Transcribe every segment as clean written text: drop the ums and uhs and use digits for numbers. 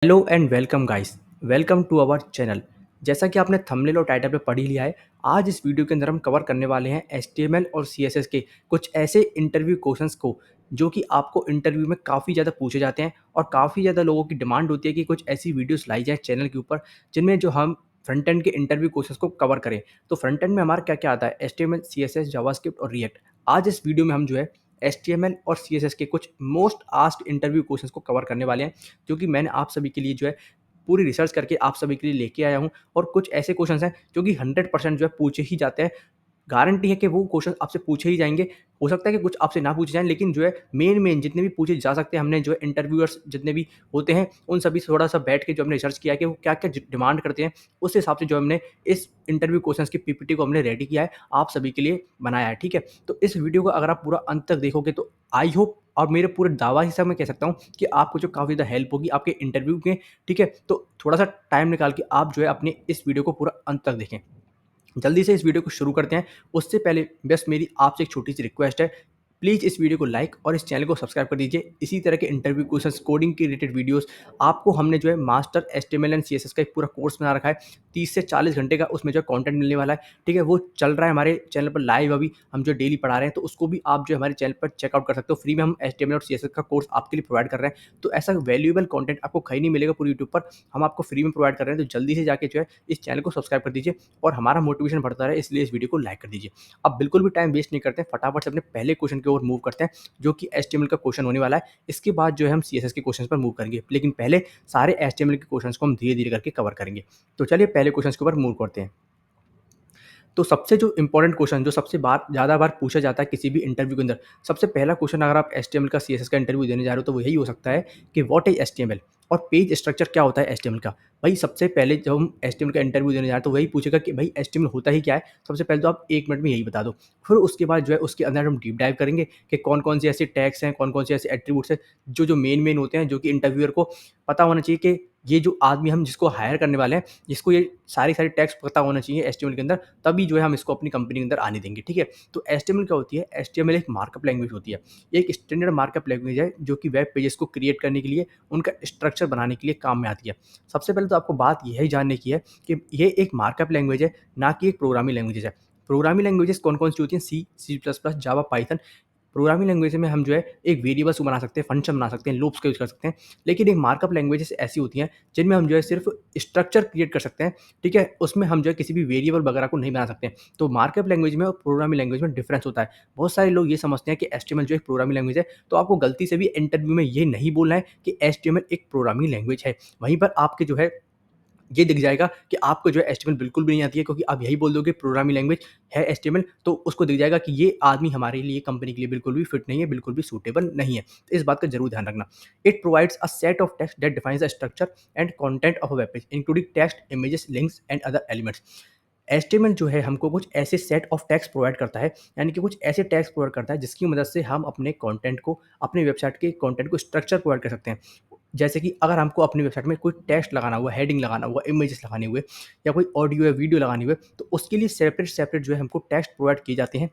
Hello and welcome guys. Welcome to our channel. जैसा कि आपने थंबनेल और टाइटल पे पढ़ ही लिया है, आज इस वीडियो के अंदर हम कवर करने वाले हैं एचटीएमएल और सीएसएस के कुछ ऐसे इंटरव्यू क्वेश्चंस को जो कि आपको इंटरव्यू में काफ़ी ज़्यादा पूछे जाते हैं और काफ़ी ज़्यादा लोगों की डिमांड होती है कि कुछ ऐसी वीडियोस लाई जाए चैनल के ऊपर जिनमें जो हम फ्रंट एंड के इंटरव्यू क्वेश्चंस को कवर करें। तो फ्रंट एंड में हमारा क्या-क्या आता है? एचटीएमएल, सीएसएस, जावास्क्रिप्ट और रिएक्ट। आज इस वीडियो में हम जो है एचटीएमएल और सीएसएस के कुछ मोस्ट आस्क्ड इंटरव्यू क्वेश्चंस को कवर करने वाले हैं, जो कि मैंने आप सभी के लिए जो है पूरी रिसर्च करके आप सभी के लिए लेके आया हूँ। और कुछ ऐसे क्वेश्चंस हैं जो कि 100% जो है पूछे ही जाते हैं। गारंटी है कि वो क्वेश्चन आपसे पूछे ही जाएँगे। हो सकता है कि कुछ आपसे ना पूछे जाएँ, लेकिन जो है मेन जितने भी पूछे जा सकते हैं, हमने जो है इंटरव्यूअर्स जितने भी होते हैं, उन सभी से थोड़ा-सा बैठ के जो हमने रिसर्च किया है कि वो क्या-क्या डिमांड करते हैं, उस हिसाब से जो हमने इस इंटरव्यू क्वेश्चंस की पीपीटी को हमने रेडी किया है, आप सभी के लिए बनाया है, ठीक है? तो इस वीडियो को अगर आप पूरा अंत तक देखोगे तो आई होप और मेरे पूरे दावा ही से मैं कह सकता हूँ कि आपको जो काफ़ी ज़्यादा हेल्प होगी आपके इंटरव्यू में, ठीक है? तो थोड़ा-सा टाइम निकाल के आप जो है अपने इस वीडियो को पूरा अंत तक देखें। जल्दी से इस वीडियो को शुरू करते हैं। उससे पहले बस मेरी आपसे एक छोटी-सी रिक्वेस्ट है, प्लीज़ इस वीडियो को लाइक और इस चैनल को सब्सक्राइब कर दीजिए। इसी तरह के इंटरव्यू क्वेश्चंस, कोडिंग के रिलेटेड वीडियोज़ आपको हमने जो है मास्टर एचटीएमएल एंड सीएसएस का एक पूरा कोर्स बना रखा है। 30 से 40 घंटे का उसमें जो है कंटेंट मिलने वाला है, ठीक है? वो चल रहा है हमारे चैनल पर लाइव अभी, हम जो डेली पढ़ा रहे हैं, तो उसको भी आप जो है हमारे चैनल पर चेकआउट कर सकते हो। फ्री में हम एचटीएमएल और सीएसएस का कोर्स आपके लिए प्रोवाइड कर रहे हैं। तो ऐसा वैल्यूएबल कंटेंट आपको कहीं नहीं मिलेगा पूरे यूट्यूब पर, हम आपको फ्री में प्रोवाइड कर रहे हैं। तो जल्दी से जाके जो है इस चैनल को सब्सक्राइब कर दीजिए और हमारा मोटिवेशन बढ़ता रहे, इसलिए इस वीडियो को लाइक कर दीजिए। अब बिल्कुल भी टाइम वेस्ट नहीं करते हैं, फटाफट से अपने पहले क्वेश्चन की ओर मूव करते हैं, जो कि एचटीएमएल का क्वेश्चन होने वाला है। इसके बाद जो है हम सीएसएस के क्वेश्चन पर मूव करेंगे, लेकिन पहले सारे एचटीएमएल के क्वेश्चंस को हम धीरे-धीरे करके कवर करेंगे। तो चलिए पहले क्वेश्चन के ऊपर मूव करते हैं। तो सबसे जो इम्पोर्टेंट क्वेश्चन जो सबसे ज़्यादा बार पूछा जाता है किसी भी इंटरव्यू के अंदर, सबसे पहला क्वेश्चन अगर आप एचटीएमएल का सीएसएस का इंटरव्यू देने जा रहे हो तो वो यही हो सकता है कि व्हाट इज एचटीएमएल और पेज स्ट्रक्चर क्या होता है एचटीएमएल का। भाई सबसे पहले जब हम एचटीएमएल का इंटरव्यू देने जा रहे हैं तो वही पूछेगा कि भाई एचटीएमएल होता ही क्या है। सबसे पहले तो आप 1 मिनट में यही बता दो। फिर उसके बाद जो है उसके अंदर हम डीप डाइव करेंगे कि कौन कौन से ऐसे टैग्स हैं, कौन कौन से ऐसे एट्रीब्यूट्स हैं जो जो मेन होते हैं, जो कि इंटरव्यूअर को पता होना चाहिए कि ये जो आदमी हम जिसको हायर करने वाले हैं, जिसको ये सारे टैग्स पता होना चाहिए एचटीएमएल के अंदर, तभी जो है हम इसको अपनी कंपनी के अंदर आने देंगे, ठीक है? तो एचटीएमएल क्या होती है? एचटीएमएल एक मार्कअप लैंग्वेज होती है। एक स्टैंडर्ड मार्कअप लैंग्वेज है जो कि वेब पेजेस को क्रिएट करने के लिए, उनका स्ट्रक्चर बनाने के लिए काम में आती है। सबसे पहले तो आपको बात यही जानने की है कि ये एक मार्कअप लैंग्वेज है, ना कि एक प्रोग्रामिंग लैंग्वेज है। प्रोग्रामिंग लैंग्वेजेस कौन-कौन सी होती हैं? सी, सी प्लस प्लस, जावा, पाइथन। प्रोग्रामिंग लैंग्वेज में हम जो है एक वेरिएबल्स को बना सकते हैं, फंक्शन बना सकते हैं, लूप्स का यूज़ कर सकते हैं। लेकिन एक मार्कअप लैंग्वेजेस ऐसी होती हैं जिनमें हम जो है सिर्फ़ स्ट्रक्चर क्रिएट कर सकते हैं, ठीक है? उसमें हम जो है किसी भी वेरिएबल वगैरह को नहीं बना सकते हैं। तो मार्कअप लैंग्वेज में और प्रोग्रामिंग लैंग्वेज में डिफरेंस होता है। बहुत सारे लोग ये समझते हैं कि एचटीएमएल जो एक प्रोग्रामिंग लैंग्वेज है, तो आपको गलती से भी इंटरव्यू में ये नहीं बोलना है कि एचटीएमएल एक प्रोग्रामिंग लैंग्वेज है। वहीं पर आपके जो है ये दिख जाएगा कि आपको जो है एचटीएमएल बिल्कुल भी नहीं आती है, क्योंकि आप यही बोल दोगे प्रोग्रामिंग लैंग्वेज है एचटीएमएल, तो उसको दिख जाएगा कि ये आदमी हमारे लिए, कंपनी के लिए बिल्कुल भी फिट नहीं है, बिल्कुल भी सूटेबल नहीं है। तो इस बात का ज़रूर ध्यान रखना। It provides a set of text that defines the structure and content of a web page including text, images, links and other elements. HTML जो है हमको कुछ ऐसे सेट ऑफ टैग्स प्रोवाइड करता है, यानी कि कुछ ऐसे टैग्स प्रोवाइड करता है जिसकी मदद से हम अपने कंटेंट को, अपने वेबसाइट के कंटेंट को स्ट्रक्चर प्रोवाइड कर सकते हैं। जैसे कि अगर हमको अपनी वेबसाइट में कोई टेक्स्ट लगाना हुआ, हेडिंग लगाना हुआ, इमेजेस लगाने हुए या कोई ऑडियो या वीडियो लगानी हुए, तो उसके लिए सेपरेट जो है हमको टेक्स्ट प्रोवाइड किए जाते हैं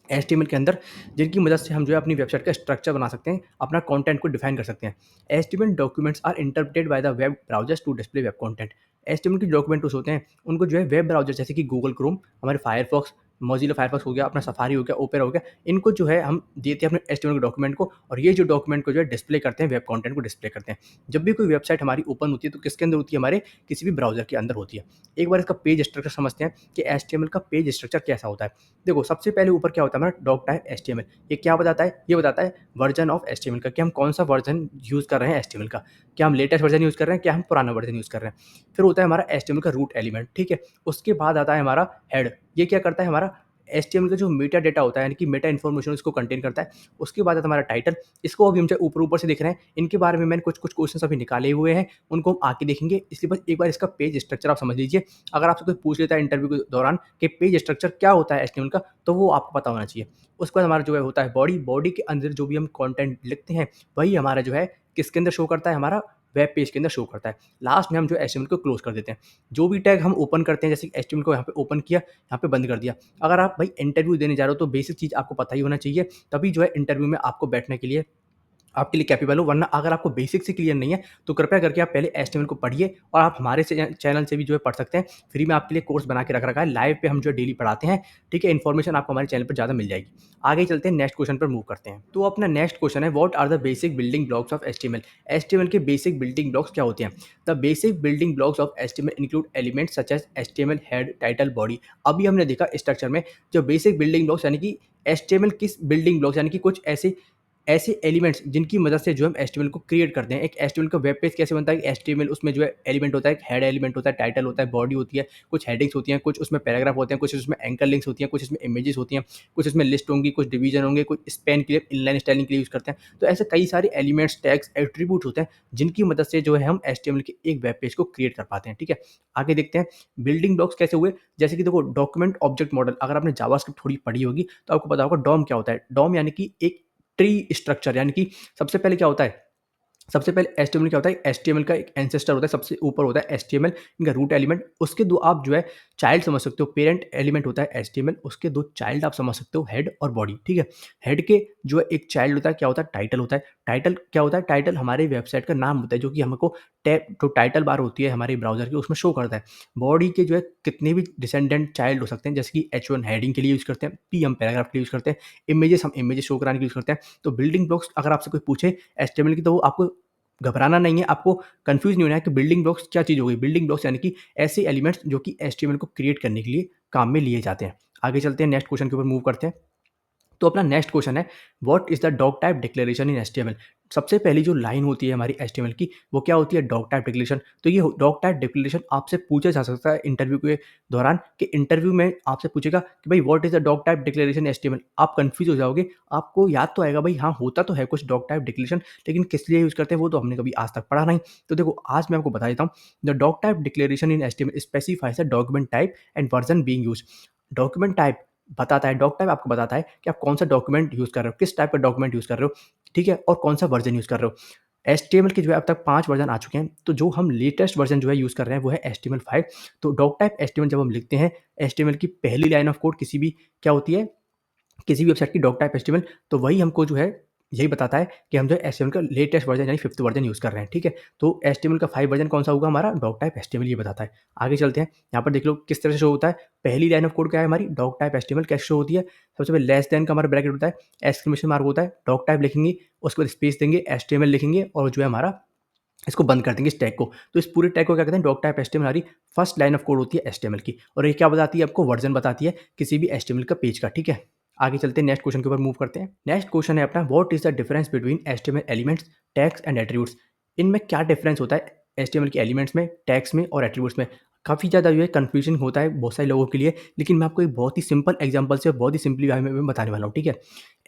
एचटीएमएल के अंदर, जिनकी मदद से हम जो है अपनी वेबसाइट का स्ट्रक्चर बना सकते हैं, अपना कंटेंट को डिफाइन कर सकते हैं। HTML documents are interpreted by the web browsers to display web content. HTML के डॉक्यूमेंट्स होते हैं, उनको जो है वेब ब्राउज़र जैसे कि गूगल क्रोम, हमारे फायरफॉक्स, मोज़िला फायरफॉक्स हो गया, अपना सफारी हो गया, ओपेरा हो गया, इनको जो है हम देते हैं अपने एचटीएमएल के डॉक्यूमेंट को, और ये जो डॉक्यूमेंट को जो है डिस्प्ले करते हैं, वेब कंटेंट को डिस्प्ले करते हैं। जब भी कोई वेबसाइट हमारी ओपन होती है तो किसके अंदर होती है? हमारे किसी भी ब्राउज़र के अंदर होती है। एक बार इसका पेज स्ट्रक्चर समझते हैं कि एचटीएमएल का पेज स्ट्रक्चर कैसा होता है। देखो, सबसे पहले ऊपर क्या होता है हमारा? Doctype HTML. ये क्या बताता है? ये बताता है वर्जन ऑफ एचटीएमएल का, कि हम कौन-सा वर्जन यूज़ कर रहे हैं एचटीएमएल का। क्या हम लेटेस्ट वर्जन यूज़ कर रहे हैं, क्या हम पुराना वर्जन यूज़ कर रहे हैं। फिर होता है हमारा एचटीएमएल का रूट एलिमेंट, ठीक है? उसके बाद आता है हमारा हेड। ये क्या करता है? हमारा एचटीएमएल का जो मेटा डेटा होता है, यानी कि मेटा इन्फॉर्मेशन इसको कंटेन करता है। उसके बाद आता है हमारा टाइटल। इसको अभी हम जो ऊपर-ऊपर से देख रहे हैं, इनके बारे में मैंने कुछ-कुछ क्वेश्चन्स अभी निकाले हुए हैं, उनको हम आगे देखेंगे। इसलिए बस एक बार इसका पेज स्ट्रक्चर आप समझ लीजिए। अगर आपसे कोई पूछ लेता है इंटरव्यू के दौरान कि पेज स्ट्रक्चर क्या होता है एचटीएमएल का, तो वो आपको पता होना चाहिए। उसके बाद हमारा जो है होता है बॉडी। बॉडी के अंदर जो भी हम कंटेंट लिखते हैं, वही हमारा जो है किसके अंदर शो करता है? हमारा वेब पेज के अंदर शो करता है। लास्ट में हम जो एचटीएमएल को क्लोज़ कर देते हैं। जो भी टैग हम ओपन करते हैं, जैसे एचटीएमएल को यहाँ पे ओपन किया, यहाँ पे बंद कर दिया। अगर आप भाई इंटरव्यू देने जा रहे हो तो बेसिक चीज़ आपको पता ही होना चाहिए, तभी जो है इंटरव्यू में आपको बैठने के लिए आपके लिए कैपेबल हो, वरना अगर आपको बेसिक से क्लियर नहीं है तो कृपया करके आप पहले एचटीएमएल को पढ़िए और आप हमारे चैनल से भी जो है पढ़ सकते हैं। फ्री में आपके लिए कोर्स बना के रख रखा है, लाइव पे हम जो है डेली पढ़ाते हैं, ठीक है। इन्फॉर्मेशन आपको हमारे चैनल पर ज़्यादा मिल जाएगी। आगे चलते हैं, नेक्स्ट क्वेश्चन पर मूव करते हैं। तो अपना नेक्स्ट क्वेश्चन है, what are the basic building blocks of HTML. HTML के बेसिक बिल्डिंग ब्लॉक्स क्या होते हैं? The basic building blocks of HTML include elements such as HTML head, title, body. अभी हमने देखा स्ट्रक्चर में जो बेसिक बिल्डिंग ब्लॉक्स यानी कि एचटीएमएल किस बिल्डिंग ब्लॉक्स यानी कि कुछ ऐसे ऐसे एलिमेंट्स जिनकी मदद से जो हम एचटीएमएल को क्रिएट करते हैं। एक एचटीएमएल का वेब पेज कैसे बनता है? एचटीएमएल उसमें जो है एलिमेंट होता है, एक हेड एलिमेंट होता है, टाइटल होता है, बॉडी होती है, कुछ हेडिंग्स होती हैं, कुछ उसमें पैराग्राफ होते हैं, कुछ उसमें एंकर लिंक्स होती हैं, कुछ इसमें इमेजेस होती हैं, कुछ इसमें लिस्ट होंगी, कुछ डिवीजन होंगे, कुछ स्पैन के लिए, इनलाइन स्टाइलिंग के लिए यूज़ करते हैं। तो ऐसे कई सारे एलिमेंट्स, टैग्स, एट्रीब्यूट होते हैं जिनकी मदद से जो है हम एचटीएमएल के एक वेब पेज को क्रिएट कर पाते हैं, ठीक है। आगे देखते हैं बिल्डिंग ब्लॉक्स कैसे हुए। जैसे कि देखो, डॉक्यूमेंट ऑब्जेक्ट मॉडल, अगर आपने जावास्क्रिप्ट थोड़ी पढ़ी होगी तो आपको पता होगा डॉम क्या होता है। डॉम यानी कि एक ट्री स्ट्रक्चर, यानी कि सबसे पहले क्या होता है, सबसे पहले एचटीएमएल क्या होता है? एचटीएमएल का एक एंसेस्टर होता है, सबसे ऊपर होता है एचटीएमएल, इनका रूट एलिमेंट। उसके दो आप जो है चाइल्ड समझ सकते हो, पेरेंट एलिमेंट होता है एचटीएमएल, उसके दो चाइल्ड आप समझ सकते हो, हेड और बॉडी, ठीक है। हेड के जो है एक चाइल्ड होता है, क्या होता है? टाइटल होता है। टाइटल क्या होता है? टाइटल हमारे वेबसाइट का नाम होता है, जो कि हमको टैब जो टाइटल बार होती है हमारे ब्राउजर की, उसमें शो करता है। बॉडी के जो है कितने भी डिसेंडेंट चाइल्ड हो सकते हैं, जैसे कि H1 हेडिंग के लिए यूज़ करते हैं, P हम पैराग्राफ के लिए यूज़ करते हैं, इमेजेस हम इमेजेस शो कराने के लिए यूज़ करते हैं। तो बिल्डिंग ब्लॉक्स अगर आपसे कोई पूछे एचटीएमएल की, तो वो आपको घबराना नहीं है, आपको कंफ्यूज नहीं होना है कि बिल्डिंग ब्लॉक्स क्या चीज़ हो गई। बिल्डिंग ब्लॉक्स यानी कि ऐसे एलिमेंट्स जो कि एचटीएमएल को क्रिएट करने के लिए काम में लिए जाते हैं। आगे चलते हैं, नेक्स्ट क्वेश्चन के ऊपर मूव करते हैं। तो अपना नेक्स्ट क्वेश्चन है, what is the doc type declaration in HTML. सबसे पहली जो लाइन होती है हमारी एचटीएमएल की, वो क्या होती है? Doc type declaration. तो ये डॉक टाइप डिक्लेरेशन आपसे पूछा जा सकता है इंटरव्यू के दौरान, कि इंटरव्यू में आपसे पूछेगा कि भाई what is the doc type declaration HTML. आप कंफ्यूज हो जाओगे, आपको याद तो आएगा भाई हाँ होता तो है कुछ डॉक टाइप डिक्लेरेशन, लेकिन किस लिए यूज करते हैं वो तो हमने कभी आज तक पढ़ा नहीं। तो देखो, आज मैं आपको बता देता हूँ। The doc type declaration in HTML specifies the document type and version being used. Document type बताता है, डॉक टाइप आपको बताता है कि आप कौन सा डॉक्यूमेंट यूज़ कर रहे हो, किस टाइप का डॉक्यूमेंट यूज़ कर रहे हो, ठीक है, और कौन सा वर्जन यूज़ कर रहे हो। एचटीएमएल के जो है अब तक 5 वर्जन आ चुके हैं, तो जो हम लेटेस्ट वर्जन जो है यूज़ कर रहे हैं वो है एचटीएमएल 5। तो डॉक टाइप एचटीएमएल जब हम लिखते हैं, एचटीएमएल की पहली लाइन ऑफ कोड किसी भी क्या होती है, किसी भी वेबसाइट की डॉक टाइप एचटीएमएल, तो वही हमको जो है यही बताता है कि हम जो है एचटीएमएल का लेटेस्ट वर्जन यानी 5th वर्जन यूज़ कर रहे हैं, ठीक है। तो एचटीएमएल का 5 वर्जन कौन सा होगा हमारा? डॉक टाइप एचटीएमएल ये बताता है। आगे चलते हैं, यहाँ पर देख लो किस तरह से शो होता है। पहली लाइन ऑफ कोड क्या है हमारी? डॉक टाइप एचटीएमएल कैसे शो होती है? सबसे पहले लेस देन का हमारा ब्रैकेट होता है, एक्सक्लेमेशन मार्क होता है, डॉक टाइप लिखेंगे, उसके बाद स्पेस देंगे, एचटीएमएल लिखेंगे और जो है हमारा इसको बंद कर देंगे इस टैग को। तो इस पूरे टैग को क्या कहते हैं? डॉक टाइप एचटीएमएल हमारी फर्स्ट लाइन ऑफ कोड होती है एचटीएमएल की, और ये क्या बताती है आपको? वर्जन बताती है किसी भी एचटीएमएल का पेज का, ठीक है। आगे चलते हैं, नेक्स्ट क्वेश्चन के ऊपर मूव करते हैं। नेक्स्ट क्वेश्चन है अपना, what is the difference between HTML elements, tags and attributes. इनमें क्या डिफरेंस होता है एचटीएमएल के एलिमेंट्स में, टैग्स में और एट्रीब्यूट्स में? काफ़ी ज़्यादा जो है कन्फ्यूजन होता है बहुत सारे लोगों के लिए, लेकिन मैं आपको एक बहुत ही सिंपल एग्जांपल से बहुत ही सिंपली वे में बताने वाला हूँ, ठीक है।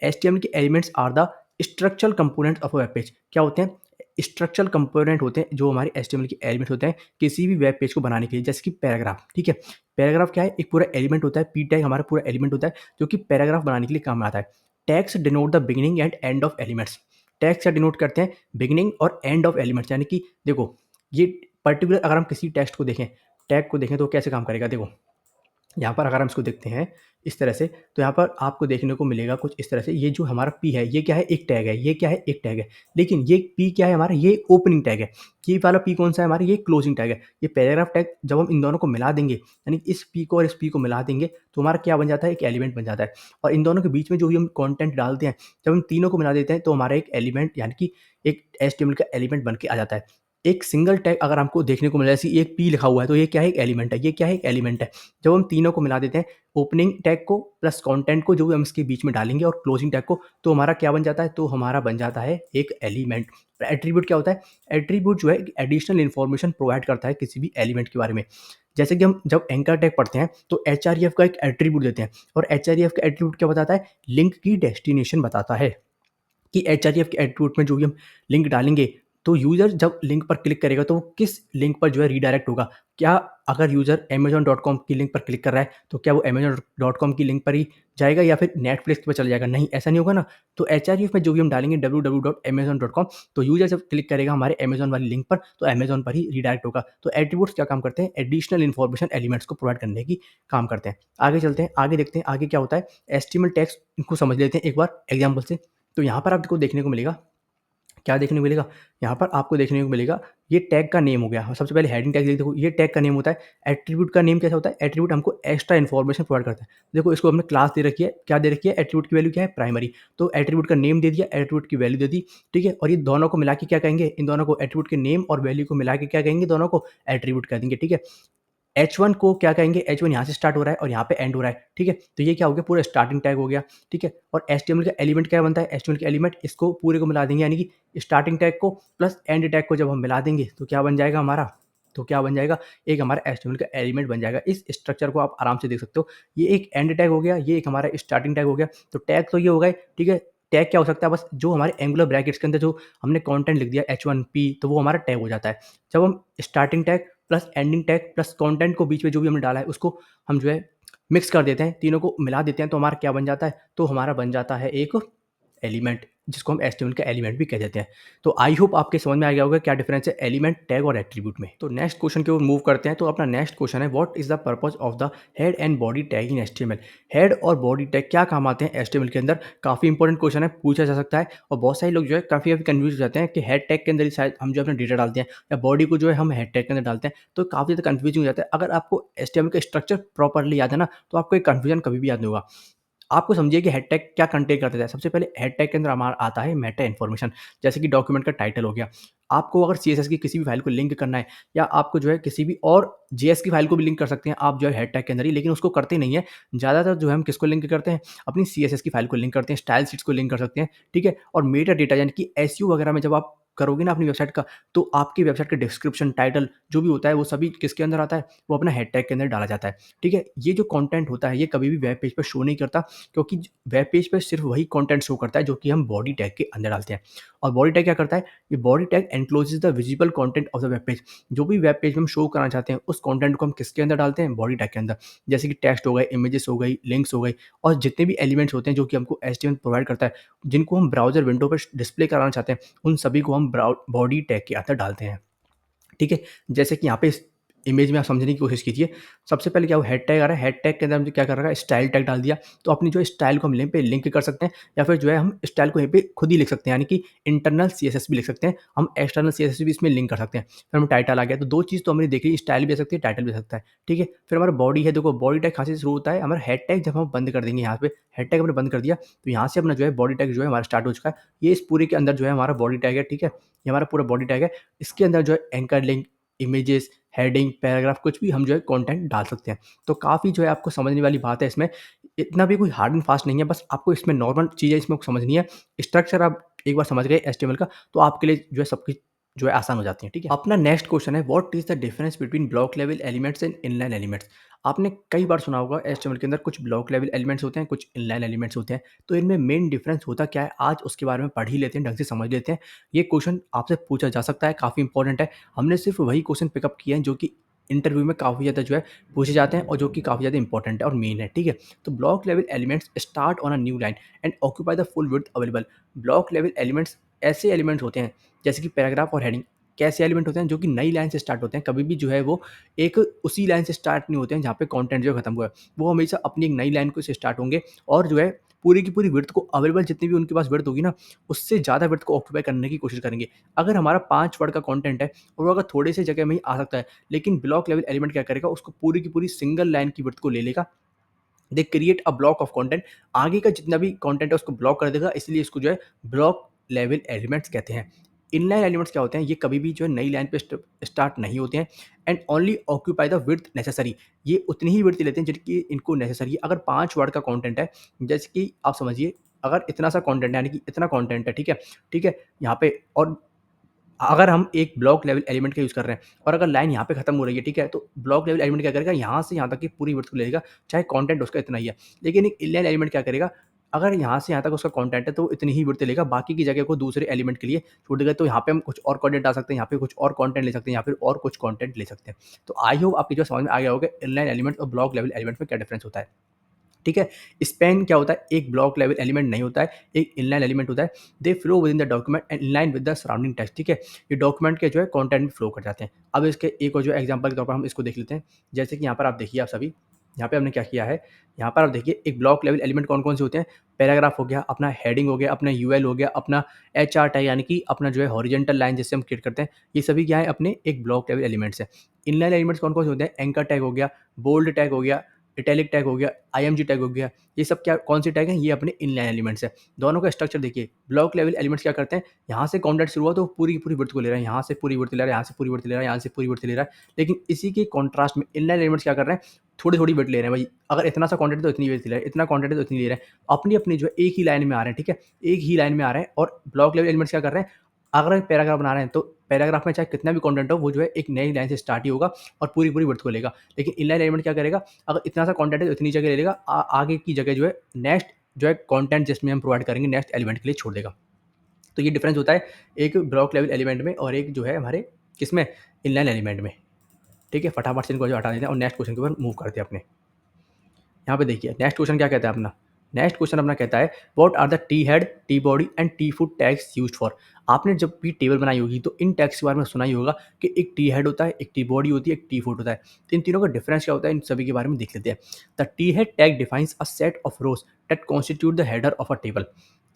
एचटीएमएल के elements are the structural components of a web page. क्या होते हैं? स्ट्रक्चरल कंपोनेंट होते हैं जो हमारे एचटीएमएल के एलिमेंट्स होते हैं किसी भी वेब पेज को बनाने के लिए, जैसे कि पैराग्राफ, ठीक है। पैराग्राफ क्या है? एक पूरा एलिमेंट होता है, पी टैग हमारा पूरा एलिमेंट होता है जो कि पैराग्राफ बनाने के लिए काम में आता है। Tags denote the beginning and end of elements. Tags क्या डिनोट करते हैं? बिगिनिंग और एंड ऑफ एलिमेंट्स, यानी कि देखो, ये पर्टिकुलर अगर हम किसी टेक्स्ट को देखें, टैग को देखें तो कैसे काम करेगा, देखो यहाँ पर अगर हम इसको देखते हैं इस तरह से, तो यहाँ पर आपको देखने को मिलेगा कुछ इस तरह से। ये जो हमारा पी है ये क्या है? एक टैग है। ये क्या है? एक टैग है। लेकिन ये पी क्या है हमारा? ये ओपनिंग टैग है। ये वाला पी कौन सा है हमारा? ये क्लोजिंग टैग है। ये पैराग्राफ टैग जब हम इन दोनों को मिला देंगे, यानी इस पी को और इस पी को मिला देंगे, तो हमारा क्या बन जाता है? एक एलिमेंट बन जाता है। और इन दोनों के बीच में जो भी हम कंटेंट डालते हैं, जब हम तीनों को मिला देते हैं तो हमारा एक एलिमेंट यानी कि एक एचटीएमएल का एलिमेंट बन के आ जाता है। एक सिंगल टैग अगर हमको देखने को मिला, जैसे एक पी लिखा हुआ है, तो ये क्या है? एक एलिमेंट है। ये क्या है? एक एलिमेंट है। जब हम तीनों को मिला देते हैं, ओपनिंग टैग को प्लस कंटेंट को जो भी हम इसके बीच में डालेंगे और क्लोजिंग टैग को, तो हमारा क्या बन जाता है? तो हमारा बन जाता है एक एलिमेंट। एट्रीब्यूट क्या होता है? एट्रीब्यूट जो है एडिशनल इन्फॉर्मेशन प्रोवाइड करता है किसी भी एलिमेंट के बारे में। जैसे कि हम जब एंकर टैग पढ़ते हैं तो एचआरईएफ का एक एट्रीब्यूट देते हैं, और एचआरईएफ का एट्रीब्यूट क्या बताता है? लिंक की डेस्टिनेशन बताता है, कि एचआरईएफ के एट्रीब्यूट में जो भी हम लिंक डालेंगे, तो यूज़र जब लिंक पर क्लिक करेगा तो वो किस लिंक पर जो है रीडायरेक्ट होगा। क्या अगर यूज़र amazon.com की लिंक पर क्लिक कर रहा है तो क्या वो amazon.com की लिंक पर ही जाएगा या फिर नेटफ्लिक्स पर चला जाएगा? नहीं, ऐसा नहीं होगा ना। तो एचआरईएफ में जो भी हम डालेंगे www.amazon.com, तो यूज़र जब क्लिक करेगा हमारे अमेज़न वाली लिंक पर तो अमेज़न पर ही रीडायरेक्ट होगा। तो एट्रीब्यूट्स क्या काम करते हैं? एडिशनल इन्फॉर्मेशन एलिमेंट्स को प्रोवाइड करने की काम करते हैं। आगे चलते हैं, आगे देखते हैं आगे क्या होता है। एचटीएमएल टैग्स इनको समझ लेते हैं एक बार एग्जाम्पल से। तो यहाँ पर आपको देखने को मिलेगा क्या देखने को मिलेगा? यहाँ पर आपको देखने को मिलेगा ये टैग का नेम हो गया। सबसे पहले हेडिंग टैग देखो, ये टैग का नेम होता है। एट्रीब्यूट का नेम कैसा होता है? एट्रीब्यूट हमको एक्स्ट्रा इन्फॉर्मेशन प्रोवाइड करता है। देखो इसको हमने क्लास दे रखी है, क्या दे रखी है? एट्रीब्यूट की वैल्यू क्या है? प्राइमरी। तो एट्रीब्यूट का नेम दे दिया, एट्रीब्यूट की वैल्यू दे दी, ठीक है? और ये दोनों को मिला के क्या कहेंगे? इन दोनों को एट्रीब्यूट के नेम और वैल्यू को मिला के क्या कहेंगे? दोनों को एट्रीब्यूट कह देंगे, ठीक है? H1 को क्या कहेंगे? H1 यहाँ से स्टार्ट हो रहा है और यहाँ पे एंड हो रहा है, ठीक है? तो ये क्या हो गया? पूरा स्टार्टिंग टैग हो गया, ठीक है? और HTML का एलिमेंट क्या बनता है? HTML का एलिमेंट इसको पूरे को मिला देंगे, यानी कि स्टार्टिंग टैग को प्लस एंड टैग को जब हम मिला देंगे तो क्या बन जाएगा हमारा? तो क्या बन जाएगा? एक हमारा HTML का एलिमेंट बन जाएगा। इस स्ट्रक्चर को आप आराम से देख सकते हो। ये एक एंड टैग हो गया, ये एक हमारा स्टार्टिंग टैग हो गया। तो टैग तो ये हो गए, ठीक है? टैग क्या हो सकता है? बस जो हमारे एंगुलर ब्रैकेट्स के अंदर जो हमने कंटेंट लिख दिया H1P, तो वो हमारा टैग हो जाता है। जब हम starting tag plus ending tag plus content को बीच में जो भी हमने डाला है उसको हम जो है मिक्स कर देते हैं, तीनों को मिला देते हैं, तो हमारा क्या बन जाता है? तो हमारा बन जाता है एक एलिमेंट, जिसको हम एचटीएमएल का एलिमेंट भी कह देते हैं। तो आई होप आपके समझ में आ गया होगा क्या डिफरेंस है एलिमेंट, टैग और एट्रीब्यूट में। तो नेक्स्ट क्वेश्चन की ओर मूव करते हैं। तो अपना नेक्स्ट क्वेश्चन है, what is the purpose of the head and body tag in HTML? Head और बॉडी टैग क्या काम आते हैं एचटीएमएल के अंदर? काफी इंपॉर्टेंट क्वेश्चन है, पूछा जा सकता है। और बहुत सारे लोग जो है काफी कंफ्यूज हो जाते हैं कि हेड टैग के अंदर ही शायद हम जो अपना डेटा डालते हैं या बॉडी को जो है हम हेड टैग के अंदर डालते हैं, तो काफी ज्यादा कंफ्यूजिंग हो जाता है। अगर आपको एचटीएमएल का स्ट्रक्चर प्रॉपरली याद है ना, तो आपको एक कंफ्यूजन कभी भी याद नहीं होगा। आपको समझिए कि हेड टैग क्या कंटेन करता है। सबसे पहले हेड टैग के अंदर हमारा आता है मेटा इन्फॉर्मेशन, जैसे कि डॉक्यूमेंट का टाइटल हो गया। आपको अगर सीएसएस की किसी भी फाइल को लिंक करना है या आपको जो है किसी भी और जेएस की फाइल को भी लिंक कर सकते हैं आप जो है हेड टैग के अंदर ही, लेकिन उसको करते नहीं है। ज़्यादातर जो है हम किसको लिंक करते हैं? अपनी सीएसएस की फाइल को लिंक करते हैं, स्टाइल शीट्स को लिंक कर सकते हैं, ठीक है? और मेटा डेटा यानी कि एसईओ वगैरह में जब आप करोगे ना अपनी वेबसाइट का, तो आपकी वेबसाइट का डिस्क्रिप्शन, टाइटल जो भी होता है वो सभी किसके अंदर आता है? वो अपना हेड टैग के अंदर डाला जाता है, ठीक है? ये जो कंटेंट होता है ये कभी भी वेब पेज पे शो नहीं करता, क्योंकि वेब पेज पे सिर्फ वही कंटेंट शो करता है जो कि हम बॉडी टैग के अंदर डालते हैं। और बॉडी टैग क्या करता है? ये body tag encloses the visible content of the web page. जो भी वेब पेज में हम शो कराना चाहते हैं उस कंटेंट को हम किसके अंदर डालते हैं? बॉडी टैग के अंदर। जैसे कि टेक्स्ट हो गए, इमेजेस हो गई, लिंक्स हो गई, और जितने भी एलिमेंट्स होते हैं जो कि हमको एचटीएमएल प्रोवाइड करता है, जिनको हम ब्राउज़र विंडो पे डिस्प्ले कराना चाहते हैं, उन सभी को हम बॉडी टैग के अंदर डालते हैं। ठीक है? जैसे कि यहाँ पे इस इमेज में आप समझने की कोशिश कीजिए। सबसे पहले क्या हुआ, हेड टैग आ रहा है, हेड टैग के अंदर हमने क्या कर रखा है? स्टाइल टैग डाल दिया। तो अपनी जो स्टाइल को हम यहीं पे लिंक कर सकते हैं, या फिर जो है हम स्टाइल को यहीं पे खुद ही लिख सकते हैं, यानी कि इंटरनल सीएसएस भी लिख सकते हैं, हम एक्सटर्नल सीएसएस भी इसमें लिंक कर सकते हैं। फिर हम टाइटल आ गया, तो 2 चीज़ तो हमने देख ली, स्टाइल भी आ सकती है, टाइटल भी आ सकता है, ठीक है? फिर हमारा बॉडी है, देखो बॉडी टैग कहाँ से शुरू होता है? हमारा हेड टैग जब हम बंद कर देंगे यहाँ पे, हेड टैग हमने बंद कर दिया, तो यहाँ से अपना जो है बॉडी टैग जो है हमारा स्टार्ट हो चुका है। ये इस पूरे के अंदर जो है हमारा बॉडी टैग है, ठीक है? ये हमारा पूरा बॉडी टैग है। इसके अंदर जो है anchor link, images, heading, paragraph कुछ भी हम जो है कंटेंट डाल सकते हैं। तो काफ़ी जो है आपको समझने वाली बात है इसमें। इतना भी कोई हार्ड एंड फास्ट नहीं है, बस आपको इसमें नॉर्मल चीज़ें इसमें समझनी है। स्ट्रक्चर आप एक बार समझ गए एचटीएमएल का, तो आपके लिए जो है सब कुछ जो है आसान हो जाती है, ठीक है? अपना नेक्स्ट क्वेश्चन है, what is the difference between block level elements and inline elements? आपने कई बार सुना होगा एचटीएमएल के अंदर कुछ ब्लॉक लेवल एलिमेंट्स होते हैं, कुछ इनलाइन एलिमेंट्स होते हैं। तो इनमें मेन डिफरेंस होता क्या है? आज उसके बारे में पढ़ ही लेते हैं, ढंग से समझ लेते हैं। ये क्वेश्चन आपसे पूछा जा सकता है, काफ़ी इंपॉर्टेंट है। हमने सिर्फ वही क्वेश्चन पिकअप किए हैं जो कि इंटरव्यू में काफ़ी ज़्यादा जो है पूछे जाते हैं और जो कि काफ़ी ज़्यादा इंपॉर्टेंट है और मेन है, ठीक है? तो block level elements start on a new line and occupy the full width available. Block level elements ऐसे एलिमेंट्स होते हैं जैसे कि पैराग्राफ और हेडिंग। कैसे एलिमेंट होते हैं? जो कि नई लाइन से स्टार्ट होते हैं, कभी भी जो है वो एक उसी लाइन से स्टार्ट नहीं होते हैं जहाँ पे कंटेंट जो है खत्म हुआ है। वो हमेशा अपनी एक नई लाइन को से स्टार्ट होंगे और जो है पूरी की पूरी विड्थ को, अवेलेबल जितनी भी उनके पास विड्थ होगी ना, उससे ज़्यादा विड्थ को ऑक्यूपाई करने की कोशिश करेंगे। अगर हमारा 5 वर्ड का कंटेंट है और वो अगर थोड़े से जगह में ही आ सकता है, लेकिन ब्लॉक लेवल एलिमेंट क्या करेगा? उसको पूरी की पूरी सिंगल लाइन की विड्थ को ले लेगा। They create a block of content, आगे का जितना भी कंटेंट है उसको ब्लॉक कर देगा, इसलिए इसको जो है ब्लॉक लेवल एलिमेंट्स कहते हैं। इनलाइन एलिमेंट्स क्या होते हैं? ये कभी भी जो है नई लाइन पे स्टार्ट नहीं होते हैं and only occupy the width necessary. ये उतनी ही विड्थ लेते हैं जितनी इनको नेसेसरी है। अगर 5 वर्ड का कंटेंट है, जैसे कि आप समझिए अगर इतना सा कंटेंट है, यानी कि इतना कंटेंट है, ठीक है? ठीक है? यहाँ पे और अगर हम एक ब्लॉक लेवल एलिमेंट का यूज़ कर रहे हैं और अगर लाइन यहाँ पे खत्म हो रही है, ठीक है? तो ब्लॉक लेवल एलिमेंट क्या करेगा? यहाँ से यहाँ तक की पूरी विड्थ को ले लेगा, चाहे कंटेंट उसका इतना ही है। लेकिन एक इनलाइन एलिमेंट क्या करेगा? अगर यहाँ से यहाँ तक उसका कंटेंट है तो वो इतनी ही विड्थ लेगा, बाकी की जगह को दूसरे एलिमेंट के लिए छोड़ देगा। तो यहाँ पे हम कुछ और कंटेंट डाल सकते हैं, यहाँ पे कुछ और कंटेंट ले सकते हैं, यहाँ पे और कुछ कंटेंट ले सकते हैं। तो आई होप आपकी जो समझ में आ गया होगा इनलाइन एलिमेंट और ब्लॉक लेवल एलिमेंट में क्या डिफरेंस होता है। ठीक है? स्पैन क्या होता है? एक ब्लॉक लेवल एलिमेंट नहीं होता है, एक इनलाइन एलिमेंट होता है। They flow within the document and in line with the surrounding text, ठीक है? ये डॉक्यूमेंट के जो है कंटेंट में फ्लो कर जाते हैं। अब इसके एक और जो एग्जांपल के तौर पर हम इसको देख लेते हैं। जैसे कि यहाँ पर आप देखिए आप सभी, यहाँ पे हमने क्या किया है, यहाँ पर आप देखिए एक ब्लॉक लेवल एलिमेंट कौन-कौन से होते हैं, पैराग्राफ हो गया, अपना हेडिंग हो गया, अपना यूएल हो गया, अपना एचआर टैग यानी कि अपना जो है हॉरिजॉन्टल लाइन जिससे हम क्रिएट करते हैं, ये सभी क्या है अपने एक ब्लॉक लेवल एलिमेंट्स हैं। इनलाइन एलिमेंट्स कौन-कौन से होते हैं, एंकर टैग हो गया, बोल्ड टैग हो गया, इटैलिक टैग हो गया, आईएमजी टैग हो गया, ये सब क्या कौन से टैग हैं, ये अपने इनलाइन एलिमेंट्स हैं। दोनों का स्ट्रक्चर देखिए, ब्लॉक लेवल एलिमेंट्स क्या करते हैं, यहाँ से कंटेंट शुरू हुआ तो पूरी की पूरी विड्थ को ले रहा है, यहाँ से पूरी विड्थ ले रहा है, यहाँ से पूरी विड्थ ले रहा है, यहाँ से पूरी विड्थ ले रहा है। लेकिन इसी के कॉन्ट्रास्ट में इनलाइन एलिमेंट्स क्या कर रहे हैं, थोड़ी-थोड़ी विड्थ ले रहे हैं भाई। अगर इतना सा कंटेंट है तो इतनी विड्थ ले रहे हैं, इतना कंटेंट है तो इतनी ले रहे हैं। अपनी-अपनी जो है एक ही लाइन में आ रहे हैं, ठीक है? एक ही लाइन में आ रहे हैं और ब्लॉक लेवल एलिमेंट्स क्या कर रहे हैं, अगर एक पैराग्राफ बना रहे हैं तो पैराग्राफ में चाहे कितना भी कंटेंट हो, वो जो है एक नई लाइन से स्टार्ट ही होगा और पूरी-पूरी विड्थ को लेगा। लेकिन इनलाइन एलिमेंट क्या करेगा, अगर इतना सा कंटेंट है तो इतनी जगह ले लेगा, आगे की जगह जो है नेक्स्ट जो है कंटेंट जिसमें हम प्रोवाइड करेंगे नेक्स्ट एलिमेंट के लिए छोड़ देगा। तो ये डिफरेंस होता है एक ब्लॉक लेवल एलिमेंट में और एक जो है हमारे किसमें, इनलाइन एलिमेंट में। ठीक है? फटाफट से इनको जो हटा देते हैं और नेक्स्ट क्वेश्चन के ऊपर मूव करते हैं अपने। यहाँ पे देखिए नेक्स्ट क्वेश्चन क्या कहता है अपना, नेक्स्ट क्वेश्चन अपना कहता है what are the T head, T body and T foot tags used for. आपने जब भी टेबल बनाई होगी तो इन टैग्स के बारे में सुना ही होगा कि एक टी हेड होता है, एक टी बॉडी होती है, एक टी फुट होता है। तो इन तीनों का डिफरेंस क्या होता है, इन सभी के बारे में देख लेते हैं। The T head tag defines a set of rose that constitute the header of a table.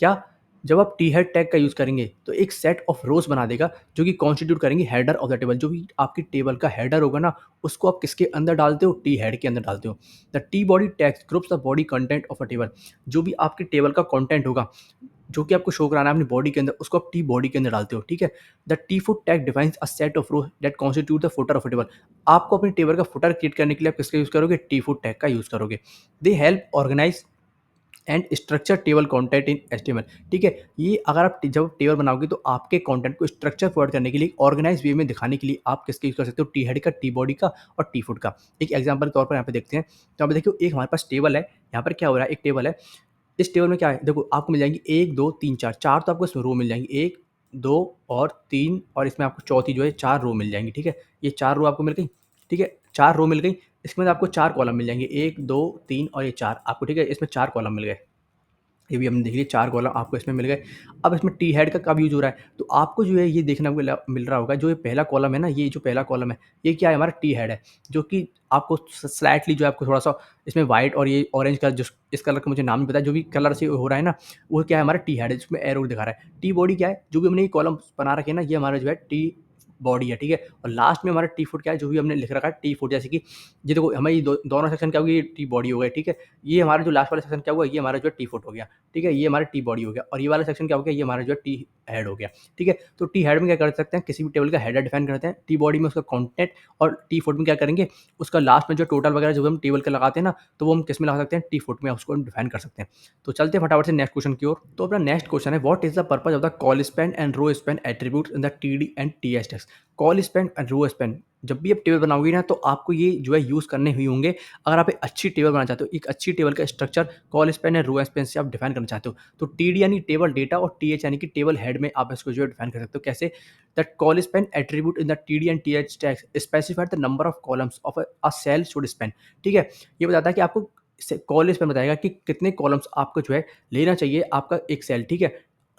क्या, जब आप टी हेड टैग का यूज़ करेंगे तो एक सेट ऑफ रोज बना देगा जो कि कॉन्स्टिट्यूट करेंगे हेडर ऑफ द टेबल। जो भी आपकी टेबल का हेडर होगा ना, उसको आप किसके अंदर डालते हो, टी हेड के अंदर डालते हो। The T body tags groups the body content of a table. जो भी आपकी टेबल का कंटेंट होगा जो कि आपको शो कराना है अपनी बॉडी के अंदर, उसको आप टी बॉडी के अंदर डालते हो, ठीक है। The T foot tag defines a set of row that constitute the footer of a table. आपको अपनी टेबल का फुटर क्रिएट करने के लिए आप किसका यूज़ करोगे, टी फुट टैग का यूज़ करोगे। They help organize and structure table content in HTML. ठीक है, ये अगर आप जब टेबल बनाओगे तो आपके कंटेंट को स्ट्रक्चर प्रोवाइड करने के लिए, ऑर्गेनाइज वे में दिखाने के लिए आप किसका यूज़ कर सकते हो, टी हेड का, टी बॉडी का और टी फुट का। एक एग्जांपल के तौर पर यहाँ पे देखते हैं। तो यहाँ पे देखिए एक हमारे पास टेबल है, यहाँ पर क्या हो रहा है, एक टेबल है। इस टेबल में क्या है, देखो आपको मिल जाएंगी 1 2 3 4, 4 तो आपको इसमें रो मिल जाएंगी, 1 2 और 3 और इसमें आपको चौथी जो है 4 रो मिल जाएंगी। ठीक है, ये 4 रो आपको मिल गई। ठीक है, 4 रो मिल गई। इसमें आपको 4 कॉलम मिल जाएंगे, 1 2 3 और ये 4 आपको। ठीक है, इसमें 4 कॉलम मिल गए। ये भी हमने देख लिया, 4 कॉलम आपको इसमें मिल गए। अब इसमें टी हेड का कब यूज़ हो रहा है, तो आपको जो है ये देखना मिल रहा होगा, जो ये पहला कॉलम है ना, ये जो पहला कॉलम है, ये क्या है, हमारा टी हेड है, जो कि आपको स्लाइटली जो है आपको थोड़ा-सा इसमें व्हाइट और ये ऑरेंज का जो इस कलर का मुझे नाम नहीं पता, जो भी कलर से हो रहा है ना, वो क्या है, हमारा टी हेड है, जिसमें एरो दिखा रहा है। टी बॉडी क्या है, जो भी हमने ये कॉलम बना रखे हैं ना, ये हमारा जो है टी बॉडी है, ठीक है। और लास्ट में हमारा टी फुट क्या है, जो भी हमने लिख रखा है टी फुट, जैसे कि ये देखो हमारी दोनों सेक्शन क्या हो गया, ये टी बॉडी हो गया, ठीक है। ये हमारा जो लास्ट वाला सेक्शन क्या हुआ, ये हमारा जो है टी फुट हो गया, ठीक है। ये हमारा टी बॉडी हो गया और ये वाला सेक्शन क्या हो गया, ये हमारा जो है टी हेड हो गया, ठीक है। तो टी हेड में क्या कर सकते हैं, किसी भी टेबल का हेडर डिफाइन करते हैं, टी बॉडी में उसका कंटेंट और टी फुट में क्या करेंगे, उसका लास्ट में जो टोटल वगैरह जो हम टेबल का लगाते हैं ना, तो वो हम किस में लगा सकते हैं, टी फुट में उसको हम डिफाइन कर सकते हैं। तो चलते हैं फटाफट से नेक्स्ट क्वेश्चन की ओर। तो अपना नेक्स्ट क्वेश्चन है, what is the purpose of the col span and row span attributes in the TD and TS text. Col span and row span, जब भी आप टेबल बनाओगे ना, तो आपको ये जो है यूज़ करने ही होंगे अगर आप एक अच्छी टेबल बनाना चाहते हो। एक अच्छी टेबल का स्ट्रक्चर कॉल स्पैन या रो स्पैन से आप डिफाइन करना चाहते हो। तो टीडी यानी टेबल डेटा और टीएच यानी कि टेबल हेड में आप इसको जो है डिफाइन कर सकते हो। कैसे, that col span attribute in the TD and TH tags specified the number of columns of a cell should span. ठीक है, ये बताता है कि आपको कॉल स्पैन बताएगा कि कितने कॉलम्स आपको जो है लेना चाहिए आपका एक सेल, ठीक है।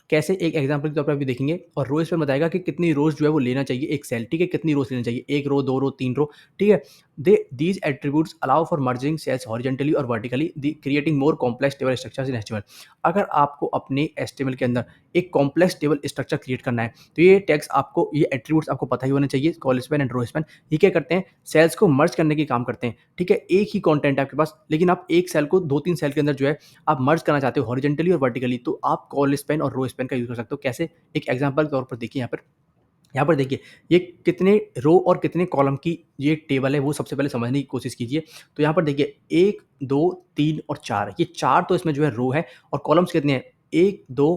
कैसे, एक एग्जांपल के तौर पर अभी देखेंगे। और रो इसमें बताएगा कि कितनी रोज़ जो है वो लेना चाहिए एक सेल, ठीक है, कितनी रोज़ लेना चाहिए, 1 रो, 2 रो, 3 रो, ठीक है। They these attributes allow for merging cells horizontally और vertically, the creating more complex table structures in HTML. अगर आपको अपने एचटीएमएल के अंदर एक कॉम्प्लेक्स टेबल स्ट्रक्चर क्रिएट करना है, तो ये टैग्स आपको, ये एट्रीब्यूट्स आपको पता ही होने चाहिए, col span and row span. ये क्या करते हैं, सेल्स को मर्ज करने के काम करते हैं, ठीक है। एक ही कंटेंट है आपके पास, लेकिन आप एक सेल को 2-3 सेल के अंदर जो है आप मर्ज करना चाहते हो हॉरिजॉन्टली और वर्टिकली, तो आप कॉल स्पैन और रो स्पैन का यूज़ कर सकते हो। कैसे, एक एग्जांपल के तौर पर देखिए यहाँ पर देखिए, ये कितने रो और कितने कॉलम की ये टेबल है, वो सबसे पहले समझने की कोशिश कीजिए। तो यहाँ पर देखिए 1 2 3 और 4, ये 4 तो इसमें जो है रो है और कॉलम्स कितने हैं, 1 2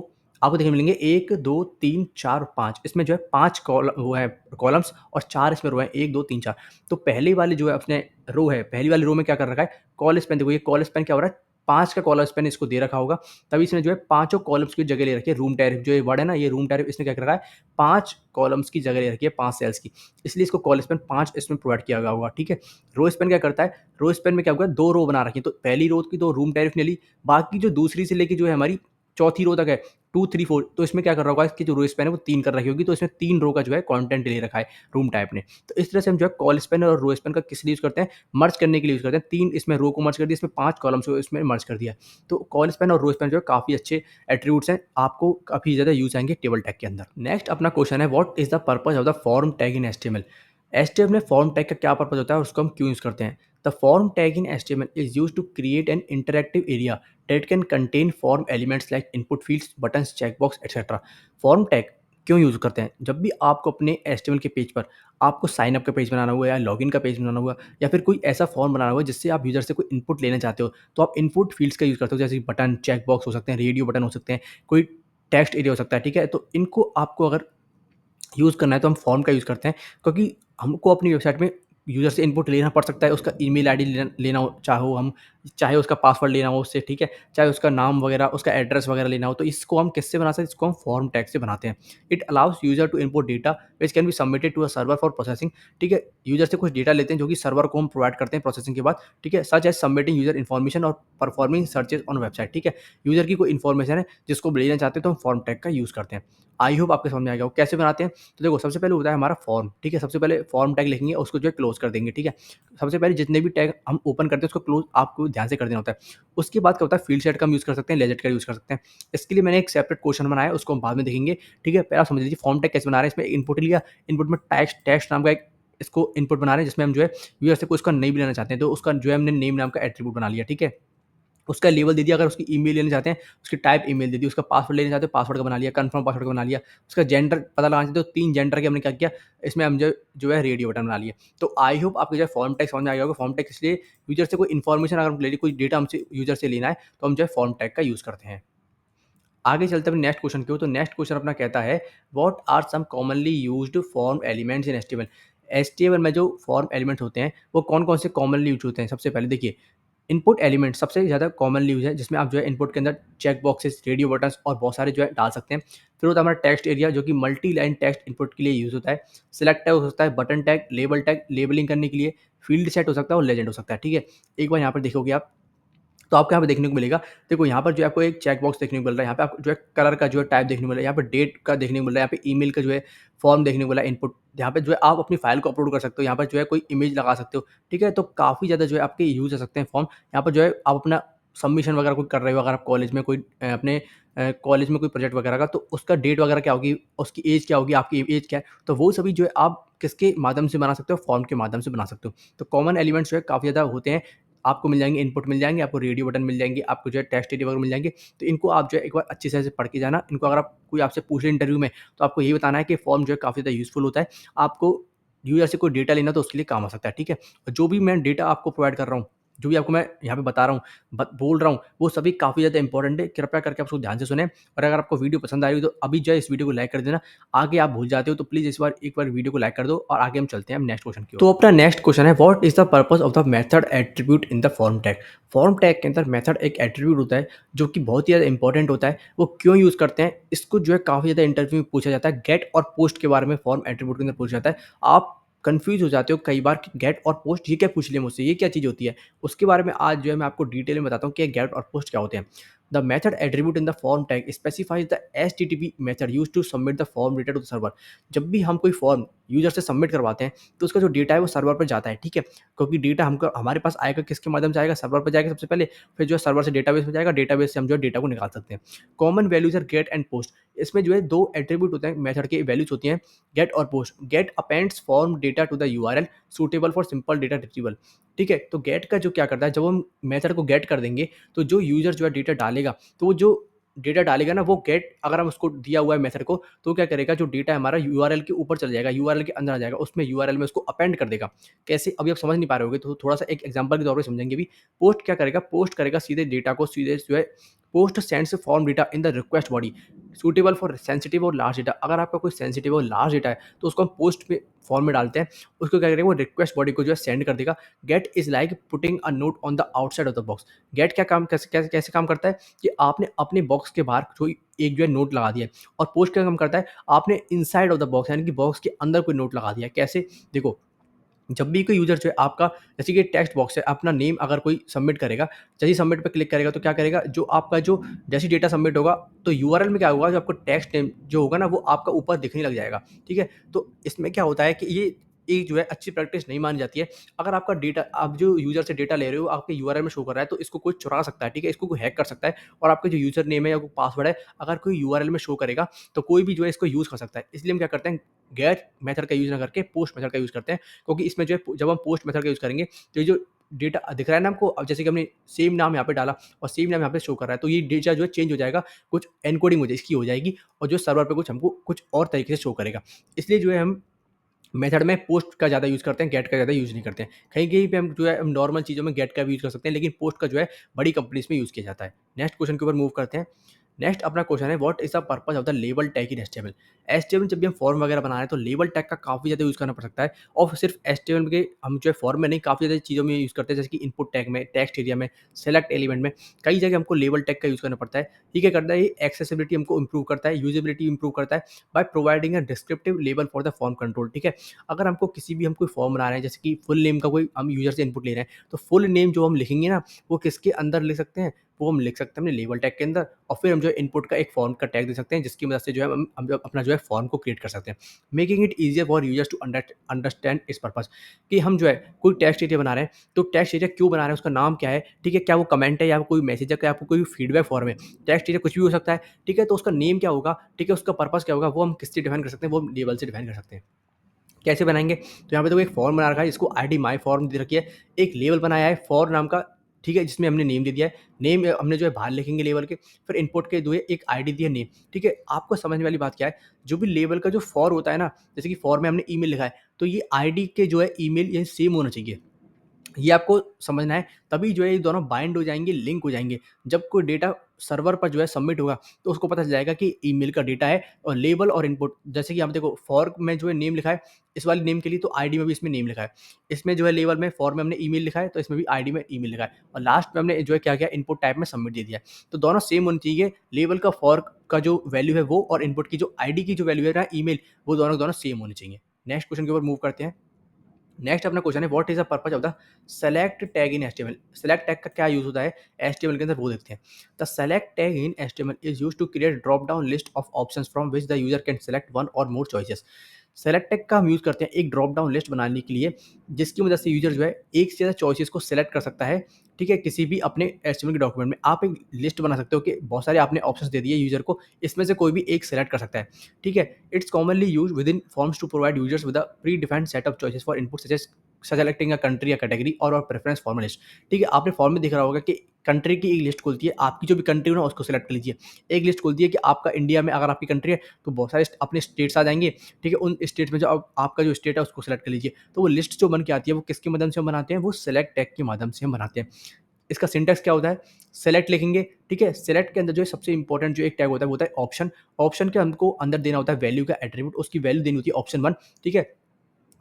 आपको देखने मिलेंगे, 1 2 3 4 और 5, इसमें जो है 5 वो है कॉलम्स और 4 इसमें रो है, 1 2 3 4। तो पहले वाली जो है अपने रो है, पहली वाली रो में क्या कर रखा है, कॉल स्पैन। देखो ये कॉल स्पैन क्या हो रहा है, 5 का कॉलम स्पैन इसको दे रखा होगा, तभी इसने जो है पाँचों कॉलम्स की जगह ले रखी है। रूम टैरिफ जो ये वर्ड है ना, ये रूम टैरिफ इसने क्या कर रखा है, 5 कॉलम्स की जगह ले रखी है, 5 सेल्स की, इसलिए इसको कॉल स्पैन 5 इसमें प्रोवाइड किया गया होगा, ठीक है। रो स्पैन क्या करता है, रो स्पैन में क्या होगा, 2 रो बना रखी है, तो पहली रो की तो रूम टैरिफ ने ली, बाकी जो दूसरी से लेके जो है हमारी चौथी रो तक है 2, 3, 4, तो इसमें क्या कर रहा होगा, इसकी जो रो स्पैन है वो 3 कर रखी होगी, तो इसमें 3 रो का जो है कंटेंट ले रखा है रूम टाइप ने। तो इस तरह से हम जो है कॉल स्पैन और रो स्पैन का किस लिए यूज़ करते हैं, मर्ज करने के लिए यूज़ करते हैं। 3 इसमें रो को मर्ज कर दिया, इसमें 5 कॉलम्स को इसमें मर्ज कर दिया। तो कॉल स्पैन और रो स्पैन जो है काफ़ी अच्छे एट्रीब्यूट्स हैं, आपको काफ़ी ज़्यादा यूज़ आएँगे टेबल टैग के अंदर। नेक्स्ट अपना क्वेश्चन है, what is the purpose of the form tag in HTML? HTML में फॉर्म टैग का क्या पर्पज़ होता है और उसको हम क्यों यूज़ करते हैं? The form tag in HTML is used to create an interactive area that can contain form elements like input fields, buttons, checkbox etcetera. Form tag क्यों यूज़ करते हैं? जब भी आपको अपने एचटीएमएल के पेज पर आपको साइन अप का पेज बनाना हुआ या लॉगिन का पेज बनाना हुआ या फिर कोई ऐसा फॉर्म बनाना हुआ जिससे आप यूज़र से कोई इनपुट लेना चाहते हो, तो आप इनपुट फील्ड्स का यूज़ करते हो, जैसे कि बटन, चेकबॉक्स हो सकते हैं, रेडियो बटन हो सकते हैं, कोई टेक्स्ट एरिया हो सकता है, ठीक है? तो इनको आपको अगर यूज़ करना है तो हम फॉर्म का यूज़ करते हैं, क्योंकि हमको अपनी वेबसाइट में यूज़र से इनपुट लेना पड़ सकता है, उसका ईमेल आईडी लेना लेना हो चाहो हम, चाहे उसका पासवर्ड लेना हो उससे, ठीक है? चाहे उसका नाम वगैरह, उसका एड्रेस वगैरह लेना हो, तो इसको हम किससे बना सकते हैं? इसको हम फॉर्म टैग से बनाते हैं। It allows user to input data which can be submitted to a server for processing, ठीक है? यूज़र से कुछ डेटा लेते हैं जो कि सर्वर को हम प्रोवाइड करते हैं प्रोसेसिंग के बाद, ठीक है? Such as submitting user information और परफॉर्मिंग सर्चेज़ ऑन वेबसाइट, ठीक है? यूज़र की कोई इन्फॉर्मेशन है जिसको हम लेना चाहते हैं, तो हम फॉर्म टैग का यूज़ करते हैं। आई होप आपको समझ में आ गया हो। कैसे बनाते हैं? तो देखो, सबसे पहले होता है हमारा फॉर्म, ठीक है? सबसे पहले फॉर्म टैग लिखेंगे, उसको जो है क्लोज़ कर देंगे, ठीक है? सबसे पहले जितने भी टैग हम ओपन करते हैं उसको क्लोज़ आपको ध्यान से कर देना होता है। उसके बाद क्या होता है, फील्ड सेट का हम यूज़ कर सकते हैं, लेजेंड का यूज़ कर सकते हैं। इसके लिए मैंने एक सेपरेट क्वेश्चन बनाया है, उसको हम बाद में देखेंगे, ठीक है? पहले आप समझ लीजिए फॉर्म टैग कैसे बना रहे हैं। इसमें इनपुट लिया, इनपुट में टेक्स्ट टेक्स्ट नाम का एक इसको इनपुट बना रहे हैं, जिसमें हम जो है यूज़र से कोई उसका नेम लेना चाहते हैं, तो उसका जो है हमने नेम नाम का एट्रीब्यूट बना लिया, ठीक है? उसका लेबल दे दिया, अगर उसकी ईमेल लेना चाहते हैं, उसकी टाइप ईमेल दे दी, उसका पासवर्ड लेना चाहते हैं, पासवर्ड का बना लिया, कन्फर्म पासवर्ड का बना लिया, उसका जेंडर पता लगाना चाहते हो, 3 जेंडर के हमने क्या किया, इसमें हम जो है रेडियो बटन बना लिया। तो आई होप आपको जो है फॉर्म टैग समझ में आ गया होगा। फॉर्म टैग इसलिए यूज़र से कोई इन्फॉर्मेशन अगर हमको लेनी, कोई डेटा हमसे यूज़र से लेना है, तो हम जो है फॉर्म टैग का यूज़ करते हैं। आगे चलते हैं नेक्स्ट क्वेश्चन की ओर। तो नेक्स्ट क्वेश्चन अपना कहता है, what are some commonly used form elements in HTML? HTML में जो फॉर्म एलिमेंट्स होते हैं, वो कौन-कौन से कॉमनली यूज़ होते हैं? सबसे पहले देखिए, इनपुट एलिमेंट सबसे ज़्यादा कॉमनली यूज़ है, जिसमें आप जो है इनपुट के अंदर चेक बॉक्सेस, रेडियो बटन्स और बहुत सारे जो है डाल सकते हैं। फिर होता है हमारा टेक्स्ट एरिया, जो कि मल्टी लाइन टेक्स्ट इनपुट के लिए यूज़ होता है। सिलेक्ट टैग हो सकता है, बटन टैग, लेबलिंग करने के लिए, फील्ड सेट हो सकता है और लेजेंड हो सकता है, ठीक है? एक बार यहाँ पर देखोगे आप, तो आपको यहाँ पे देखने को मिलेगा, देखो यहाँ पर जो है आपको एक चेक बॉक्स देखने को मिल रहा है, यहाँ पे आपको जो है कलर का जो है टाइप देखने को मिल रहा है, यहाँ पे डेट का देखने को मिल रहा है, यहाँ पे ईमेल का जो है फॉर्म देखने को मिला है, इनपुट, यहाँ पे जो है आप अपनी फाइल को अपलोड कर सकते हो, यहाँ पर जो है कोई इमेज लगा सकते हो, ठीक है? तो काफ़ी ज़्यादा जो है आपके यूज़ हो सकते हैं फॉर्म। यहाँ पर जो है आप अपना सबमिशन वगैरह कोई कर रहे हो, अगर आप कॉलेज में कोई अपने कॉलेज में कोई प्रोजेक्ट वगैरह का, तो उसका डेट वगैरह क्या होगी, उसकी एज क्या होगी, आपकी एज क्या है, तो वो सभी जो है आप किसके माध्यम से बना सकते हो? फॉर्म के माध्यम से बना सकते हो। तो कॉमन एलिमेंट्स जो है काफ़ी ज़्यादा होते हैं, आपको मिल जाएँगे, इनपुट मिल जाएँगे, आपको रेडियो बटन मिल जाएँगे, आपको जो है टेक्स्ट एरिया वगैरह मिल जाएँगे। तो इनको आप जो है एक बार अच्छे से पढ़ के जाना। इनको अगर आप कोई आपसे पूछे इंटरव्यू में, तो आपको यही बताना है कि फॉर्म जो है काफ़ी ज़्यादा यूज़फुल होता है। आपको यूज़र से कोई डेटा लेना, तो उसके लिए काम आ सकता है, ठीक है? और जो भी मैं डेटा आपको प्रोवाइड कर रहा हूँ, जो भी आपको मैं यहाँ पे बता रहा हूँ, बोल रहा हूँ, वो सभी काफ़ी ज़्यादा इंपॉर्टेंट है। कृपया करके आप उसको ध्यान से सुनें, और अगर आपको वीडियो पसंद आई हो, तो अभी जो है इस वीडियो को लाइक कर देना। आगे आप भूल जाते हो, तो प्लीज़ इस बार एक बार वीडियो को लाइक कर दो, और आगे हम चलते हैं अब नेक्स्ट क्वेश्चन की ओर। तो अपना नेक्स्ट क्वेश्चन है, what is the purpose of the method attribute in the form tag? Form tag के अंदर मेथड एक एट्रीब्यूट होता है, जो कि बहुत ही ज़्यादा इंपॉर्टेंट होता है। वो क्यों यूज़ करते हैं? इसको जो है काफ़ी ज़्यादा इंटरव्यू में पूछा जाता है। गेट और पोस्ट के बारे में फॉर्म एट्रीब्यूट के अंदर पूछा जाता है। आप कन्फ्यूज़ हो जाते हो कई बार कि गेट और पोस्ट ये क्या पूछ लिया मुझसे, ये क्या चीज़ होती है? उसके बारे में आज जो है मैं आपको डिटेल में बताता हूँ कि गेट और पोस्ट क्या होते हैं। The method attribute in the form tag specifies the HTTP method used to submit the form data to the server. जब भी हम कोई फॉर्म यूज़र से सबमिट करवाते हैं, तो उसका जो डेटा है वो सर्वर पर जाता है, ठीक है? क्योंकि डेटा हमको हमारे पास आएगा किसके माध्यम से आएगा? सर्वर पर जाएगा सबसे पहले, फिर जो है सर्वर से डेटाबेस में जाएगा, डेटाबेस से हम जो है डेटा को निकाल सकते हैं। Common values are get and post. इसमें जो है 2 एट्रीब्यूट होते हैं, मेथड के वैल्यूज़ होती हैं, गेट और post. Get appends form data to the URL suitable for simple data retrieval, ठीक है? तो गेट का जो क्या करता है, जब हम मेथड को गेट कर देंगे, तो जो यूज़र जो है डेटा डालेगा, तो वो जो डेटा डालेगा ना, वो गेट अगर हम उसको दिया हुआ है मेथड को, तो वो क्या करेगा, जो डेटा है हमारा यूआरएल के ऊपर चला जाएगा, यूआरएल के अंदर आ जाएगा, उसमें यूआरएल में उसको अपेंड कर देगा। कैसे? अभी आप समझ नहीं पा रहे होगे, तो थोड़ा-सा एक एग्जांपल के तौर पे समझेंगे अभी। पोस्ट क्या करेगा? पोस्ट करेगा सीधे डेटा को, सीधे जो है post sends form data in the request body suitable for sensitive और लार्ज डेटा। अगर आपका कोई सेंसिटिव और लार्ज डेटा है, तो उसको हम पोस्ट में फॉर्म में डालते हैं। उसको क्या करेगा, वो रिक्वेस्ट बॉडी को जो है सेंड कर देगा। Get is like putting a note on the outside of the box. Get क्या काम कैसे कैसे कैसे काम करता है कि आपने अपने बॉक्स के बाहर कोई एक जो है नोट लगा दिया है, और पोस्ट क्या काम करता है, आपने इनसाइड ऑफ द बॉक्स यानी कि बॉक्स के अंदर कोई नोट लगा दिया है। कैसे? देखो, जब भी कोई यूज़र जो है आपका, जैसे कि टेक्स्ट बॉक्स है, अपना नेम अगर कोई सबमिट करेगा, जैसे ही सबमिट पे क्लिक करेगा तो क्या करेगा, जो आपका जो जैसे ही डेटा सबमिट होगा, तो यूआरएल में क्या होगा, जो आपको टेक्स्ट नेम जो होगा ना, वो आपका ऊपर दिखने लग जाएगा, ठीक है? तो इसमें क्या होता है कि ये जो है अच्छी प्रैक्टिस नहीं मानी जाती है। अगर आपका डेटा, आप जो यूज़र से डेटा ले रहे हो, आपके यूआरएल में शो कर रहा है, तो इसको कोई चुरा सकता है, ठीक है? इसको कोई हैक कर सकता है और आपका जो यूज़र नेम है या कोई पासवर्ड है, अगर कोई यूआरएल में शो करेगा, तो कोई भी जो है इसको यूज़ कर सकता है। इसलिए हम क्या करते हैं, गेट मेथड का यूज़ ना करके पोस्ट मेथड का यूज़ करते हैं। क्योंकि इसमें जो है जब हम पोस्ट मेथड का यूज़ करेंगे, तो ये जो डेटा दिख रहा है ना हमको, अब जैसे कि हमने सेम नाम यहाँ पे डाला और सेम नाम यहाँ पे शो कर रहा है, तो ये डेटा जो है चेंज हो जाएगा, कुछ एन्कोडिंग हो जाए इसकी हो जाएगी और जो सर्वर पे कुछ हमको कुछ और तरीके से शो करेगा। इसलिए जो है हम मेथड में पोस्ट का ज़्यादा यूज़ करते हैं, गेट का ज़्यादा यूज़ नहीं करते हैं। कहीं-कहीं पे हम जो है हम नॉर्मल चीज़ों में गेट का भी यूज़ कर सकते हैं, लेकिन पोस्ट का जो है बड़ी कंपनीज़ में यूज़ किया जाता है। नेक्स्ट क्वेश्चन के ऊपर मूव करते हैं। नेक्स्ट अपना क्वेश्चन है, what is the purpose of the label tag in HTML? HTML जब भी हम फॉर्म वगैरह बना रहे हैं, तो लेबल टैग का काफ़ी ज़्यादा यूज़ करना पड़ सकता है और सिर्फ एचटीएमएल के हम जो है फॉर्म में नहीं, काफ़ी ज़्यादा चीज़ों में यूज़ करते हैं, जैसे कि इनपुट टैग में, टेक्स्ट एरिया में, सेलेक्ट एलिमेंट में, कई जगह हमको लेबल टैग का यूज़ करना पड़ता है। ये क्या करता है, ये एक्सेसिबिलिटी हमको इम्प्रूव करता है, यूजेबिलिटी इम्प्रूव करता है by providing a descriptive label for the form control, ठीक है? अगर हमको किसी भी हम कोई फॉर्म बना रहे हैं, जैसे कि फुल नेम का कोई हम यूज़र से इनपुट ले रहे हैं, तो फुल नेम जो हम लिखेंगे ना, वो किसके अंदर लिख सकते हैं, वो हम लिख सकते हैं अपने लेबल टैग के अंदर और फिर हम जो है इनपुट का एक फॉर्म का टैग दे सकते हैं, जिसकी मदद से जो है हम जो अपना जो है फॉर्म को क्रिएट कर सकते हैं। Making it easier for users to understand its purpose, कि हम जो है कोई टेक्स्ट एरिया बना रहे हैं, तो टेक्स्ट एरिया क्यों बना रहे हैं, उसका नाम क्या है, ठीक है? क्या वो कमेंट है या कोई मैसेज है, क्या आपको कोई फीडबैक फॉर्म है? टेक्स्ट एरिया कुछ भी हो सकता है, ठीक है? तो उसका नेम क्या होगा, ठीक है? उसका पर्पज़ क्या होगा, वो हम किससे डिफाइन कर सकते हैं, वो हम लेबल से डिफाइन कर सकते हैं। कैसे बनाएँगे? तो यहाँ पे देखो एक फॉर्म बना रखा है, इसको आईडी माय फॉर्म दे रखी है। एक लेबल बनाया है फॉर नाम का, ठीक है? जिसमें हमने नेम दे दिया है। नेम हमने जो है बाहर लिखेंगे लेबल के, फिर इनपुट के हुए एक आईडी दी है नेम, ठीक है? आपको समझने वाली बात क्या है, जो भी लेबल का जो फॉर होता है ना, जैसे कि फॉर में हमने ईमेल लिखा है, तो ये आईडी के जो है ईमेल ये सेम होना चाहिए। ये आपको समझना है, तभी जो है ये दोनों बाइंड हो जाएँगे, लिंक हो जाएँगे। जब कोई डेटा सर्वर पर जो है सबमिट होगा, तो उसको पता चल जाएगा कि ईमेल का डेटा है और लेबल और इनपुट, जैसे कि यहाँ पे देखो फॉर में जो है नेम लिखा है, इस वाले नेम के लिए तो आईडी में भी इसमें नेम लिखा है। इसमें जो है लेबल में फॉर में हमने ईमेल लिखा है, तो इसमें भी आईडी में ईमेल लिखा है और लास्ट में हमने जो है क्या किया, इनपुट टाइप में सबमिट दे दिया है। तो दोनों सेम होनी चाहिए, लेबल का फॉर का जो वैल्यू है वो और इनपुट की जो आईडी की जो वैल्यू है ना ईमेल, वो दोनों के दोनों सेम होने चाहिए। नेक्स्ट क्वेश्चन के ऊपर मूव करते हैं। नेक्स्ट अपना क्वेश्चन है, what is the purpose of the select tag in HTML? Select tag का क्या यूज़ होता है एचटीएमएल के अंदर, वो देखते हैं। The select tag in HTML is used to create drop down list of options from which the user can select one or more choices. Select tag का हम यूज़ करते हैं एक ड्रॉप डाउन लिस्ट बनाने के लिए, जिसकी मदद से यूज़र जो है एक से ज़्यादा चॉइसेस को सेलेक्ट कर सकता है, ठीक है? किसी भी अपने एचटीएमएल के डॉक्यूमेंट में आप एक लिस्ट बना सकते हो कि बहुत सारे आपने ऑप्शंस दे दिए यूज़र को, इसमें से कोई भी एक सेलेक्ट कर सकता है, ठीक है? It's commonly used within forms to provide users with a predefined set of choices for input such as selecting a country या category or preference form list, ठीक है? आपने फॉर्म में दिख रहा होगा कि कंट्री की एक लिस्ट खुलती है, आपकी जो भी कंट्री हो ना उसको सेलेक्ट कर लीजिए। एक लिस्ट खुलती है कि आपका इंडिया में अगर आपकी कंट्री है, तो बहुत सारे अपने स्टेट्स आ जाएँगे, ठीक है? उन स्टेट्स में जो आपका जो स्टेट है उसको सेलेक्ट कर लीजिए। तो वो लिस्ट जो बन के आती है, वो किसके माध्यम से हम बनाते हैं? वो सेलेक्ट टैग के माध्यम से हम बनाते हैं। इसका सिंटैक्स क्या होता है? सेलेक्ट लिखेंगे, ठीक है? सेलेक्ट के अंदर जो है सबसे इंपॉर्टेंट जो एक टैग होता है, वो होता है ऑप्शन। ऑप्शन के हमको अंदर देना होता है वैल्यू का एट्रिब्यूट, उसकी वैल्यू देनी होती है ऑप्शन 1, ठीक है?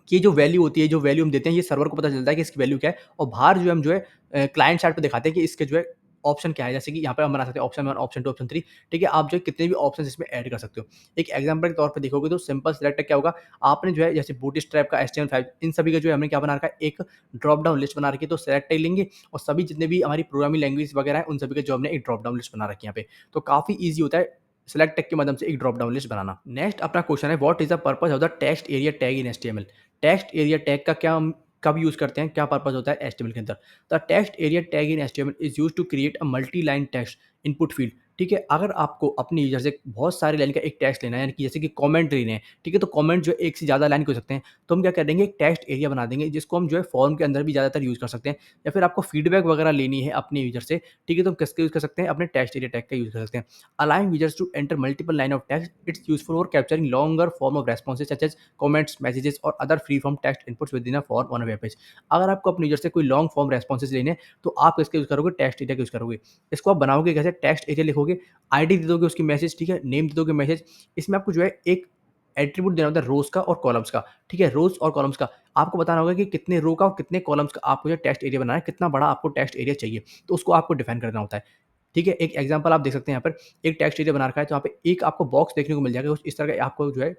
ये जो वैल्यू होती है, जो वैल्यू हम देते हैं, ये सर्वर को पता चलता है कि इसकी वैल्यू क्या है और बाहर जो है हम जो है क्लाइंट साइड पे दिखाते हैं कि इसके जो है ऑप्शन क्या है। जैसे कि यहाँ पे हम बना सकते हैं ऑप्शन 1, ऑप्शन 2, ऑप्शन 3, ठीक है? आप जो है कितने भी ऑप्शंस इसमें ऐड कर सकते हो। एक एग्जांपल के तौर पे देखोगे तो सिंपल सेलेक्ट क्या होगा, आपने जो है जैसे बूटस्ट्रैप का HTML5 इन सभी का जो है हमने क्या बना रखा है, एक ड्रॉप डाउन लिस्ट बना रखी है, तो सेलेक्ट टैग लेंगे और सभी जितने भी हमारी प्रोग्रामिंग लैंग्वेज वगैरह है, उन सभी का जो हमने एक ड्रॉप डाउन लिस्ट बना रखी है यहाँ पे। तो काफ़ी ईज़ी होता है सेलेक्ट टैग के माध्यम से एक ड्रॉप डाउन लिस्ट बनाना। नेक्स्ट अपना क्वेश्चन है, what is the purpose of the text area tag in HTML? Text area tag का क्या हम कब यूज़ करते हैं, क्या पर्पज़ होता है एचटीएमएल के अंदर? The text area tag in HTML is used to create a multiline text input field, ठीक है? अगर आपको अपने यूज़र से बहुत सारी लाइन का एक टेक्स्ट लेना है, यानी कि जैसे कि कमेंट लेने हैं, ठीक है? तो कमेंट जो है एक से ज़्यादा लाइन के हो सकते हैं, तो हम क्या कर देंगे, एक टेक्स्ट एरिया बना देंगे, जिसको हम जो है फॉर्म के अंदर भी ज़्यादातर यूज़ कर सकते हैं या फिर आपको फीडबैक वगैरह लेनी है अपने यूज़र से, ठीक है? तो हम किसका यूज़ कर सकते हैं, अपने टेक्स्ट एरिया टैग का यूज़ कर सकते हैं। Allowing users to enter multiple line of text, it's useful for capturing longer form of responses such as comments, messages और other free form text inputs within a form on a web page. अगर आपको अपने user से कोई long form responses लेने हैं, तो आप इसका यूज़ करोगे, टेक्स्ट एरिया का यूज़ करोगे। इसको आप बनाओगे कैसे? टेक्स्ट एरिया लिखोगे, आईडी दे दोगे उसकी मैसेज, ठीक है? नेम दे दोगे मैसेज। इसमें आपको जो है एक एट्रिब्यूट देना होता है रोज़ का और कॉलम्स का, ठीक है? रोज़ और कॉलम्स का आपको बताना होगा कि कितने रो का और कितने कॉलम्स का आपको जो टेक्स्ट एरिया बनाना है, कितना बड़ा आपको टेक्स्ट एरिया चाहिए, तो उसको आपको डिफाइन करना होता है, ठीक है? एक एग्जांपल आप देख सकते हैं यहाँ पर, एक टेक्स्ट एरिया बना रखा है, तो यहाँ पे एक आपको बॉक्स देखने को मिल जाएगा, कुछ इस तरह का आपको जो है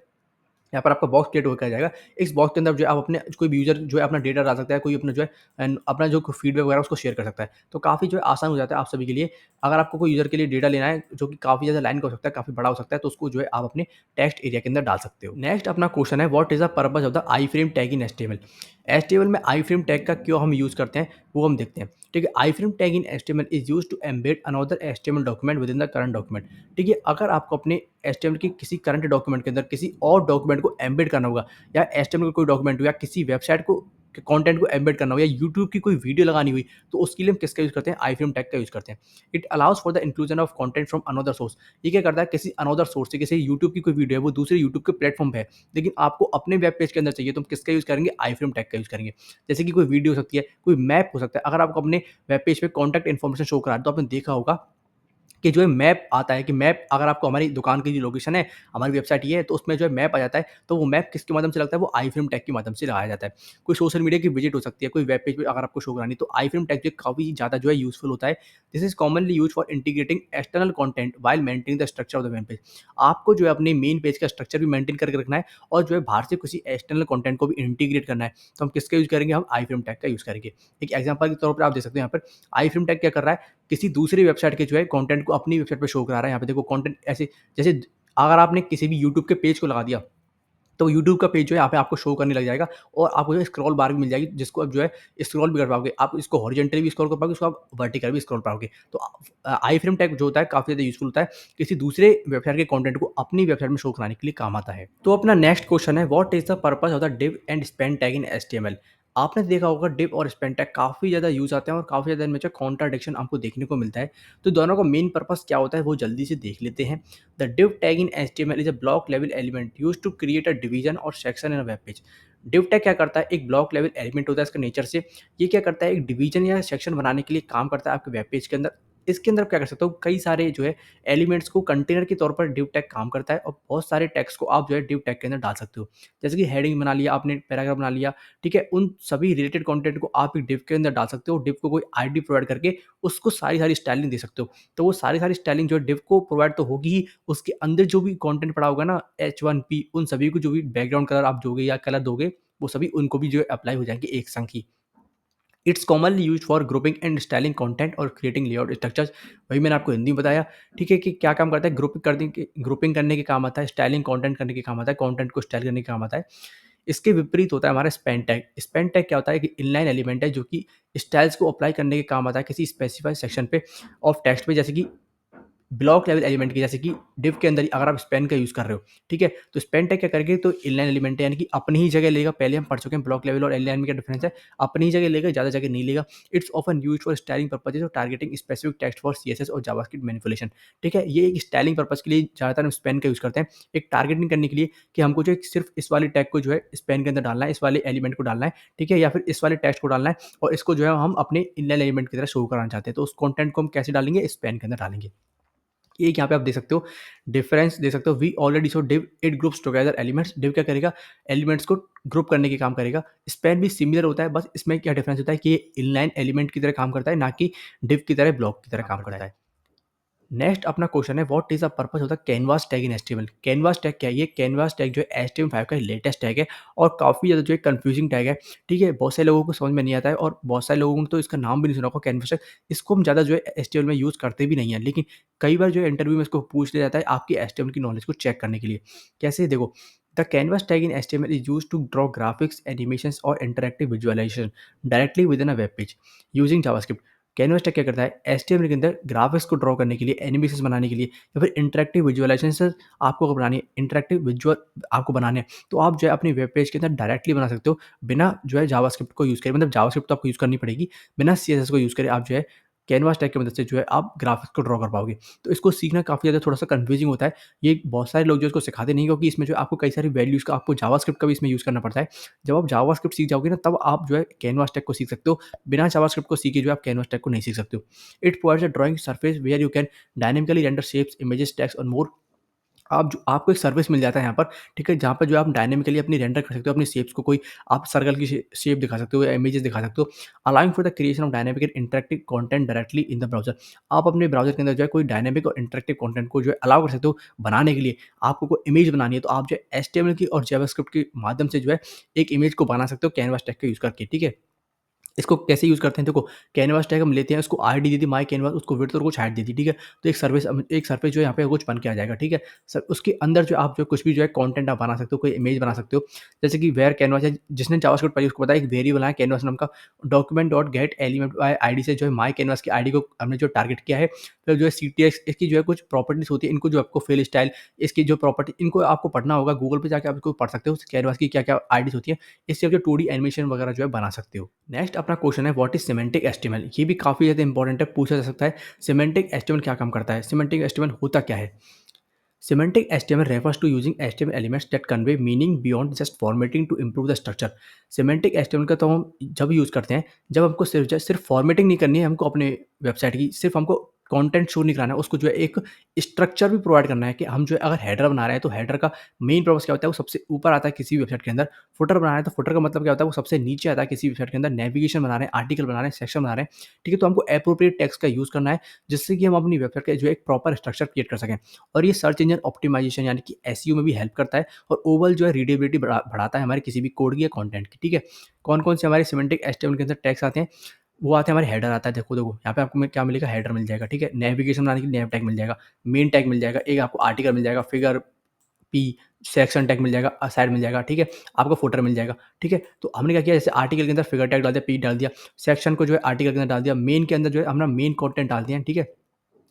यहाँ पर आपका बॉक्स क्रिएट होकर आ जाएगा। इस बॉक्स के अंदर जो है आप अपने कोई भी यूज़र जो है अपना डेटा डाल सकता है, कोई अपना जो है अपना जो फीडबैक वगैरह उसको शेयर कर सकता है। तो काफ़ी जो है आसान हो जाता है आप सभी के लिए। अगर आपको कोई यूज़र के लिए डेटा लेना है जो कि काफ़ी ज़्यादा लाइन का हो सकता है, काफ़ी बड़ा हो सकता है, तो उसको जो है आप अपने टेक्स्ट एरिया के अंदर डाल सकते हो। नेक्स्ट अपना क्वेश्चन है, what is the purpose of the I frame tag in HTML? HTML में आई फ्रेम टैग का क्यों हम यूज़ करते हैं, वो हम देखते हैं। ठीक है, iframe tag in HTML is used to embed another HTML document within the current document. ठीक है, अगर आपको अपने एचटीएमएल की किसी करंट डॉक्यूमेंट के अंदर किसी और डॉक्यूमेंट को एम्बेड करना होगा, या एचटीएमएल का कोई डॉक्यूमेंट हो, या किसी वेबसाइट को के कंटेंट को एम्बेड करना हो, या यूट्यूब की कोई वीडियो लगानी हुई, तो उसके लिए हम किसका यूज़ करते हैं? आई फ्रेम टैग का यूज़ करते हैं। It allows for the inclusion of content from another source. ये क्या करता है, किसी अनदर सोर्स से, किसी यूट्यूब की कोई वीडियो है वो दूसरे यूट्यूब के प्लेटफॉर्म पे है, लेकिन आपको अपने वेब पेज के अंदर चाहिए, तो हम किसका यूज़ करेंगे? आई फ्रेम टैग का यूज़ करेंगे। जैसे कि कोई वीडियो हो सकती है, कोई मैप हो सकता है। अगर आपको अपने वेब पेज पे कॉन्टैक्ट इन्फॉर्मेशन शो करा है, तो आपने देखा होगा कि जो है मैप आता है, कि मैप अगर आपको हमारी दुकान की जो लोकेशन है, हमारी वेबसाइट ये है, तो उसमें जो है मैप आ जाता है, तो वो मैप किसके माध्यम से लगता है? वो आई फ्रेम टैग के माध्यम से लगाया जाता है। कोई सोशल मीडिया की विजिट हो सकती है, कोई वेब पेज पे अगर आपको शो करानी है, तो आई फ्रेम टैग जो है काफ़ी ज़्यादा जो है यूज़फुल होता है। This is commonly used for integrating external content while maintaining the structure of the main page. आपको जो है अपने मेन पेज का स्ट्रक्चर भी मेंटेन करके रखना है, और जो है बाहर से किसी एक्सटर्नल कंटेंट को भी इंटीग्रेट करना है, तो हम किसका यूज़ करेंगे? हम आई फ्रेम टैग का यूज़ करेंगे। एक एग्जांपल के तौर पर आप देख सकते हो यहाँ पर आई फ्रेम टैग क्या कर रहा है, किसी दूसरी वेबसाइट के जो है कंटेंट को अपनी वेबसाइट पे शो करा रहा है। यहाँ पे देखो कंटेंट ऐसे, जैसे अगर आपने किसी भी यूट्यूब के पेज को लगा दिया, तो यूट्यूब का पेज जो है यहाँ पे आपको शो करने लग जाएगा, और आपको जो है स्क्रॉल बार भी मिल जाएगी, जिसको आप जो है स्क्रॉल भी कर पाओगे। आप इसको हॉरिजॉन्टली भी स्क्रॉल कर पाओगे, इसको आप वर्टिकल भी स्क्रॉल पाओगे। तो आई फ्रेम टैग जो होता है काफ़ी ज़्यादा यूज़फुल होता है, किसी दूसरे वेबसाइट के कंटेंट को अपनी वेबसाइट में शो कराने के लिए काम आता है। तो अपना नेक्स्ट क्वेश्चन है, what is the purpose of the div and spend tag in HTML? आपने देखा होगा डिव और स्पेंड टैग काफ़ी ज़्यादा यूज़ आते हैं, और काफ़ी ज़्यादा इनमें जो कॉन्ट्राडिक्शन आपको देखने को मिलता है। तो दोनों का मेन पर्पस क्या होता है, वो जल्दी से देख लेते हैं। The div tag in HTML is a block level element used to create a division or section in a web page. div tag क्या करता है, एक ब्लॉक लेवल एलिमेंट होता है इसका नेचर से। ये क्या करता है, एक डिवीजन या सेक्शन बनाने के लिए काम करता है आपके वेब पेज के अंदर। इसके अंदर आप क्या कर सकते हो, कई सारे जो है एलिमेंट्स को कंटेनर के तौर पर div tag काम करता है, और बहुत सारे टैग्स को आप जो है div tag के अंदर डाल सकते हो। जैसे कि हेडिंग बना लिया आपने, पैराग्राफ बना लिया, ठीक है, उन सभी रिलेटेड कंटेंट को आप एक div के अंदर डाल सकते हो। div को कोई आईडी प्रोवाइड करके उसको सारी सारी स्टाइलिंग दे सकते हो। तो वो सारी स्टाइलिंग जो है डिव को प्रोवाइड तो होगी ही, उसके अंदर जो भी कंटेंट पड़ा होगा ना, H1P, उन सभी को जो भी बैकग्राउंड कलर आप दोगे या कलर दोगे, वो सभी उनको भी जो है अप्लाई हो जाएँगे एक संग ही। It's commonly used for grouping and styling content और क्रिएटिंग लेआउट स्ट्रक्चर्स। वही मैंने आपको हिंदी में बताया, ठीक है, कि क्या काम करता है, ग्रुपिंग करने के काम आता है, स्टाइलिंग कंटेंट करने के काम आता है, कंटेंट को स्टाइल करने के काम आता है। इसके विपरीत होता है हमारा स्पैन टैग। स्पैन टैग क्या होता है, कि इनलाइन एलिमेंट है जो कि स्टाइल्स को अप्लाई करने के काम आता है किसी स्पेसिफाइड सेक्शन पे ऑफ टेक्स्ट पे, जैसे कि ब्लॉक लेवल एलिमेंट की, जैसे कि डिव के अंदर ही अगर आप स्पैन का यूज़ कर रहे हो, ठीक है? तो स्पैन टैग क्या करेंगे, तो इनलाइन एलिमेंट है, यानी कि अपनी ही जगह लेगा। पहले हम पढ़ चुके हैं ब्लॉक लेवल और इनलाइन में क्या डिफरेंस है, अपनी ही जगह लेगा, ज़्यादा जगह नहीं लेगा। It's often used for styling purposes और targeting specific text for CSS और जावास्क्रिप्ट मैनिपुलेशन, ठीक है? ये एक स्टाइलिंग पर्पस के लिए ज़्यादातर हम स्पैन का यूज़ करते हैं, एक टारगेटिंग करने के लिए, कि हमको जो है सिर्फ़ इस वाले टैग को जो है स्पैन के अंदर डालना है, इस वाले एलिमेंट को डालना है, ठीक है? या फिर इस वाले टेक्स्ट को डालना है, और इसको जो है हम अपने इनलाइन एलिमेंट की तरह शो कराना चाहते हैं, तो उस कंटेंट को हम कैसे डालेंगे, स्पैन के अंदर डालेंगे। एक यहाँ पे आप देख सकते हो, डिफरेंस देख सकते हो, we already saw div it groups together elements. Div क्या करेगा, एलिमेंट्स को ग्रुप करने के काम करेगा। स्पैन भी सिमिलर होता है, बस इसमें क्या डिफरेंस होता है कि ये इनलाइन एलिमेंट की तरह काम करता है, ना कि डिव की तरह ब्लॉक की तरह काम करता है। नेक्स्ट अपना क्वेश्चन है, what is the purpose of the canvas tag in HTML? Canvas tag क्या है? ये कैनवास टैग जो है एचटीएमएल5 का लेटेस्ट टैग है, और काफ़ी ज़्यादा जो है कंफ्यूजिंग टैग है, ठीक है? बहुत सारे लोगों को समझ में नहीं आता है, और बहुत सारे लोगों ने तो इसका नाम भी नहीं सुना होगा, कैनवास टैग। इसको हम ज़्यादा जो है एचटीएमएल में यूज़ करते भी नहीं हैं, लेकिन कई बार जो है इंटरव्यू में इसको पूछ लिया जाता है आपकी एचटीएमएल की नॉलेज को चेक करने के लिए। कैसे, देखो, the canvas tag in HTML is used to draw graphics, animations और interactive visualization directly within a web page using JavaScript. Canvas tag क्या करता है, एचटीएमएल के अंदर ग्राफिक्स को ड्रॉ करने के लिए, एनिमेशंस बनाने के लिए, या फिर इंटरैक्टिव विजुअलाइजेशंस आपको अगर बनानी है, इंटरैक्टिव विजुअल आपको बनाने हैं, तो आप जो है अपनी वेब पेज के अंदर डायरेक्टली बना सकते हो, बिना जो है जावास्क्रिप्ट को यूज़ करे। मतलब जावास्क्रिप्ट तो आपको यूज़ करनी पड़ेगी, बिना सीएसएस को यूज़ करे आप जो है कैनवास टैग की मदद से जो है आप ग्राफिक्स को ड्रॉ कर पाओगे। तो इसको सीखना काफ़ी ज़्यादा थोड़ा-सा कन्फ्यूजिंग होता है। ये बहुत सारे लोग जो इसको सिखाते नहीं, क्योंकि इसमें जो आपको कई सारी वैल्यूज़ का, आपको जावास्क्रिप्ट का भी इसमें यूज़ करना पड़ता है। जब आप जावास्क्रिप्ट सीख जाओगे ना, तब आप जो है कैनवास टैग को सीख सकते हो। बिना जावास्क्रिप्ट को सीखे जो है आप कैनवास टैग को नहीं सीख सकते हो। It provides a drawing surface where you can dynamically render shapes, images, text, and more आपको एक सर्विस मिल जाता है यहाँ पर, ठीक है? जहाँ पे जो आप डायनामिकली अपनी रेंडर कर सकते हो अपनी शेप्स को, कोई आप सर्कल की शेप दिखा सकते हो या इमेजेस दिखा सकते हो, allowing for the creation of dynamic and interactive content directly in the browser. आप अपने ब्राउज़र के अंदर जो है कोई डायनामिक और इंटरैक्टिव कंटेंट को जो है अलाउ कर सकते हो बनाने के लिए। आपको कोई इमेज बनानी है तो आप जो है एचटीएमएल की और जावास्क्रिप्ट के माध्यम से जो है एक इमेज को बना सकते हो कैनवास टैग का यूज़ करके, ठीक है? इसको कैसे यूज़ करते हैं देखो, कैनवास टैग हम लेते हैं, उसको ID they the my canvas, उसको विड्थ और कुछ हाइट दे दी, ठीक है? तो एक सरफेस जो है यहाँ पे कुछ बन के आ जाएगा, ठीक है? सर उसके अंदर जो आप जो कुछ भी जो है कंटेंट आप बना सकते हो, कोई इमेज बना सकते हो। जैसे कि वेयर कैनवास है, जिसने जावास्क्रिप्ट पढ़ी उसको पता है एक वेरिएबल है कैनवास नाम का, document dot gate element by ID से जो है माय कैनवास की आईडी को हमने जो टारगेट किया है। फिर जो है सीटीएक्स इसकी जो है कुछ प्रॉपर्टीज़ होती है, इनको जो आपको फिल स्टाइल, इसकी जो प्रॉपर्टी इनको आपको पढ़ना होगा, गूगल पे जाके आप इसको पढ़ सकते हो, कैनवास की क्या-क्या आईडीज़ होती है। इससे आप जो 2D एनिमेशन वगैरह जो है बना सकते हो। नेक्स्ट अपना क्वेश्चन है व्हाट इज़ सिमेंटिक एचटीएमएल? ये भी काफ़ी ज़्यादा इंपॉर्टेंट है, पूछा जा सकता है। सिमेंटिक एचटीएमएल क्या काम करता है? सिमेंटिक एचटीएमएल होता क्या है? Semantic HTML refers to using HTML elements that convey meaning beyond just formatting to improve the structure. Semantic HTML का तो हम जब यूज़ करते हैं, जब हमको सिर्फ फॉर्मेटिंग नहीं करनी है हमको अपने वेबसाइट की, सिर्फ हमको कंटेंट शो नहीं कराना है, उसको जो है एक स्ट्रक्चर भी प्रोवाइड करना है कि हम जो है अगर हेडर बना रहे हैं, तो हेडर का मेन पर्पज़ क्या होता है, वो सबसे ऊपर आता है किसी भी वेबसाइट के अंदर। फुटर बना रहे हैं, तो फुटर का मतलब क्या होता है, वो सबसे नीचे आता है किसी वेबसाइट के अंदर। नेविगेशन बना रहे हैं, आर्टिकल बना रहे हैं, सेक्शन बना रहे हैं, ठीक है? तो हमको एप्रोप्रिएट टेक्स्ट का यूज़ करना है, जिससे कि हम अपनी वेबसाइट का जो है एक प्रॉपर स्ट्रक्चर क्रिएट कर सकें। और ये सर्च इंजन ऑप्टिमाइजेशन यानी कि एसईओ में भी हेल्प करता है और ओवरऑल जो है रीडेबिलिटी बढ़ाता है हमारे किसी भी कोड की या कंटेंट की, ठीक है? कौन-कौन से हमारे सिमेंटिक एचटीएमएल के अंदर टैग्स आते हैं, वो आते हैं हमारे हेडर आता है, देखो यहाँ पे आपको में क्या मिलेगा, हेडर मिल जाएगा, ठीक है? नेविगेशन बनाने के लिए नेव टैग मिल जाएगा, मेन टैग मिल जाएगा, एक आपको आर्टिकल मिल जाएगा, फिगर पी, सेक्शन टैग मिल जाएगा, साइड मिल जाएगा, ठीक है? आपको फुटर मिल जाएगा, ठीक है? तो हमने क्या किया, जैसे आर्टिकल के अंदर फिगर टैग डाल दिया, पी डाल दिया, सेक्शन को जो है आर्टिकल के अंदर डाल दिया, मेन के अंदर जो है हमने मेन कंटेंट डाल दिया है, ठीक है?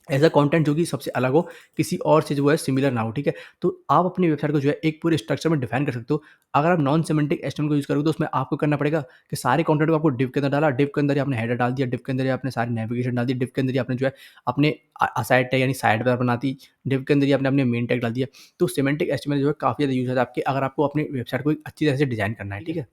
ऐसा कंटेंट जो कि सबसे अलग हो, किसी और से जो है सिमिलर ना हो, ठीक है? तो आप अपनी वेबसाइट को जो है एक पूरे स्ट्रक्चर में डिफाइन कर सकते हो। अगर आप नॉन सिमेंटिक एचटीएमएल को यूज़ करोगे तो उसमें आपको करना पड़ेगा कि सारे कंटेंट को आपको डिव के अंदर डाला, डिव के अंदर ही आपने हेडर डाल दिया, डिव के अंदर ही आपने सारी नेविगेशन डाल दी, डिव के अंदर ही आपने जो है अपने साइड टैग यानी साइड बार बना दी, डिव के अंदर ही आपने अपने मेन टैग डाल दिया। तो सिमेंटिक एचटीएमएल जो है काफ़ी ज़्यादा यूज़ होता है आपके, अगर आपको अपनी वेबसाइट को एक अच्छी तरह से डिज़ाइन करना है, ठीक है?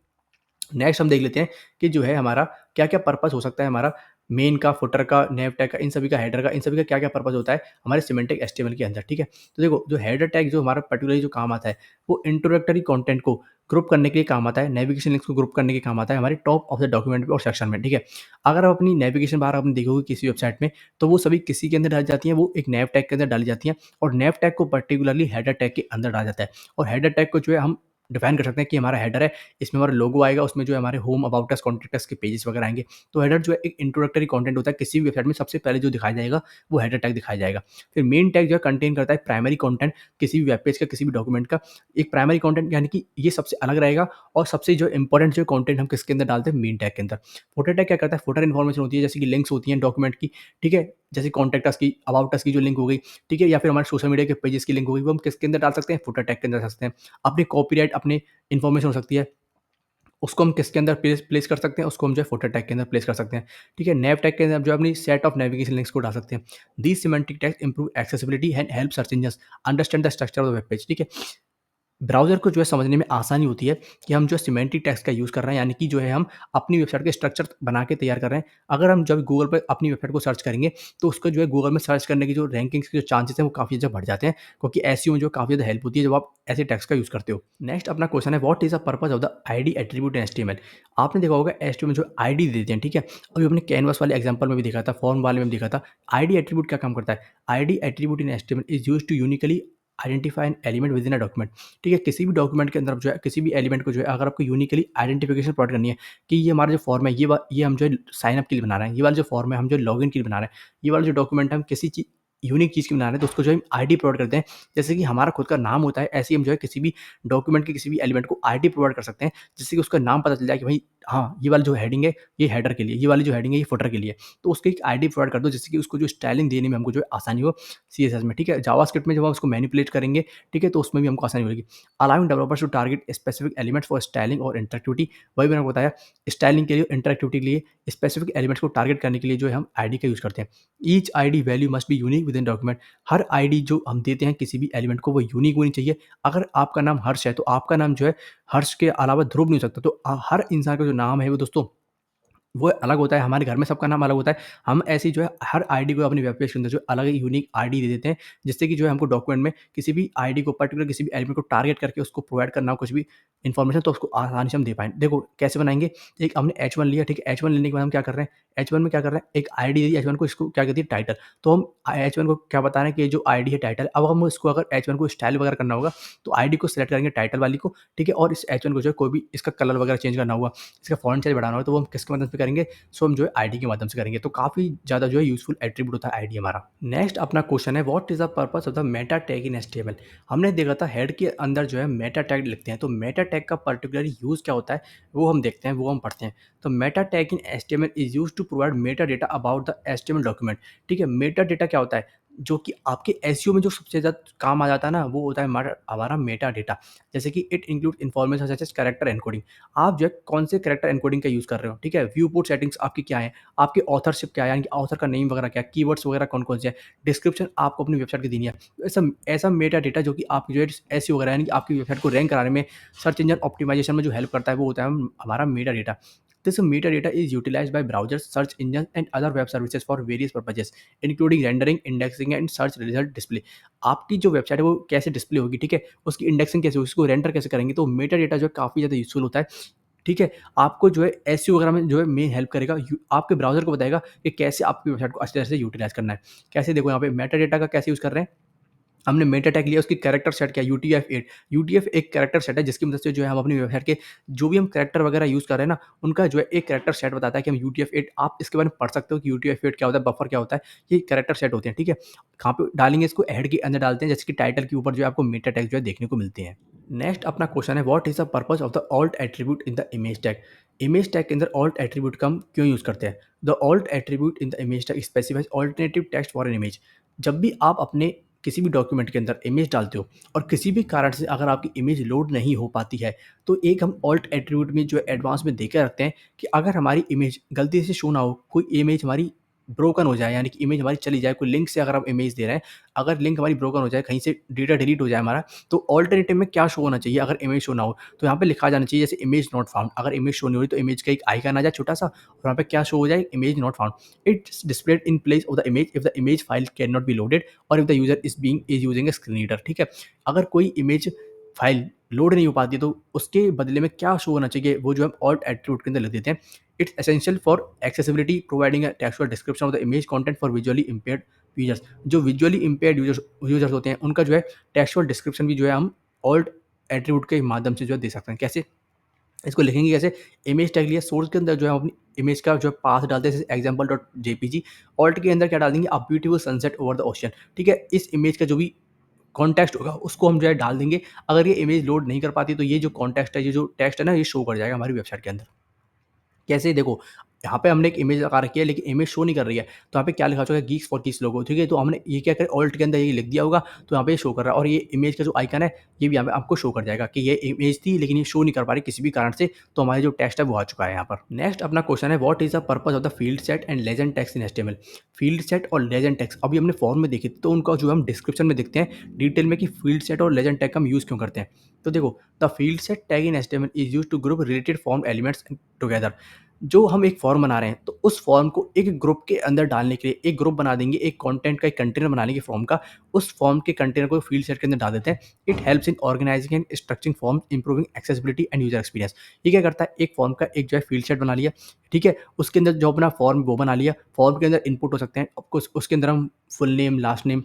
नेक्स्ट हम देख लेते हैं कि जो है हमारा क्या-क्या पर्पस हो सकता है, हमारा मेन का, फुटर का, नेव टैग का, इन सभी का, हेडर का, इन सभी का क्या-क्या पर्पस होता है हमारे सिमेंटिक एचटीएमएल के अंदर, ठीक है? तो देखो, जो हेडर टैग जो हमारा पर्टिकुलरली जो काम आता है, वो इंट्रोडक्टरी कंटेंट को ग्रुप करने के लिए काम आता है, नेविगेशन लिंक्स को ग्रुप करने के काम आता है हमारे टॉप ऑफ द डॉक्यूमेंट पे और सेक्शन में, ठीक है? अगर आप अपनी नेविगेशन बार आपने देखोगे किसी वेबसाइट में, तो वो सभी किसी के अंदर डाली जाती हैं, वो एक नेव टैग के अंदर डाली जाती हैं और नेव टैग को पर्टिकुलरली हेडर टैग के अंदर डाला जाता है और हेडर टैग को जो है हम डिफाइन कर सकते हैं कि हमारा हेडर है, इसमें हमारा लोगो आएगा, उसमें जो है हमारे home, about us, contact us के पेजेस वगैरह आएँगे। तो हेडर जो है एक इंट्रोडक्टरी कंटेंट होता है, किसी भी वेबसाइट में सबसे पहले जो दिखाया जाएगा, वो हेडर टैग दिखाया जाएगा। फिर मेन टैग जो है कंटेन करता है प्राइमरी कंटेंट, किसी भी वेब पेज का, किसी भी डॉक्यूमेंट का। एक प्राइमरी कंटेंट यानी कि ये सबसे अलग रहेगा और सबसे जो इम्पोर्टेंट जो कंटेंट हम किसके अंदर डालते हैं, मेन टैग के अंदर। फुटर टैग क्या करता है, फुटर इन्फॉर्मेशन होती है, जैसे कि लिंक्स होती हैं डॉक्यूमेंट की, ठीक है? जैसे कॉन्टैक्ट अस की, अबाउट अस की जो लिंक हो गई, ठीक है? या फिर हमारे सोशल मीडिया के पेजेस की लिंक हो गई, वो हम किसके अंदर डाल सकते हैं, फुटर टैग के अंदर डाल सकते हैं। अपनी कॉपीराइट, अपने इन्फॉर्मेशन हो सकती है, उसको हम किसके अंदर प्लेस प्लेस कर सकते हैं, उसको हम जो है फुटर टैग के अंदर प्लेस कर सकते हैं, ठीक है? नेव टैग के अंदर जो है अपनी सेट ऑफ नेविगेशन लिंक्स को डाल सकते हैं। These semantic tags improve accessibility and help search engines understand the structure of the web page, ठीक है? ब्राउज़र को जो है समझने में आसानी होती है कि हम जो सिमेंटिक टैग्स का यूज़ कर रहे हैं, यानी कि जो है हम अपनी वेबसाइट के स्ट्रक्चर बना के तैयार कर रहे हैं। अगर हम जब गूगल पे अपनी वेबसाइट को सर्च करेंगे, तो उसको जो है गूगल में सर्च करने की जो रैंकिंग्स के जो चांसेस हैं, वो काफ़ी ज़्यादा बढ़ जाते हैं, क्योंकि एसईओ में जो काफ़ी ज़्यादा हेल्प होती है जब आप ऐसे टैग्स का यूज़ करते हो। नेक्स्ट अपना क्वेश्चन है what is the purpose of the ID attribute in HTML? आपने देखा होगा एचटीएमएल में जो आईडी देते हैं, ठीक है? अभी हमने कैनवास वाले एग्जांपल में भी देखा था, फॉर्म वाले में भी देखा था। आईडी एट्रीब्यूट क्या काम करता है? ID attribute in HTML is used to uniquely identify an element within a document, ठीक है? किसी भी डॉक्यूमेंट के अंदर आप जो है किसी भी एलिमेंट को जो है अगर आपको यूनिकली आइडेंटिफिकेशन प्रोवाइड करनी है कि ये हमारा जो फॉर्म है, ये हम जो है साइन अप के लिए बना रहे हैं, ये वाला जो फॉर्म है हम जो लॉगिन के लिए बना रहे हैं, ये वाला जो डॉक्यूमेंट है हम किसी चीज़ यूनिक चीज़ की बना रहे हैं, तो उसको जो है हम आईडी प्रोवाइड करते हैं। जैसे कि हमारा खुद का नाम होता है, ऐसे ही हम जो है किसी भी डॉक्यूमेंट के किसी भी एलिमेंट को आईडी प्रोवाइड कर सकते हैं, जिससे कि उसका नाम पता चल जाए कि भाई हाँ, ये वाला जो हेडिंग है, ये हेडर के लिए, ये वाली जो हेडिंग है, ये फुटर के लिए। तो उसकी एक आईडी प्रोवाइड कर दो, जिससे कि उसको जो स्टाइलिंग देने में हमको जो है आसानी हो सीएसएस में, ठीक है? जावास्क्रिप्ट में जब आप उसको मैनिपुलेट करेंगे, ठीक है? तो उसमें भी हमको आसानी होगी। Allowing developers to target specific elements for styling or interactivity, वही मैंने बताया, स्टाइलिंग के लिए, इंटरैक्टिविटी के लिए, स्पेसिफिक एलिमेंट्स को टारगेट करने के लिए जो है हम आईडी का यूज़ करते हैं। Each ID value must be unique with in document, her ID जो हम देते हैं किसी भी एलिमेंट को, वो यूनिक होनी चाहिए। अगर आपका नाम हर्ष है, तो आपका नाम जो है हर्ष के अलावा ध्रुव नहीं हो सकता। तो हर इंसान का जो नाम है वो दोस्तों वो अलग होता है, हमारे घर में सबका नाम अलग होता है। हम ऐसी जो है हर आईडी को अपनी वेब पेज के अंदर जो है अलग यूनिक आईडी दे देते हैं, जिससे कि जो है हमको डॉक्यूमेंट में किसी भी आईडी को पर्टिकुलर किसी भी एलिमेंट को टारगेट करके उसको प्रोवाइड करना हो कुछ भी इन्फॉर्मेशन तो उसको आसानी से हम दे पाएँ। देखो कैसे बनाएँगे, एक हमने एच-1 लिया ठीक है, एच-1 लेने के बाद हम क्या कर रहे हैं, एच-1 में क्या कर रहे हैं, एक आईडी दी एच-1 को इसको क्या कहती है टाइटल। तो हम एच-1 को क्या बता रहे हैं कि ये जो आईडी है टाइटल, अब हम इसको अगर एच-1 को स्टाइल वगैरह करना होगा, तो आईडी को सिलेक्ट करेंगे टाइटल वाली को, ठीक है? और इस एच-1 को जो है कोई भी इसका कलर वगैरह चेंज करना हुआ, इसका फ़ॉन्ट साइज़ बढ़ाना हो तो वो हम किसकी मदद से करेंगे, सो हम जो है आईडी के माध्यम से करेंगे। तो काफ़ी ज़्यादा जो है यूज़फुल एट्रीब्यूट होता है आईडी हमारा। नेक्स्ट अपना क्वेश्चन है what is the purpose of the Meta tag in HTML. हमने देखा था हेड के अंदर जो है मेटा टैग लिखते हैं, तो मेटा टैग का पर्टिकुलरली यूज़ क्या होता है वो हम देखते हैं, वो हम पढ़ते हैं। तो meta tag in HTML is used to provide metadata about the HTML document. ठीक है, मेटा डेटा क्या होता है, जो कि आपके एसईओ में जो सबसे ज़्यादा काम आ जाता है ना, वो होता है हमारा हमारा मेटा डेटा। जैसे कि it include information such as character encoding. आप जो है कौन से कैरेक्टर एन्कोडिंग का यूज़ कर रहे हो, ठीक है? व्यू पोर्ट सेटिंग्स आपकी क्या है, आपकी ऑथरशिप क्या है, यानी कि ऑथर का नेम वगैरह क्या है, कीवर्ड्स वगैरह कौन-कौन से हैं, डिस्क्रिप्शन आपको अपनी वेबसाइट की देनी है। तो ऐसा ऐसा मेटा डेटा जो कि आप जो है एसईओ वगैरह यानी कि आपकी वेबसाइट को रैंक कराने में, सर्च इंजन ऑप्टिमाइजेशन में जो हेल्प करता है, वो होता है हमारा Meta data. This metadata is utilized by browsers, search engines, and other web services for various purposes, including rendering, indexing, and search result display. आपकी जो वेबसाइट है वो कैसे डिस्प्ले होगी, ठीक है? उसकी इंडेक्सिंग कैसे होगी, उसको रेंडर कैसे करेंगे, तो मेटा डेटा जो है काफ़ी ज़्यादा यूज़फुल होता है। ठीक है? आपको जो है एसईओ वगैरह में जो है मेन हेल्प करेगा। आपके ब्राउज़र को बताएगा कि कैसे आपकी वेबसाइट को अच्छी तरह से यूटिलाइज़ करना है। कैसे देखो यहाँ पे मेटा डेटा का कैसे यूज़ कर रहे हैं, हमने मेटा टैग लिया, उसकी कैरेक्टर सेट क्या है, यूटीएफ-8। यूटीएफ एक कैरेक्टर सेट है जिसकी मदद से जो है हम अपनी वेबसाइट के जो भी हम कैरेक्टर वगैरह यूज़ कर रहे हैं ना, उनका जो है एक कैरेक्टर सेट बताता है कि हम यूटीएफ-8, आप इसके बारे में पढ़ सकते हो कि यूटीएफ-8 क्या होता है, बफर क्या होता है, ये कैरेक्टर सेट होते हैं, ठीक है? कहाँ पे डालेंगे इसको, हेड के अंदर डालते हैं, जैसे कि टाइटल के ऊपर जो है आपको मेटा टैग जो है देखने को मिलते हैं। नेक्स्ट अपना क्वेश्चन है what is the purpose of the alt attribute in the image tag. Image tag के अंदर ऑल्ट एट्रीब्यूट का हम क्यों यूज़ करते हैं? The alt attribute in the image tag specifies alternative text for an image. जब भी आप अपने किसी भी डॉक्यूमेंट के अंदर इमेज डालते हो और किसी भी कारण से अगर आपकी इमेज लोड नहीं हो पाती है, तो एक हम ऑल्ट एट्रीब्यूट में जो है एडवांस में दे के रखते हैं कि अगर हमारी इमेज गलती से शो ना हो, कोई इमेज हमारी ब्रोकन हो जाए, यानी कि इमेज हमारी चली जाए, कोई लिंक से अगर आप इमेज दे रहे हैं, अगर लिंक हमारी ब्रोकन हो जाए, कहीं से डेटा डिलीट हो जाए हमारा, तो ऑल्टरनेटिव में क्या शो होना चाहिए अगर इमेज शो ना हो? तो यहाँ पे लिखा जाना चाहिए जैसे इमेज नॉट फाउंड। अगर इमेज शो नहीं हो रही तो इमेज का एक आइकन आ जाए छोटा-सा और वहाँ पे क्या शो हो जाए, image not found. It's displayed in place of the image if the image file can not be loaded और if the user is using a screen reader, ठीक है? अगर कोई इमेज फाइल लोड नहीं हो पाती है तो उसके बदले में क्या शो होना चाहिए, वो जो हम ऑल्ट एट्रीब्यूट के अंदर लिख देते हैं। It's essential for accessibility providing a textual description of the image content for visually impaired users. जो विजुअली इम्पेयर्ड यूजर्स होते हैं उनका जो है टेक्सचुअल डिस्क्रिप्शन भी जो है हम ऑल्ट एट्रीब्यूट के माध्यम से जो है दे सकते हैं। कैसे? इसको लिखेंगे कैसे? इमेज टैग लिया, सोर्स के अंदर जो है हम अपनी इमेज का जो है पाथ डालते हैं, जैसे एग्जांपल डॉट जेपीजी। ऑल्ट के अंदर क्या डाल देंगे, a beautiful sunset over the ocean, ठीक है? इस इमेज का जो भी कॉन्टेक्स्ट होगा उसको हम जो है डाल देंगे। अगर ये इमेज लोड नहीं कर पाती तो ये जो कॉन्टेक्स्ट है, ये जो टेक्स्ट है ना, ये शो कर जाएगा हमारी वेबसाइट के अंदर। कैसे देखो, यहाँ पे हमने एक इमेज लगा रखी है लेकिन इमेज शो नहीं कर रही है, तो यहाँ पे क्या लिखा होगा, गीक्स फॉर गीक्स लोगो, ठीक है? तो हमने ये क्या करा, ऑल्ट के अंदर ये लिख दिया होगा, तो यहाँ पे ये शो कर रहा है और ये इमेज का जो आइकन है, ये भी यहाँ पे आपको शो कर जाएगा कि ये इमेज थी लेकिन ये शो नहीं कर पा रही किसी भी कारण से, तो हमारा जो टेक्स्ट है वो आ चुका है यहाँ पर। नेक्स्ट अपना क्वेश्चन है what is the purpose of the field set and legend text in HTML. Field set और लेजेंड टेक्स्ट अभी हमने फॉर्म में देखे थे, तो उनका जो हम डिस्क्रिप्शन में देखते हैं डिटेल में कि फील्ड सेट और लेजेंड टैग का हम यूज़ क्यों करते हैं। तो देखो, the field set tag in HTML is used to group related form elements together. जो हम एक फॉर्म बना रहे हैं, तो उस फॉर्म को एक ग्रुप के अंदर डालने के लिए एक ग्रुप बना देंगे, एक कंटेंट का एक कंटेनर बना लेंगे फॉर्म का, उस फॉर्म के कंटेनर को फील्ड सेट के अंदर डाल देते हैं। It helps in organizing and structuring form, improving accessibility and user experience. ये क्या करता है, एक फॉर्म का एक जो है फील्ड सेट बना लिया, ठीक है? उसके अंदर जो अपना फॉर्म वो बना लिया, फॉर्म के अंदर इनपुट हो सकते हैं, आपको उसके अंदर हम full name, last name,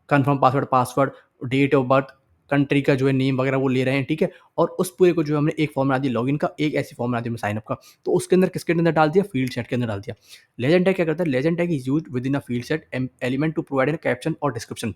confirm password, date of birth, country का जो है नेम वगैरह वो ले रहे हैं, ठीक है? और उस पूरे को जो हमने एक फॉर्म बना दिया लॉगिन का, एक ऐसी फॉर्म बना दी हमने साइन अप का, तो उसके अंदर किसके अंदर डाल दिया, फील्ड सेट के अंदर डाल दिया। लेजेंड टैग क्या करता है, legend tag is used within a field set element to provide an caption or description.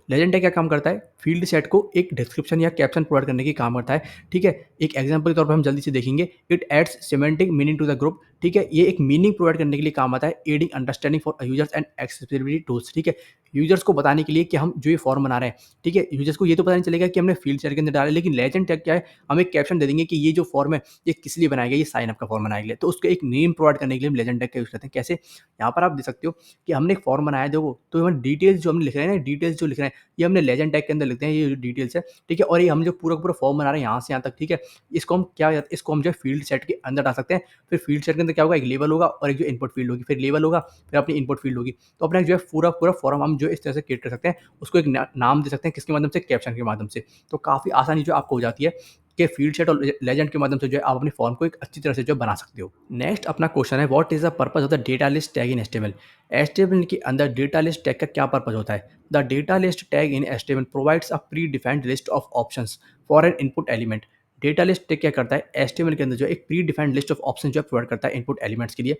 Legend tag क्या काम करता है, फील्ड सेट को एक डिस्क्रिप्शन या कैप्शन प्रोवाइड करने की काम करता है, ठीक है? एक एग्जांपल के तौर पर हम जल्दी से देखेंगे, it adds semantic meaning to the group, ठीक है? ये एक मीनिंग प्रोवाइड करने के लिए काम आता है, adding understanding for users and accessibility tools, ठीक है? यूजर्स को बताने के लिए कि हम जो ये फॉर्म बना रहे हैं, ठीक है? यूजर्स को ये तो पता नहीं चलेगा कि हमने फील्ड सेट के अंदर डाला है, लेकिन लेजेंड टैग क्या है, हम एक कैप्शन दे देंगे कि ये जो फॉर्म है, ये किस लिए बनाया गया, ये साइन अप का फॉर्म बनाने के लिए, तो उसको एक नेम प्रोवाइड करने के लिए हम लेजेंड टैग का यूज़ करते हैं। कैसे? यहाँ पर आप देख सकते हो कि हमने एक फॉर्म बनाया है, देखो, तो हम डिटेल्स जो हम लिख रहे हैं ना, डिटेल्स जो लिख रहे हैं, ये हमने लेजेंड टैग के अंदर लिखते हैं, ये डिटेल्स है, ठीक है? और ये हम जो पूरा का पूरा फॉर्म बना रहे हैं यहाँ से यहाँ तक, ठीक है? इसको हम क्या, इसको हम जो है फील्ड सेट के अंदर डाल सकते हैं, फिर फील्ड सेट के अंदर अंदर क्या होगा, एक लेबल होगा और एक जो इनपुट फील्ड होगी, फिर लेबल होगा, फिर अपनी इनपुट फील्ड होगी। तो अपना जो है पूरा फॉर्म हम जो इस तरह से क्रिएट कर सकते हैं, उसको एक नाम दे सकते हैं, किसके माध्यम से, कैप्शन के माध्यम से। तो काफ़ी आसानी जो आपको हो जाती है कि फील्ड सेट और लेजेंड के माध्यम से जो है आप अपनी फॉर्म को एक अच्छी तरह से जो बना सकते हो। नेक्स्ट अपना क्वेश्चन है, what is the purpose of the data list tag in HTML. HTML के अंदर डेटा लिस्ट टैग का क्या पर्पस होता है? The data list tag in HTML provides a pre defined list of options for an input element. Data list tag क्या करता है, HTML के अंदर जो है एक pre defined list of option जो है प्रोवाइड करता है इनपुट एलिमेंट्स के लिए।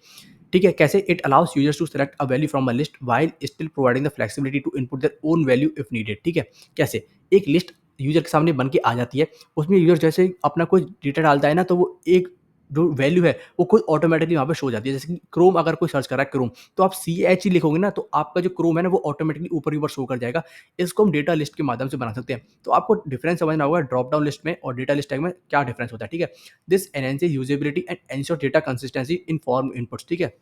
ठीक है, कैसे? It allows users to select a value from a list while still providing the flexibility to input their own value if needed. ठीक है, कैसे? एक लिस्ट यूजर के सामने बन के आ जाती है, उसमें यूजर जैसे ही अपना कोई डेटा डालता है ना, तो वो एक जो वैल्यू है वो खुद ऑटोमेटिकली वहाँ पे शो हो जाती है। जैसे कि क्रोम, अगर कोई सर्च कर रहा है क्रोम, तो आप CH ही लिखोगे ना, तो आपका जो क्रोम है ना वो ऑटोमेटिकली ऊपर शो कर जाएगा। इसको हम डेटा लिस्ट के माध्यम से बना सकते हैं। तो आपको डिफरेंस समझना होगा ड्रॉप डाउन लिस्ट में और डेटा लिस्ट टैग में क्या डिफरेंस होता है। ठीक है, this enhances usability and ensure data consistency in form inputs. ठीक है,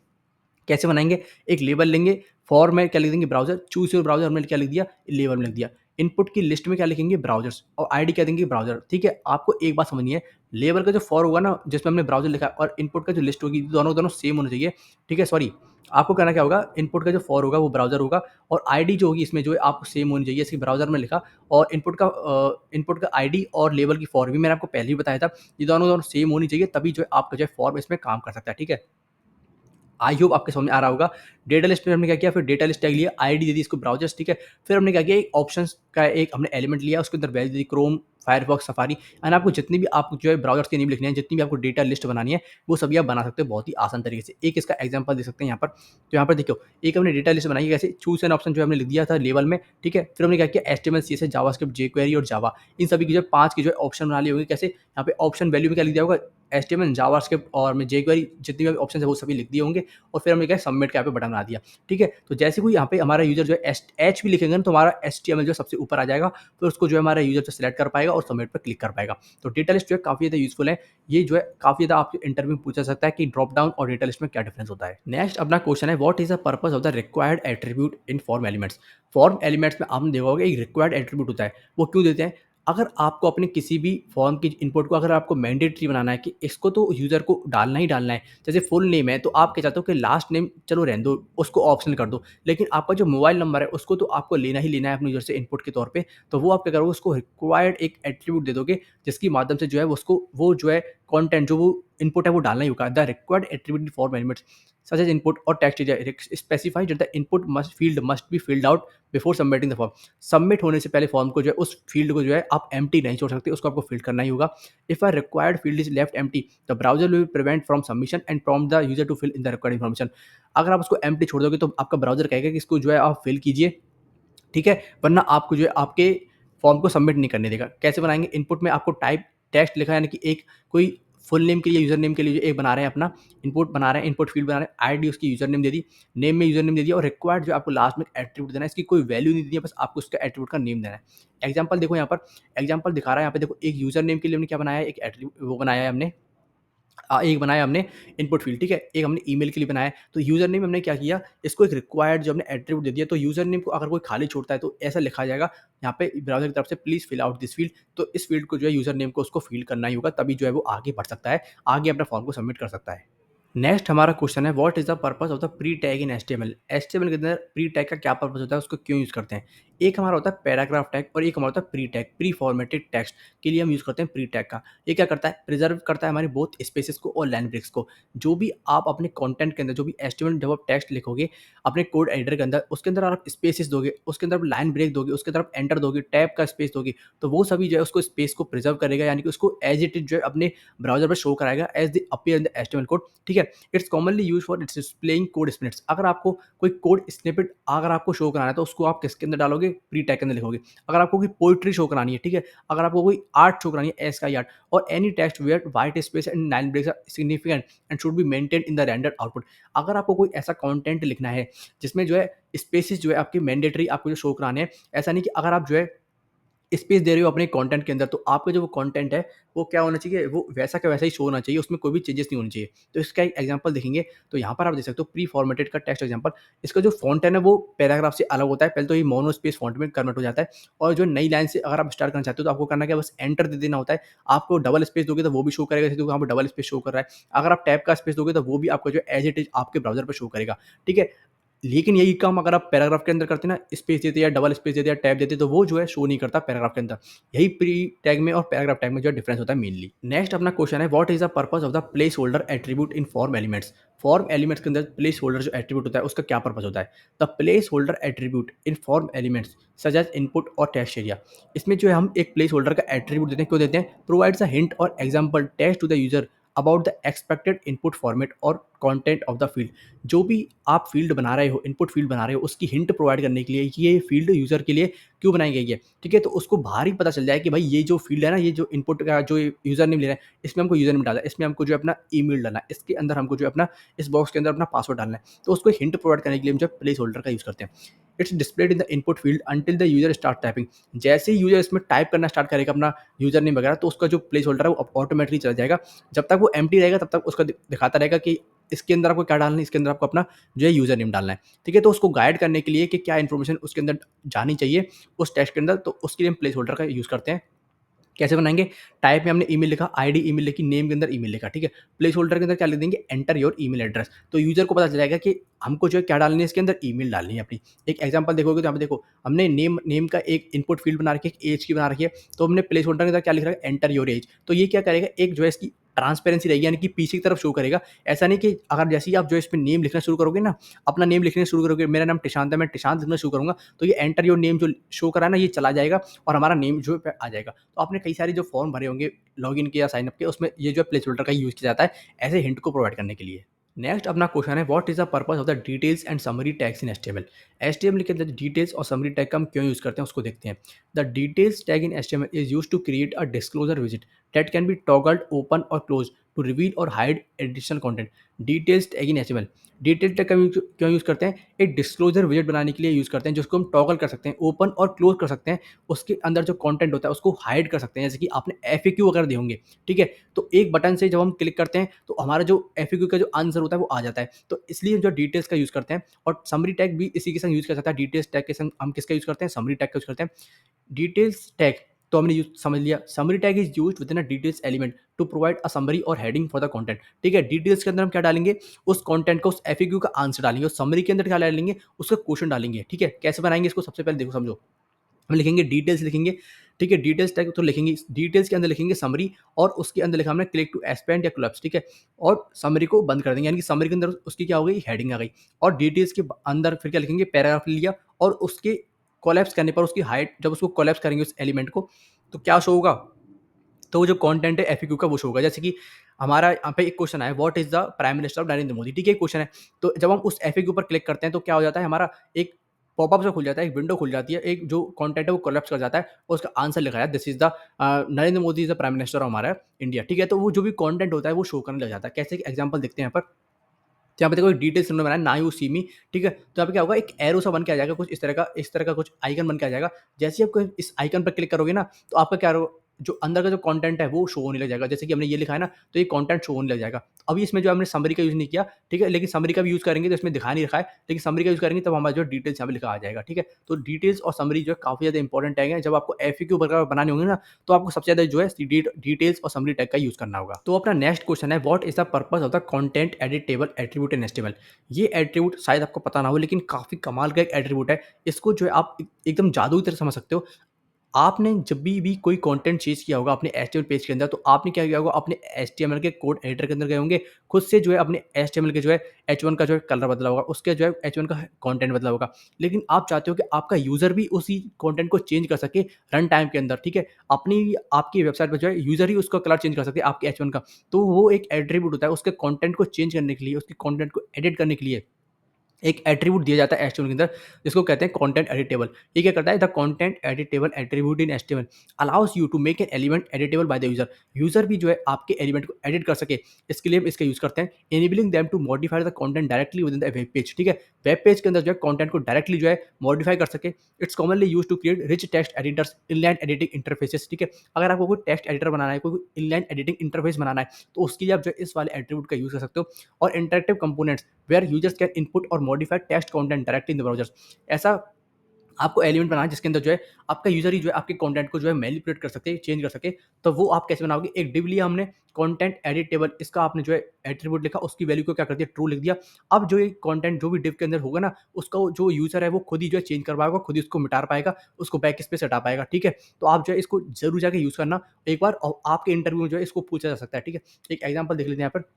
कैसे बनाएँगे? एक लेबल लेंगे, फॉर में क्या लिख देंगे, ब्राउज़र, चूज़ योर ब्राउज़र हमने क्या लिख दिया, लेबल में लिख दिया। इनपुट की लिस्ट में क्या लिखेंगे, ब्राउज़र्स, और आईडी क्या देंगे, ब्राउज़र। ठीक है? आपको एक बात समझनी है, लेबल का जो फॉर होगा ना, जिसमें हमने ब्राउज़र लिखा है, और इनपुट का जो लिस्ट होगी, दोनों सेम होने चाहिए। ठीक है? सॉरी, आपको करना क्या होगा, इनपुट का जो फॉर होगा वो ब्राउज़र होगा, और आईडी जो होगी इसमें जो है आपको सेम होनी चाहिए। जैसे ब्राउज़र में लिखा, और इनपुट का आईडी और लेबल की फॉर भी मैंने आपको पहले ही बताया था। ये दोनों सेम होनी चाहिए, तभी जो है आपका जो है फॉर्म इसमें काम कर सकता है। ठीक है? आई होप आपके समझ में आ रहा होगा। डेटा लिस्ट में हमने क्या किया, फिर डेटा लिस्ट टैग लिया, आईडी दे दी इसको ब्राउज़र्स। ठीक है? फिर हमने क्या किया, एक ऑप्शंस का एक हमने एलिमेंट लिया, उसके अंदर value the Chrome, Firefox, safari, and आपको जितनी भी आप जो है ब्राउज़र्स के नेम लिखने हैं, जितनी भी आपको डेटा लिस्ट बनानी है, वो सभी आप बना सकते हो बहुत ही आसान तरीके से। एक इसका एग्जांपल दे सकते हैं यहाँ पर। तो यहाँ पर देखो, एक हमने डेटा लिस्ट बनाई है, कैसे? चूज़ एन ऑप्शन जो हमने लिख दिया था लेबल में। ठीक है? फिर हमने क्या किया, एचटीएमएल, सीएसएस, जावास्क्रिप्ट, जेक्वेरी और जावा, इन सभी की जो 5 की जो है ऑप्शन बना ली होगी। कैसे? यहाँ पे ऑप्शन वैल्यू में क्या लिख दिया होगा, एचटीएमएल, जावास्क्रिप्ट और में जेक्वेरी, जितनी भी ऑप्शन है वो सभी लिख दिए होंगे, और फिर हमने क्या है, सबमिट का यहाँ पे बटन बना दिया। ठीक है? तो जैसे कोई यहाँ पे हमारा यूज़र जो है एच भी लिखेंगे ना, तो हमारा एचटीएमएल जो है सबसे ऊपर आ जाएगा, फिर उसको जो है हमारा यूज़र जो सेलेक्ट कर पाएगा और सबमिट पे क्लिक कर पाएगा। तो डेटा लिस्ट जो है काफ़ी ज़्यादा यूज़फुल है। ये जो है काफ़ी ज़्यादा आपके इंटरव्यू में पूछा जा सकता है कि ड्रॉप डाउन और डेटा लिस्ट में क्या डिफरेंस होता है। नेक्स्ट अपना क्वेश्चन है, what is the purpose of the required attribute in form elements. Form elements में आपने देखा होगा एक रिक्वायर्ड एट्रीब्यूट होता है। वो क्यों देते हैं? अगर आपको अपने किसी भी फॉर्म की इनपुट को अगर आपको मैंडेटरी बनाना है कि इसको तो यूज़र को डालना ही डालना है, जैसे फुल नेम है तो आप क्या चाहते हो कि लास्ट नेम चलो रहने दो, उसको ऑप्शनल कर दो, लेकिन आपका जो मोबाइल नंबर है उसको तो आपको लेना ही लेना है अपने यूज़र से इनपुट के तौर पे। तो वो आप क्या करोगे, उसको रिक्वायर्ड एक एट्रीब्यूट दे दोगे, जिसके माध्यम से जो है उसको वो जो है कंटेंट जो वो इनपुट है वो डालना ही होगा। The required attribute for elements such as input और text is specified that the input must be filled out before submitting the form. Submit होने से पहले फॉर्म को जो है उस फील्ड को जो है आप एम्प्टी नहीं छोड़ सकते, उसको आपको फिल करना ही होगा। If a required field is left empty, the browser will prevent from submission and prompt the user to fill in the required information. अगर आप उसको एम्प्टी छोड़ दोगे तो आपका ब्राउजर कहेगा कि इसको जो है आप फिल कीजिए। ठीक है? वरना आपको जो है आपके फॉर्म को सबमिट नहीं करने देगा। कैसे बनाएँगे? इनपुट में आपको टाइप टेक्स्ट लिखा है, यानी कि एक कोई फुल नेम के लिए, यूज़र नेम के लिए जो एक बना रहे हैं अपना इनपुट बना रहे हैं, इनपुट फील्ड बना रहे हैं, आईडी उसकी यूज़र नेम दे दी, नेम में यूज़र नेम दे दिया, और रिक्वायर्ड जो आपको लास्ट में एट्रीब्यूट देना है, इसकी कोई वैल्यू नहीं देनी है, बस आपको उसका एट्रीब्यूट का नेम देना है। एग्ज़ाम्पल देखो यहाँ पर, एग्ज़ाम्पल दिखा रहा है यहाँ पे देखो, एक यूज़र नेम के लिए हमने क्या बनाया है, एक वो बनाया है हमने, एक बनाया हमने इनपुट फ़ील्ड। ठीक है? एक हमने ईमेल के लिए बनाया है। तो यूज़र नेम हमने क्या किया, इसको एक रिक्वायर्ड जो हमने एट्रीब्यूट दे दिया, तो यूज़र नेम को अगर कोई खाली छोड़ता है तो ऐसा लिखा जाएगा यहाँ पे ब्राउज़र की तरफ से, please fill out this field. तो इस फ़ील्ड को जो है यूज़र नेम को उसको फ़िल करना ही होगा, तभी जो है वो आगे बढ़ सकता है, आगे अपना फॉर्म को सबमिट कर सकता है। नेक्स्ट हमारा क्वेश्चन है, what is the purpose of the pre tag in HTML. HTML के अंदर प्री टैग का क्या पर्पस होता है, उसको क्यों यूज़ करते हैं? एक हमारा होता है पैराग्राफ टैग, और एक हमारा होता है pre tag, pre formatted text के लिए हम यूज़ करते हैं प्री टैग का। ये क्या करता है, प्रिजर्व करता है हमारी बोथ स्पेसेस को और लाइन ब्रेक्स को। जो भी आप अपने कंटेंट के अंदर, जो भी एचटीएमएल जब आप टेक्स्ट लिखोगे अपने कोड एडिटर के अंदर, उसके अंदर आप स्पेसेस दोगे, उसके अंदर लाइन ब्रेक दोगे, उसके अंदर आप एंटर दोगे, टैब का स्पेस दोगे, तो वो सभी जो है उसको स्पेस को प्रिजर्व करेगा, यानी कि उसको एज इट इज़ जो है अपने ब्राउज़र पे शो कराएगा as the appear in the HTML code. ठीक है? It's commonly used for its displaying code snippets. अगर आपको कोई कोड स्निपेट अगर आपको शो कराना है, तो उसको आप किसके अंदर डालोगे, प्री टैग के अंदर लिखोगे। अगर आपको कोई पोएट्री शो करानी है, ठीक है, अगर आपको कोई आर्ट शो करानी है, ASCII art, or any text where white space and line breaks are significant and should be maintained in the rendered output. अगर आपको कोई ऐसा कंटेंट लिखना है जिसमें जो है स्पेसेस जो है आपके मैंडेटरी आपको जो शो कराने हैं, ऐसा नहीं कि अगर आप जो है स्पेस दे रहे हो अपने कंटेंट के अंदर, तो आपका जो वो कंटेंट है, वो क्या होना चाहिए, वो वैसा का वैसा ही शो होना चाहिए, उसमें कोई भी चेंजेस नहीं होने चाहिए। तो इसका एक एग्जांपल देखेंगे, तो यहाँ पर आप देख सकते हो प्री फॉर्मेटेड का टेक्स्ट एग्जांपल। इसका जो फ़ॉन्ट है ना, वो पैराग्राफ से अलग होता है। पहले तो ये मोनो स्पेस फ़ॉन्ट में कन्वर्ट हो जाता है, और जो नई लाइन से अगर आप स्टार्ट करना चाहते हो, तो आपको करना क्या है, बस एंटर दे देना होता है। आपको डबल स्पेस दोगे तो वो भी शो करेगा, जैसे वहाँ पे डबल स्पेस शो कर रहा है। अगर आप टैब का स्पेस दोगे, तो वो भी आपका जो एज़ इट इज़ आपके ब्राउज़र पे शो करेगा, ठीक है? लेकिन यही काम अगर आप पैराग्राफ के अंदर करते ना, स्पेस देते या डबल स्पेस देते या टैब देते, तो वो जो है शो नहीं करता पैराग्राफ के अंदर। यही प्री टैग में और पैराग्राफ टैग में जो डिफरेंस होता है मेनली। नेक्स्ट अपना क्वेश्चन है, what is the purpose of the placeholder attribute in form elements. Form elements के अंदर प्लेस होल्डर जो एट्रीब्यूट होता है, उसका क्या पर्पस होता है। The placeholder attribute in form elements such as input और टेक्स्ट एरिया। इसमें जो है हम एक प्लेस होल्डर का एट्रीब्यूट देते हैं, क्यों देते हैं, provides a hint or example text to the user about the expected input format or content of the field. जो भी आप फील्ड बना रहे हो, इनपुट फील्ड बना रहे हो, उसकी हिंट प्रोवाइड करने के लिए कि ये फील्ड यूज़र के लिए क्यों बनाई गई है, ठीक है? तो उसको बाहर ही पता चल जाए कि भाई ये जो फील्ड है ना, ये जो इनपुट का जो यूज़र नेम ले रहा है, इसमें हमको यूज़र नेम डालना है, इसमें हमको जो है अपना ईमेल डालना है, इसके अंदर हमको जो है अपना इस बॉक्स के अंदर अपना पासवर्ड डालना है। तो उसको हिंट प्रोवाइड करने के लिए हम जो प्लेस होल्डर का यूज़ करते हैं। It's displayed in the input field until the user start typing. जैसे ही यूज़र इसमें टाइप करना स्टार्ट करेगा अपना यूज़र नेम वगैरह, तो उसका जो प्लेस होल्डर है वो ऑटोमेटिकली चला जाएगा। जब तक वो एम्प्टी रहेगा, तब तक उसका दिखाता रहेगा कि इसके अंदर आपको क्या डालना है, इसके अंदर आपको अपना जो है यूज़र नेम डालना है, ठीक है? तो उसको गाइड करने के लिए कि क्या इन्फॉर्मेशन उसके अंदर जानी चाहिए उस टेक्स्ट के अंदर, तो उसके लिए हम प्लेस होल्डर का यूज़ करते हैं। कैसे बनाएँगे? टाइप में हमने ईमेल लिखा, आईडी ईमेल लिखी, नेम के अंदर ईमेल लिखा, ठीक है? प्लेस होल्डर के अंदर क्या लिख देंगे? Enter your email address. तो यूज़र को पता चल जाएगा कि हमको जो है क्या डालनी है इसके अंदर, ईमेल डालनी है अपनी। एक एग्ज़ाम्पल देखोगे तो यहाँ पे देखो, हमने नेम नेम का एक इनपुट फ़ील्ड बना रखी है, एक ऐज की बना रखी है, तो हमने प्लेस होल्डर के अंदर क्या लिख रखा है? Enter your age. तो ये क्या करेगा? एक जो है इसकी ट्रांसपेरेंसी रहेगी, यानी कि पीछे की तरफ शो करेगा। ऐसा नहीं कि अगर जैसे ही आप जो है इसमें नेम लिखना शुरू करोगे ना, अपना नेम लिखना शुरू करोगे, मेरा नाम टिशांत है, मैं टिशांत लिखना शुरू करूँगा, तो ये एंटर योर नेम जो शो करा है ना, ये चला जाएगा और हमारा नेम जो है आ जाएगा। तो आपने कई सारे जो फॉर्म भरे होंगे लॉगिन के या साइन अप के, उसमें ये जो है प्लेस होल्डर का यूज़ किया जाता है ऐसे हिंट को प्रोवाइड करने के लिए। नेक्स्ट अपना क्वेश्चन है, what is the purpose of the details and summary tags in HTML. HTML के अंदर डिटेल्स और समरी टैग का हम क्यों यूज करते हैं उसको देखते हैं। The details tag in HTML is used to create a disclosure विजिट that can be toggled open और क्लोज टू रिवील और hide additional content. Details tag in HTML, detail tag का क्यों यूज करते हैं, एक डिस्क्लोजर विजिट बनाने के लिए यूज करते हैं, जिसको हम टॉगल कर सकते हैं, ओपन और क्लोज कर सकते हैं। उसके अंदर जो कंटेंट होता है उसको हाइड कर सकते हैं, जैसे कि आपने एफएक्यू वगैरह दिए होंगे, ठीक है? तो एक बटन से जब हम क्लिक करते हैं, तो हमारा जो एफएक्यू का जो आंसर होता है वो आ जाता है। तो इसलिए हम जो डिटेल्स का यूज़ करते हैं, और समरी टैग भी इसी के संग यूज़ किया जाता है। डिटेल्स टैग के संग हम किसका यूज़ करते हैं, समरी टैग का यूज़ करते हैं। डिटेल्स टैग तो हमने यूज़ समझ लिया। Summary tag is used within a details element to provide a summary or heading for the content, ठीक है? डिटेल्स के अंदर हम क्या डालेंगे, उस कंटेंट का, उस एफएक्यू का आंसर डालेंगे, और समरी के अंदर क्या डालेंगे, उसका क्वेश्चन डालेंगे, ठीक है? कैसे बनाएँगे इसको, सबसे पहले देखो समझो। हम लिखेंगे डिटेल्स लिखेंगे, ठीक है? डिटेल्स टैग तो लिखेंगे, डिटेल्स के अंदर लिखेंगे समरी, और उसके अंदर लिखा हमने क्लिक टू एक्सपेंड या कोलैप्स, ठीक है? और समरी को बंद कर देंगे, यानी कि समरी के अंदर उसकी क्या हो गई, हेडिंग आ गई। और डिटेल्स के अंदर फिर क्या लिखेंगे, पैराग्राफ लिया, और उसके कोलैप्स करने पर उसकी हाइट, जब उसको कोलैप्स करेंगे उस एलिमेंट को, तो क्या शो होगा, तो वो जो कंटेंट है एफएक्यू का वो शो होगा। जैसे कि हमारा यहाँ पे एक क्वेश्चन आया, what is the prime minister of Narendra Modi, ठीक है? क्वेश्चन है, तो जब हम उस एफएक्यू पर क्लिक करते हैं, तो क्या हो जाता है, हमारा एक पॉपअप सा खुल जाता है, एक विंडो खुल जाती है, एक जो कंटेंट है वो कोलैप्स कर जाता है, और उसका आंसर लिखा है, this is the Narendra Modi is the prime minister of हमारा इंडिया, ठीक है? तो वो जो भी कंटेंट होता है वो शो करने लग जाता है। कैसे, एग्जाम्पल देखते हैं यहाँ पर। तो यहाँ पे देखो एक डिटेल्स उन्होंने बनाया, नाउ यू सी मी, ठीक है? तो यहाँ पे क्या होगा, एक एरो सा बन के आ जाएगा, कुछ इस तरह का कुछ आइकन बन के आ जाएगा। जैसे ही आप इस आइकन पर क्लिक करोगे ना, तो आपका क्या जो अंदर का जो कंटेंट है वो शो होने लग जाएगा। जैसे कि हमने ये लिखा है ना, तो ये कंटेंट शो होने लग जाएगा। अभी इसमें जो हमने समरी का यूज़ नहीं किया, ठीक है? लेकिन समरी का भी यूज़ करेंगे तो इसमें दिखा नहीं रखा है, लेकिन समरी का यूज़ करेंगे तब हमारा जो डिटेल्स यहाँ पे लिखा आ जाएगा, ठीक है? तो डिटेल्स और समरी जो है काफ़ी ज़्यादा इंपॉर्टेंट टैग है। जब आपको एफएक्यू वगैरह बनाने होंगे ना, तो आपको सबसे ज़्यादा जो है डिटेल्स और समरी टैग का यूज़ करना होगा। तो अपना नेक्स्ट क्वेश्चन है, what is the purpose of the content editable attribute in HTML. ये एट्रीब्यूट शायद आपको पता ना हो, लेकिन काफ़ी कमाल का एक एट्रीब्यूट है। इसको जो है आप एकदम जादू की तरह समझ सकते हो। आपने जब भी कोई कंटेंट चेंज किया होगा अपने एचटीएमएल पेज के अंदर, तो आपने क्या किया होगा, अपने एचटीएमएल के कोड एडिटर के अंदर गए होंगे, खुद से जो है अपने एचटीएमएल के जो है एच1 का जो है कलर बदला होगा, उसके जो है एच1 का कंटेंट बदला होगा। लेकिन आप चाहते हो कि आपका यूज़र भी उसी कंटेंट को चेंज कर सके रन टाइम के अंदर, ठीक है? अपनी आपकी वेबसाइट पे जो है यूज़र ही उसका कलर चेंज कर सकते हैं आपके एच1 का। तो वो एक एट्रिब्यूट होता है उसके कंटेंट को चेंज करने के लिए, उसके कंटेंट को एडिट करने के लिए। एक एट्रीब्यूट दिया जाता है एचटीएमएल के अंदर जिसको कहते हैं कंटेंट एडिटेबल। ये क्या करता है? The content editable attribute in HTML allows you to make an element editable by the user. User भी जो है आपके एलिमेंट को एडिट कर सके, इसके लिए हम इसका यूज करते हैं। Enabling them to modify the content directly within the web page. ठीक है, वेब पेज के अंदर जो है कंटेंट को डायरेक्टली जो है मॉडिफाई कर सके। It's commonly use to create rich text editors, inline editing interfaces. ठीक है, अगर आपको कोई टेक्स्ट एडिटर बनाना है, कोई इनलाइन एडिटिंग इंटरफेस बनाना है, तो उसके लिए आप जो है इस वाले एट्रीब्यूट का यूज कर सकते हो। और interactive components where users can input और modify text content directly in the browsers. ऐसा आपको एलिमेंट बनाना है जिसके अंदर जो है आपका यूजर ही जो है आपके कंटेंट को जो है मैनिपुलेट कर सके, चेंज कर सके। तो वो आप कैसे बनाओगे? एक डिव लिया हमने कंटेंट एडिटेबल, इसका आपने जो है एट्रीब्यूट लिखा, उसकी वैल्यू को क्या कर दिया? ट्रू लिख दिया। अब जो ये कंटेंट जो भी डिव के अंदर होगा ना, उसका जो यूजर है वो खुद ही जो है चेंज कर पाएगा, खुद ही उसको मिटा पाएगा, उसको बैक स्पेस हटा पाएगा। ठीक है, तो आप जो है इसको जरूर जाके यूज करना एक बार, और आपके इंटरव्यू में जो है इसको पूछा जा सकता है। ठीक है, एक एग्जाम्पल देख लेते हैं यहाँ पर।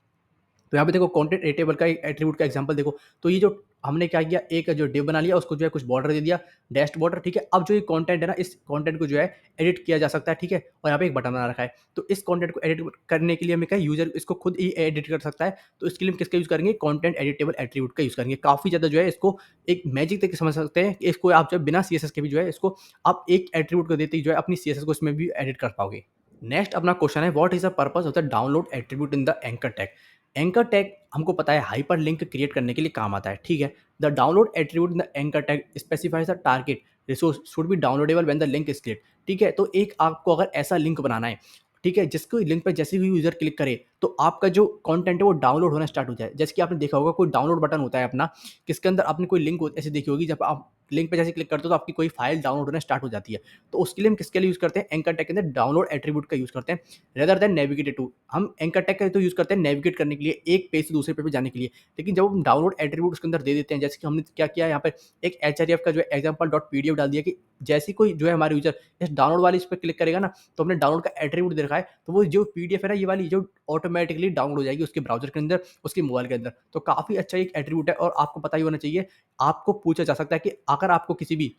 तो यहाँ पे देखो कंटेंट एडिटेबल का एक एट्रीब्यूट का एग्जांपल देखो। तो ये जो हमने क्या किया, एक जो डिव बना लिया, उसको जो है कुछ बॉर्डर दे दिया, डैश बॉर्डर। ठीक है, अब जो ये कंटेंट है ना, इस कंटेंट को जो है एडिट किया जा सकता है। ठीक है, और यहाँ पे एक बटन बना रखा है। तो इस कंटेंट को एडिट करने के लिए हमें क्या, यूजर इसको खुद ही एडिट कर सकता है। तो इसके लिए हम किसका यूज करेंगे? कंटेंट एडिटेबल एट्रीब्यूट का यूज करेंगे। काफी ज्यादा जो है इसको एक मैजिक तक समझ सकते हैं कि इसको आप जो है बिना सीएसएस के भी जो है इसको आप एक एट्रीब्यूट को देते ही जो है अपनी सीएसएस को इसमें भी एडिट कर पाओगे। नेक्स्ट अपना क्वेश्चन है, what is the purpose of the download attribute in the anchor tag. Anchor tag हमको पता है हाइपर लिंक क्रिएट करने के लिए काम आता है। ठीक है, the download attribute in the anchor tag specifies the target resource should be downloadable when the link is create. ठीक है, तो एक आपको अगर ऐसा लिंक बनाना है, ठीक है, जिसको लिंक पे जैसे ही यूजर क्लिक करे तो आपका जो कंटेंट है वो डाउनलोड होना स्टार्ट हो जाए। जैसे कि आपने देखा होगा कोई डाउनलोड बटन होता है अपना, किसके अंदर आपने कोई लिंक ऐसे देखी होगी, जब आप लिंक पे जैसे क्लिक करते हो तो आपकी कोई फाइल डाउनलोड होना स्टार्ट हो जाती है। तो उसके लिए हम किसके लिए यूज करते हैं? एंकर टैग के अंदर डाउनलोड एट्रीब्यूट का यूज करते हैं, रेदर देन नेविगेट टू। हम एंकर टैग का तो यूज करते हैं नेविगेट करने के लिए, एक पेज से दूसरे पेज पे जाने के लिए। लेकिन जब हम डाउनलोड एट्रीब्यूट उसके अंदर दे देते हैं, जैसे कि हमने क्या किया यहाँ पे, एक एचआरएफ का जो एग्जाम्पल डॉट पीडीएफ डाल दिया कि जैसे ही कोई जो है हमारे यूजर इस डाउनलोड वाली इस पर क्लिक करेगा ना, तो हमने डाउनलोड का एट्रीब्यूट दे रखा है, तो वो जो पीडीएफ है ना, ये वाली जो ऑटोमेटिकली डाउनलोड हो जाएगी उसके ब्राउजर के अंदर, उसके मोबाइल के अंदर। तो काफी अच्छा एक एट्रीब्यूट है, और आपको पता ही होना चाहिए। आपको पूछा जा सकता है कि अगर आपको किसी भी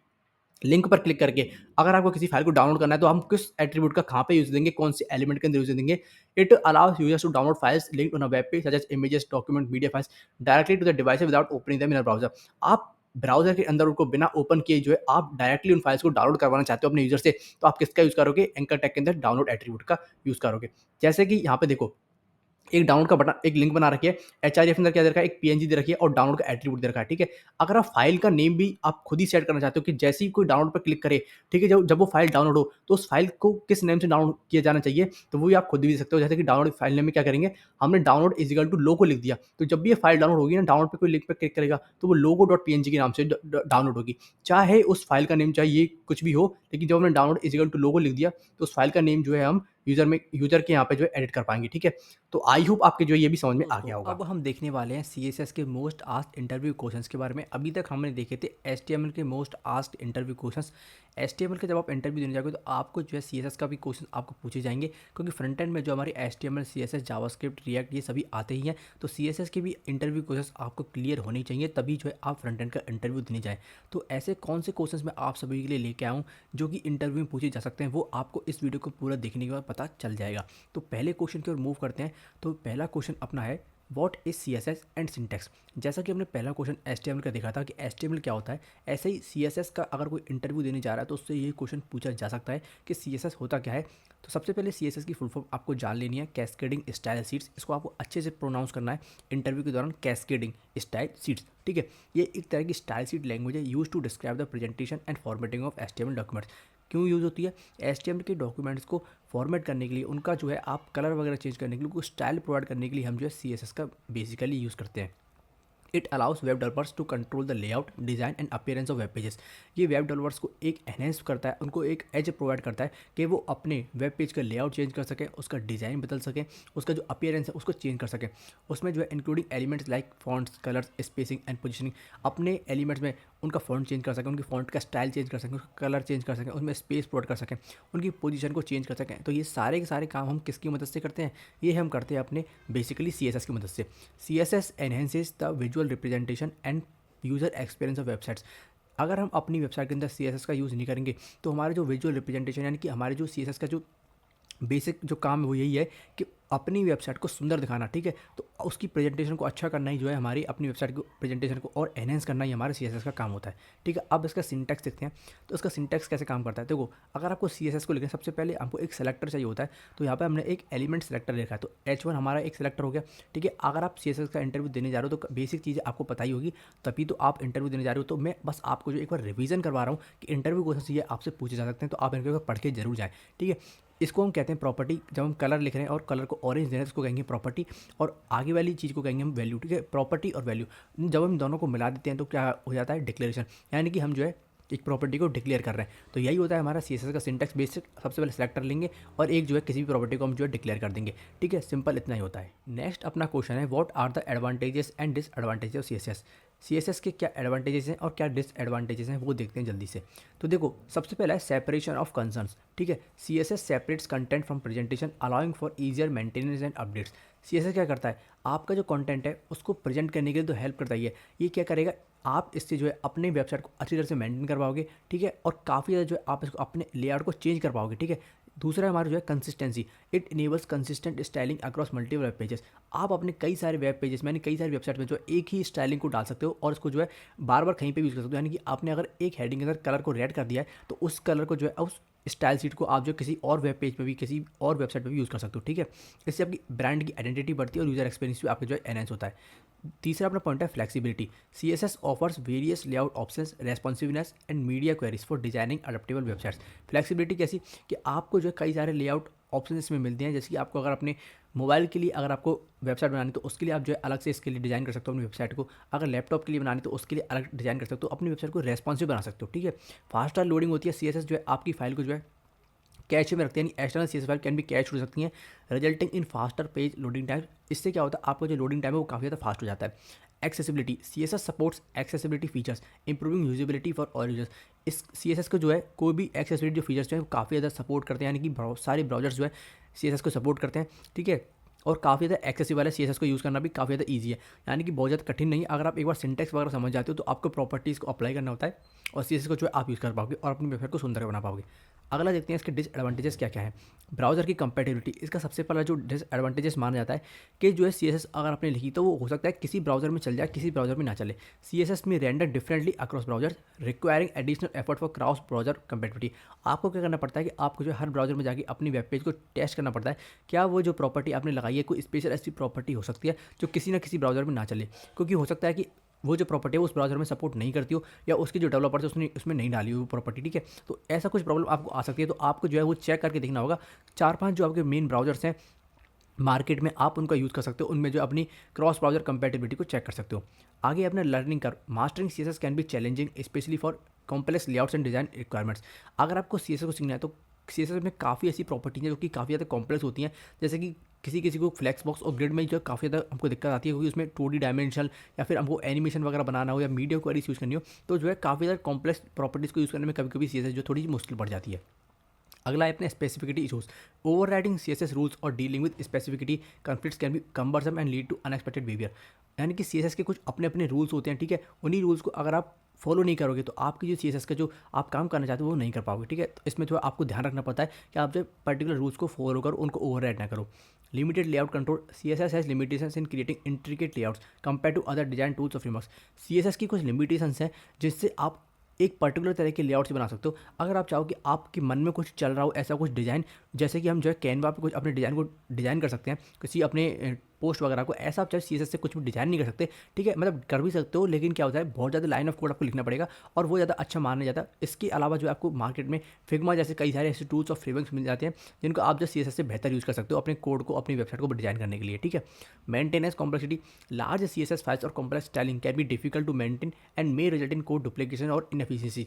लिंक पर क्लिक करके अगर आपको किसी फाइल को डाउनलोड करना है, तो हम किस एट्रीब्यूट का कहाँ पे यूज देंगे, कौन से एलिमेंट के अंदर यूज देंगे? It allows users to download files linked on a web page such as images, document, media files directly to the device without opening them in a browser. आप ब्राउजर के अंदर उनको बिना ओपन किए जो है आप डायरेक्टली उन फाइल्स को डाउनलोड करवाना चाहते हो अपने यूजर से, तो आप किसका यूज करोगे? एंकर टैग के अंदर डाउनलोड एट्रीब्यूट का यूज करोगे। जैसे कि यहाँ पे देखो, एक डाउनलोड का बटन, एक लिंक बना रखी है, एचआरएफ के अंदर क्या दे रखा है, एक पीएनजी दे रखी है और डाउनलोड का एट्रीब्यूट दे रखा है। ठीक है, अगर आप फाइल का नेम भी आप खुद ही सेट करना चाहते हो कि जैसे ही कोई डाउनलोड पर क्लिक करे, ठीक है, जब जब वो फाइल डाउनलोड हो तो उस फाइल को किस नेम से डाउनलोड किया जाना चाहिए, तो वो भी आप खुद भी दे सकते हो। जैसे कि डाउनलोड फाइल नेम में क्या करेंगे, हमने डाउनलोड इज इक्वल टू लोगो लिख दिया, तो जब भी ये फाइल डाउनलोड होगी ना, डाउनलोड पे कोई लिंक पे क्लिक करेगा तो वो लोगो डॉट पीएनजी के नाम से डाउनलोड होगी। चाहे उस फाइल का नेम चाहे ये कुछ भी हो, लेकिन जब हमने डाउनलोड इज इक्वल टू लोगो लिख दिया, तो उस फाइल का नेम जो है हम यूजर के यहाँ पे जो है एडिट कर पाएंगे। ठीक है, तो आई होप आपके जो है ये भी समझ में आ दोस्तों गया होगा। अब हम देखने वाले हैं सीएसएस के मोस्ट आस्क्ड इंटरव्यू क्वेश्चंस के बारे में। अभी तक हमने देखे थे एचटीएमएल के most asked interview questions. HTML के जब आप इंटरव्यू देने जाओगे तो आपको जो है सीएसएस का भी क्वेश्चन आपको पूछे जाएंगे, क्योंकि फ्रंट एंड में जो हमारी एचटीएमएल, सीएसएस, जावास्क्रिप्ट, रिएक्ट ये सभी आते ही हैं। तो सीएसएस के भी इंटरव्यू क्वेश्चंस आपको क्लियर होने चाहिए, तभी जो है आप फ्रंट एंड का इंटरव्यू देने जाएँ। तो ऐसे कौन से क्वेश्चंस मैं आप सभी के लिए लेके आया हूँ जो कि इंटरव्यू में पूछे जा सकते हैं, वो आपको इस वीडियो को पूरा देखने के बाद पता चल जाएगा। तो पहले क्वेश्चन की ओर मूव करते हैं। तो पहला क्वेश्चन अपना है, what is C S S and syntax. जैसा कि हमने पहला क्वेश्चन एच टी एम एल का देखा था कि एच टी एम एल क्या होता है, ऐसे ही सी एस एस का अगर कोई इंटरव्यू देने जा रहा है तो उससे ये क्वेश्चन पूछा जा सकता है कि सी एस एस होता क्या है। तो सबसे पहले सी एस एस की फुल फॉर्म आपको जान लेनी है, कैस्केडिंग स्टाइल सीट्स। इसको आपको अच्छे से प्रोनाउंस करना है इंटरव्यू के दौरान, कैस्केडिंग स्टाइल सीट्स। ठीक है, ये एक तरह की स्टाइल सीट लैंग्वेज है use to describe the presentation and formatting of H T M L documents. क्यों यूज़ होती है? एच टी एम एल के डॉक्यूमेंट्स को फॉर्मेट करने के लिए, उनका जो है आप कलर वगैरह चेंज करने के लिए, उनको स्टाइल प्रोवाइड करने के लिए हम जो है सी एस एस का बेसिकली यूज़ करते हैं। It allows web developers to control the layout, design and appearance of web pages. ये वेब डेवलपर्स को एक एनहेंस करता है, उनको एक एज प्रोवाइड करता है कि वो अपने वेब पेज का लेआउट चेंज कर सकें, उसका डिज़ाइन बदल सकें, उसका जो अपीयरेंस है उसको चेंज कर सकें। उसमें जो है including elements like fonts, colours, spacing and positioning. अपने एलिमेंट्स में उनका फॉन्ट चेंज कर सकें, उनकी फॉन्ट का स्टाइल चेंज कर सकें, उसका कलर चेंज कर सकें, उसमें स्पेस प्रोवाइड कर सकें, उनकी पोजीशन को चेंज कर सकें। तो ये सारे के सारे काम हम किसकी मदद से करते हैं? ये हम करते हैं अपने बेसिकली सी एस एस की मदद से। C S S enhances the visual representation and user experience of websites. अगर हम अपनी वेबसाइट के अंदर सी एस एस का यूज़ नहीं करेंगे तो हमारे जो विजुअल रिप्रेजेंटेशन, यानी कि हमारे जो सी एस एस का जो बेसिक जो काम है वो यही है कि अपनी वेबसाइट को सुंदर दिखाना, ठीक है। तो उसकी प्रेजेंटेशन को अच्छा करना ही जो है हमारी अपनी वेबसाइट को प्रेजेंटेशन को और एनहेंस करना ही हमारे सीएसएस का काम होता है, ठीक है। अब इसका सिंटैक्स देखते हैं। तो इसका सिंटैक्स कैसे काम करता है, देखो अगर आपको सीएसएस को लिखना है सबसे पहले हमको एक सेलेक्टर चाहिए होता है। तो यहाँ पे हमने एक एलिमेंट सेलेक्टर लिखा है, तो H1 हमारा एक सेलेक्टर हो गया, ठीक है। अगर आप सीएसएस का इंटरव्यू देने जा रहे हो तो बेसिक चीज़ें आपको पता ही होगी, तभी तो आप इंटरव्यू देने जा रहे हो। तो मैं बस आपको जो एक बार रिवीजन करवा रहा हूँ कि इंटरव्यू क्वेश्चन ये आपसे पूछे जा सकते हैं, तो आप इनको एक बार पढ़ के जरूर जाएँ, ठीक है। इसको हम कहते हैं प्रॉपर्टी। जब हम कलर लिख रहे हैं और कलर को ऑरेंज दे रहे हैं, इसको कहेंगे प्रॉपर्टी, और आगे वाली चीज़ को कहेंगे हम वैल्यू, ठीक है। प्रॉपर्टी और वैल्यू जब हम दोनों को मिला देते हैं तो क्या हो जाता है, डिक्लेरेशन, यानी कि हम जो है एक प्रॉपर्टी को डिक्लेयर कर रहे हैं। तो यही होता है हमारा सीएसएस का सिंटैक्स। बेसिक सबसे पहले सेलेक्टर लेंगे और एक जो है किसी भी प्रॉपर्टी को हम जो है डिक्लेयर कर देंगे, ठीक है। सिंपल इतना ही होता है। नेक्स्ट अपना क्वेश्चन है, what are the advantages and disadvantages of CSS. CSS के क्या एडवांटेजेस हैं और क्या डिसएडवांटेजेस हैं वो देखते हैं जल्दी से। तो देखो सबसे पहला है सेपरेशन ऑफ कंसर्न्स, ठीक है। CSS separates content from presentation allowing for easier maintenance and updates. CSS क्या करता है, आपका जो कंटेंट है उसको प्रेजेंट करने के लिए तो हेल्प करता ही है। ये क्या करेगा, आप इससे जो है अपने वेबसाइट को अच्छी तरह से मेंटेन कर पाओगे, ठीक है। और काफ़ी ज़्यादा जो है आप इसको अपने लेआउट को चेंज कर पाओगे, ठीक है। दूसरा हमारा जो है consistency, it enables consistent styling across multiple web pages. आप अपने कई सारे वेब पेजेस में, कई सारी वेबसाइट में जो है एक ही स्टाइलिंग को डाल सकते हो और उसको जो है बार बार कहीं पे भी यूज़ कर सकते हो। यानी कि आपने अगर एक हेडिंग के अंदर कलर को रेड कर दिया है तो उस कलर को जो है उस स्टाइल सीट को आप जो किसी और वेब पेज पे भी, किसी और वेबसाइट पे भी यूज़ कर सकते हो, ठीक है। इससे आपकी ब्रांड की आइडेंटिटी बढ़ती है और यूजर एक्सपीरियंस भी आपका जो है एनहेंस होता है। तीसरा अपना पॉइंट है flexibility. CSS offers various layout options, responsiveness and media queries for designing adaptable websites. Flexibility कैसी कि आपको जो है कई सारे लेआउट ऑप्शन इसमें मिलते हैं, जैसे कि आपको अगर अपने मोबाइल के लिए अगर आपको वेबसाइट बनानी तो उसके लिए आप जो है अलग से इसके लिए डिज़ाइन कर सकते हो अपनी वेबसाइट को। अगर लैपटॉप के लिए बनानी तो उसके लिए अलग डिज़ाइन कर सकते हो, तो अपनी वेबसाइट को रेस्पॉन्सिव बना सकते हो, ठीक है। फास्टर लोडिंग होती है, सीएसएस जो है आपकी फाइल को जो है कैश में रखते हैं, यानी एक्सटर्नल सीएसएस फाइल कैन भी कैश हो सकती हैं, resulting in faster page loading time. इससे क्या होता है, आपका जो लोडिंग टाइम है वो काफ़ी ज़्यादा फास्ट हो जाता है। Accessibility, CSS supports accessibility features improving usability for all users. इस सीएसएस को जो है कोई भी एक्सेसिबिलिटी जो फीचर्स जो है वो काफ़ी ज़्यादा सपोर्ट करते हैं, यानी कि सारे ब्राउजर्स जो है सीएसएस को सपोर्ट करते हैं, ठीक है। और काफ़ी ज़्यादा एक्सेसिबल है, सीएसएस को यूज़ करना भी काफ़ी ज़्यादा ईजी है, यानी कि बहुत ज़्यादा कठिन नहीं है। अगर आप एक बार सिंटेक्स वगैरह समझ जाते हो तो आपको प्रॉपर्टीज़ को अप्लाई करना होता है और सीएसएस को जो है आप यूज़ कर पाओगे और अपनी वेबसाइट को सुंदर बना पाओगे। अगला देखते हैं इसके डिसएडवांटेजेस क्या क्या है। ब्राउज़र की कंपैटिबिलिटी, इसका सबसे पहला जो डिसएडवांटेजेस माना जाता है कि जो है सीएसएस अगर आपने लिखी तो वो हो सकता है किसी ब्राउज़र में चल जाए, किसी ब्राउज़र में ना चले। सीएसएस में render differently across browser, requiring additional effort for cross browser compatibility. आपको क्या करना पड़ता है कि आपको जो है हर ब्राउज़र में जाके अपनी वेब पेज को टेस्ट करना पड़ता है, क्या वो जो प्रॉपर्टी आपने लगाई है कोई स्पेशल ऐसी प्रॉपर्टी हो सकती है जो किसी ना किसी ब्राउज़र में ना चले, क्योंकि हो सकता है कि वो जो प्रॉपर्टी है उस ब्राउज़र में सपोर्ट नहीं करती हो या उसके जो डेवलपर्स है उसने उसमें नहीं डाली हो प्रॉपर्टी, ठीक है। तो ऐसा कुछ प्रॉब्लम आपको आ सकती है, तो आपको जो है वो चेक करके देखना होगा। 4-5 जो आपके मेन ब्राउज़र्स हैं मार्केट में आप उनका यूज़ कर सकते हो, उनमें जो अपनी क्रॉस ब्राउज़र कंपैटिबिलिटी को चेक कर सकते हो। आगे अपना लर्निंग कर, mastering CSS can be challenging specially for complex layouts and design requirements. अगर आपको सीएसएस को सीखना है तो सीएसएस में काफ़ी ऐसी प्रॉपर्टीज हैं जो कि काफ़ी ज़्यादा कॉम्प्लेक्स होती हैं, जैसे कि किसी किसी को फ्लेक्स बॉक्स और ग्रिड में जो काफ़ी ज़्यादा हमको दिक्कत आती है, क्योंकि उसमें 2D डायमेंशनल या फिर हमको एनिमेशन वगैरह बनाना हो या मीडिया क्वेरीज यूज़ करनी हो, तो जो है काफ़ी ज़्यादा कॉम्प्लेक्स प्रॉपर्टीज़ को यूज़ करने में कभी कभी सीएसएस जो थोड़ी मुश्किल पड़ जाती है। अगला है अपने specificity issues. Overriding CSS rules और dealing with specificity conflicts can be cumbersome and lead to unexpected behaviour. यानी कि सीएसएस के कुछ अपने अपने रूल्स होते हैं, ठीक है। उन्हीं रूल्स को अगर आप फॉलो नहीं करोगे तो आपकी जो सीएसएस का जो आप काम करना चाहते हो वो नहीं कर पाओगे, ठीक है। तो इसमें थोड़ा आपको ध्यान रखना पड़ता है कि आप जो पर्टिकुलर रूल्स को फॉलो करो, उनको ओवरराइड ना करो। Limited layout control, CSS has limitations in creating intricate layouts compare to other design tools or frameworks. CSS की कुछ लिमिटेशंस हैं जिससे आप एक पर्टिकुलर तरह के लेआउट से बना सकते हो। अगर आप चाहो कि आपके मन में कुछ चल रहा हो ऐसा कुछ डिज़ाइन, जैसे कि हम जो है कैनवा पे कुछ अपने डिज़ाइन को डिज़ाइन कर सकते हैं, किसी अपने पोस्ट वगैरह को, ऐसा आप चाहे सीएसएस से कुछ भी डिज़ाइन नहीं कर सकते, ठीक है। मतलब कर भी सकते हो, लेकिन क्या होता है बहुत ज़्यादा लाइन ऑफ कोड आपको लिखना पड़ेगा और वो ज़्यादा अच्छा माना जाता है। इसके अलावा जो आपको मार्केट में फिग्मा जैसे कई सारे ऐसे टूल्स और फ्रेमवर्क्स मिल जाते हैं जिनको आप जो सीएसएस से बेहतर यूज़ कर सकते हो अपने कोड को, अपनी वेबसाइट को डिज़ाइन करने के लिए, ठीक है। Maintenance complexity, large CSS files और complex styling can be difficult to maintain and may result in code duplication और इनएफिशिएंसी।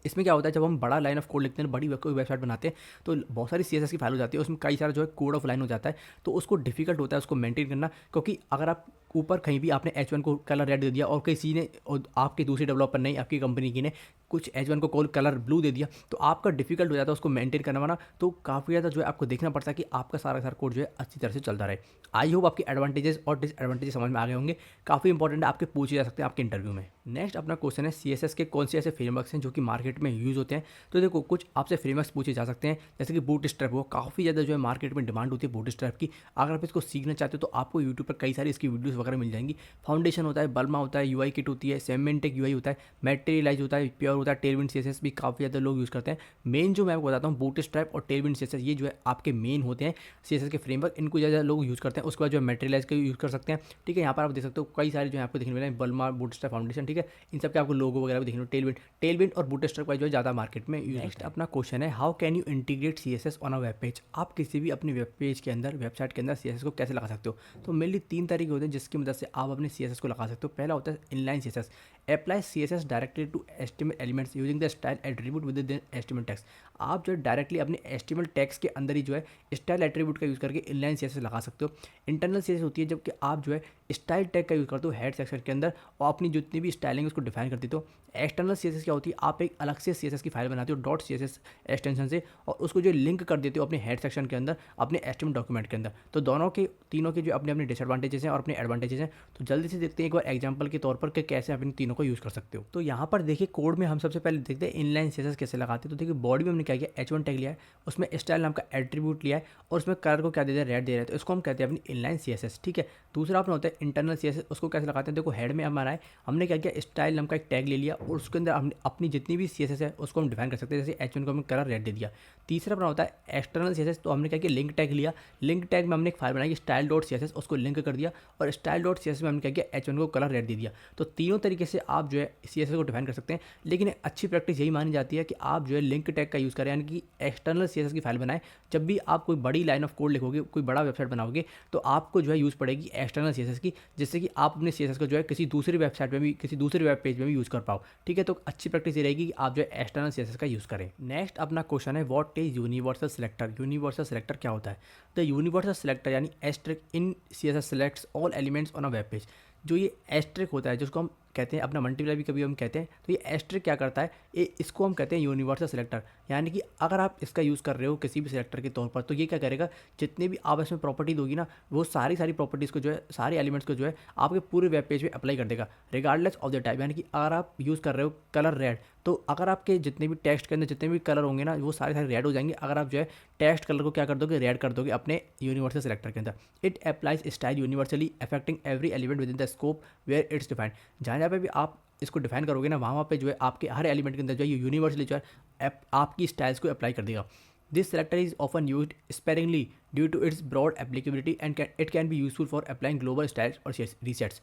इसमें क्या होता है जब हम बड़ा लाइन ऑफ कोड लिखते हैं, बड़ी कोई वेबसाइट बनाते हैं, तो बहुत सारी सीएसएस की फाइल हो जाती है, उसमें कई सारा जो है कोड ऑफ लाइन हो जाता है, तो उसको डिफिकल्ट होता है उसको मेंटेन करना, क्योंकि अगर आप ऊपर कहीं भी आपने H1 को कलर रेड दे दिया और किसी ने, और आपके दूसरे डेवलपर ने, आपकी कंपनी की ने कुछ H1 को कलर ब्लू दे दिया, तो आपका डिफिकल्ट हो जाता है उसको मेंटेन करना वाना। तो काफ़ी ज़्यादा जो है आपको देखना पड़ता है कि आपका सारा कोड जो है अच्छी तरह से चलता रहे। आई होप आपके एडवांटेजेस और डिसएडवांटेजेस समझ में आ गए होंगे। काफ़ी इंपॉर्टेंट है, आपके पूछे जा सकते हैं आपके इंटरव्यू में। नेक्स्ट अपना क्वेश्चन है CSS के कौन से ऐसे फ्रेमवर्क्स हैं जो कि मार्केट में यूज़ होते हैं। तो देखो कुछ आपसे फ्रेमवर्क्स पूछे जा सकते हैं, जैसे कि बूटस्ट्रैप हो, काफ़ी ज़्यादा जो है मार्केट में डिमांड होती है बूटस्ट्रैप की। अगर आप इसको सीखना चाहते हो तो आपको यूट्यूब पर कई सारी इसकी वीडियोस वगैरह मिल जाएंगी। फाउंडेशन होता है, बल्मा होता है, UI किट होती है, सेमेंटेक UI होता है, मटेरियलाइज होता है, प्योर होता है, टेलविंड CSS भी काफ़ी ज़्यादा लोग यूज़ करते हैं। मेन जो मैं आपको बताता हूँ बूटस्ट्रैप और टेलविंड CSS, ये जो है आपके मेन होते हैं CSS के फ्रेमवर्क, इनको ज़्यादा लोग यूज़ करते हैं। उसके बाद जो है मटेरियलाइज का यूज़ कर सकते हैं। ठीक है, यहाँ पर आप देख सकते हो कई सारे जो है आपको देखने मिले हैं, बल्मा, बूटस्ट्रैप, फाउंडेशन। ठीक है, इन सब के आपको लोगो वगैरह भी देखने को, टेलविंड और बूटस्ट्रैप का जो है ज़्यादा मार्केट में यूज। नेक्स्ट अपना क्वेश्चन है, how can you integrate CSS on a web page. आप किसी भी अपनी वेब पेज के अंदर, वेबसाइट के अंदर CSS को कैसे लगा सकते हो। तो मेनली 3 तरीके होते हैं जिसकी मदद से आप अपने CSS को लगा सकते हो। पहला होता है inline CSS, apply CSS directly to HTML elements using the style attribute with the HTML tags. आप जो है डायरेक्टली अपने HTML टैग्स के अंदर ही जो है स्टाइल एट्रीब्यूट का यूज़ करके इनलाइन CSS लगा सकते हो। इंटरनल CSS होती है जबकि आप जो है स्टाइल टैग का यूज़ करते हो हेड सेक्शन के अंदर और अपनी जितनी भी स्टाइलिंग है उसको डिफाइन कर देते हो। एक्सटर्नल CSS क्या होती है, आप एक अलग से CSS की फाइल बनाते हो .css एक्सटेंशन से और उसको जो लिंक कर देते हो अपने हेड सेक्शन के अंदर, अपने HTML डॉक्यूमेंट के अंदर। तो दोनों के, तीनों के जो अपने अपने डिसएडवांटेजेस हैं और अपने एडवांटेजेस हैं। तो जल्दी से देखते हैं एक बार एग्जांपल के तौर पर कि कैसे आप इन तीनों को यूज़ कर सकते हो। तो यहाँ पर देखिए कोड में हम सबसे पहले देखते हैं इनलाइन CSS कैसे लगाते हैं। तो देखिए बॉडी में हमने क्या किया, H1 टैग लिया है, उसमें स्टाइल नाम का एट्रीब्यूट लिया है और उसमें कलर को क्या दे दिया, रेड दे रहा है, तो इसको हम कहते हैं अपनी इनलाइन CSS। ठीक है, दूसरा अपना होता है इंटरनल CSS, उसको कैसे लगाते हैं। देखो हेड में हमारा है, हमने क्या किया, स्टाइल नाम का एक टैग ले लिया और उसके अंदर हमने अपनी जितनी भी CSS है उसको हम डिफाइन कर सकते हैं। जैसे H1 को हमने कलर रेड दे दिया। तीसरा अपना होता है एक्सटर्नल CSS, तो हमने क्या किया, लिंक टैग लिया, लिंक टैग में हमने एक फाइल बनाई स्टाइल .css, उसको लिंक कर दिया और स्टाइल .css में हमने क्या किया, H1 को कलर रेड दे दिया। तो तीनों तरीके से आप जो है CSS को डिफाइन कर सकते हैं। लेकिन अच्छी प्रैक्टिस यही मानी जाती है कि आप जो है लिंक टैग का यूज़ करें, यानी कि एक्सटर्नल CSS की फाइल बनाएं। जब भी आप कोई बड़ी लाइन ऑफ कोड लिखोगे, कोई बड़ा वेबसाइट बनाओगे, तो आपको जो है यूज़ पड़ेगी एक्सटर्नल CSS की, जिससे कि आप अपने CSS को जो है किसी दूसरी वेबसाइट में भी, किसी दूसरे वेब पेज में भी यूज़ कर पाओ। ठीक है, तो अच्छी प्रैक्टिस ये रहेगी कि आप जो है एक्सटर्नल CSS का यूज़ करें। नेक्स्ट अपना क्वेश्चन है, what is universal selector. Universal selector क्या होता है। द यूनिवर्सल सेलेक्टर यानी asterisk in CSS selects all elements on a web page. जो ये एस्ट्रिक होता है, जिसको हम कहते हैं अपना मल्टीप्लाई भी कभी हम कहते हैं, तो ये एस्ट्रिक क्या करता है, इसको हम कहते हैं यूनिवर्सल सेलेक्टर। यानी कि अगर आप इसका यूज़ कर रहे हो किसी भी सेलेक्टर के तौर पर, तो ये क्या करेगा, जितने भी आप इसमें प्रॉपर्टी दोगी ना, वो सारी प्रॉपर्टीज़ को जो है, सारे एलिमेंट्स को जो है आपके पूरे वेब पेज में अप्लाई कर देगा रिगार्डलेस ऑफ द टाइप। यानी कि अगर आप यूज़ कर रहे हो कलर रेड, तो अगर आपके जितने भी टेक्स्ट के अंदर जितने भी कलर होंगे ना, वो सारे रेड हो जाएंगे अगर आप जो है टेक्स्ट कलर को क्या कर दोगे, रेड कर दोगे अपने यूनिवर्सल सेलेक्टर के अंदर। It applies style universally affecting every element within the scope where it's defined. जहाँ पे भी आप इसको डिफाइन करोगे ना, वहाँ पे जो है आपके हर एलिमेंट के अंदर जो है ये यूनिवर्सली जो है आपकी स्टाइल्स को अप्लाई कर देगा। This selector is often used sparingly due to its broad applicability and it can be useful for applying global styles और रीसेट्स।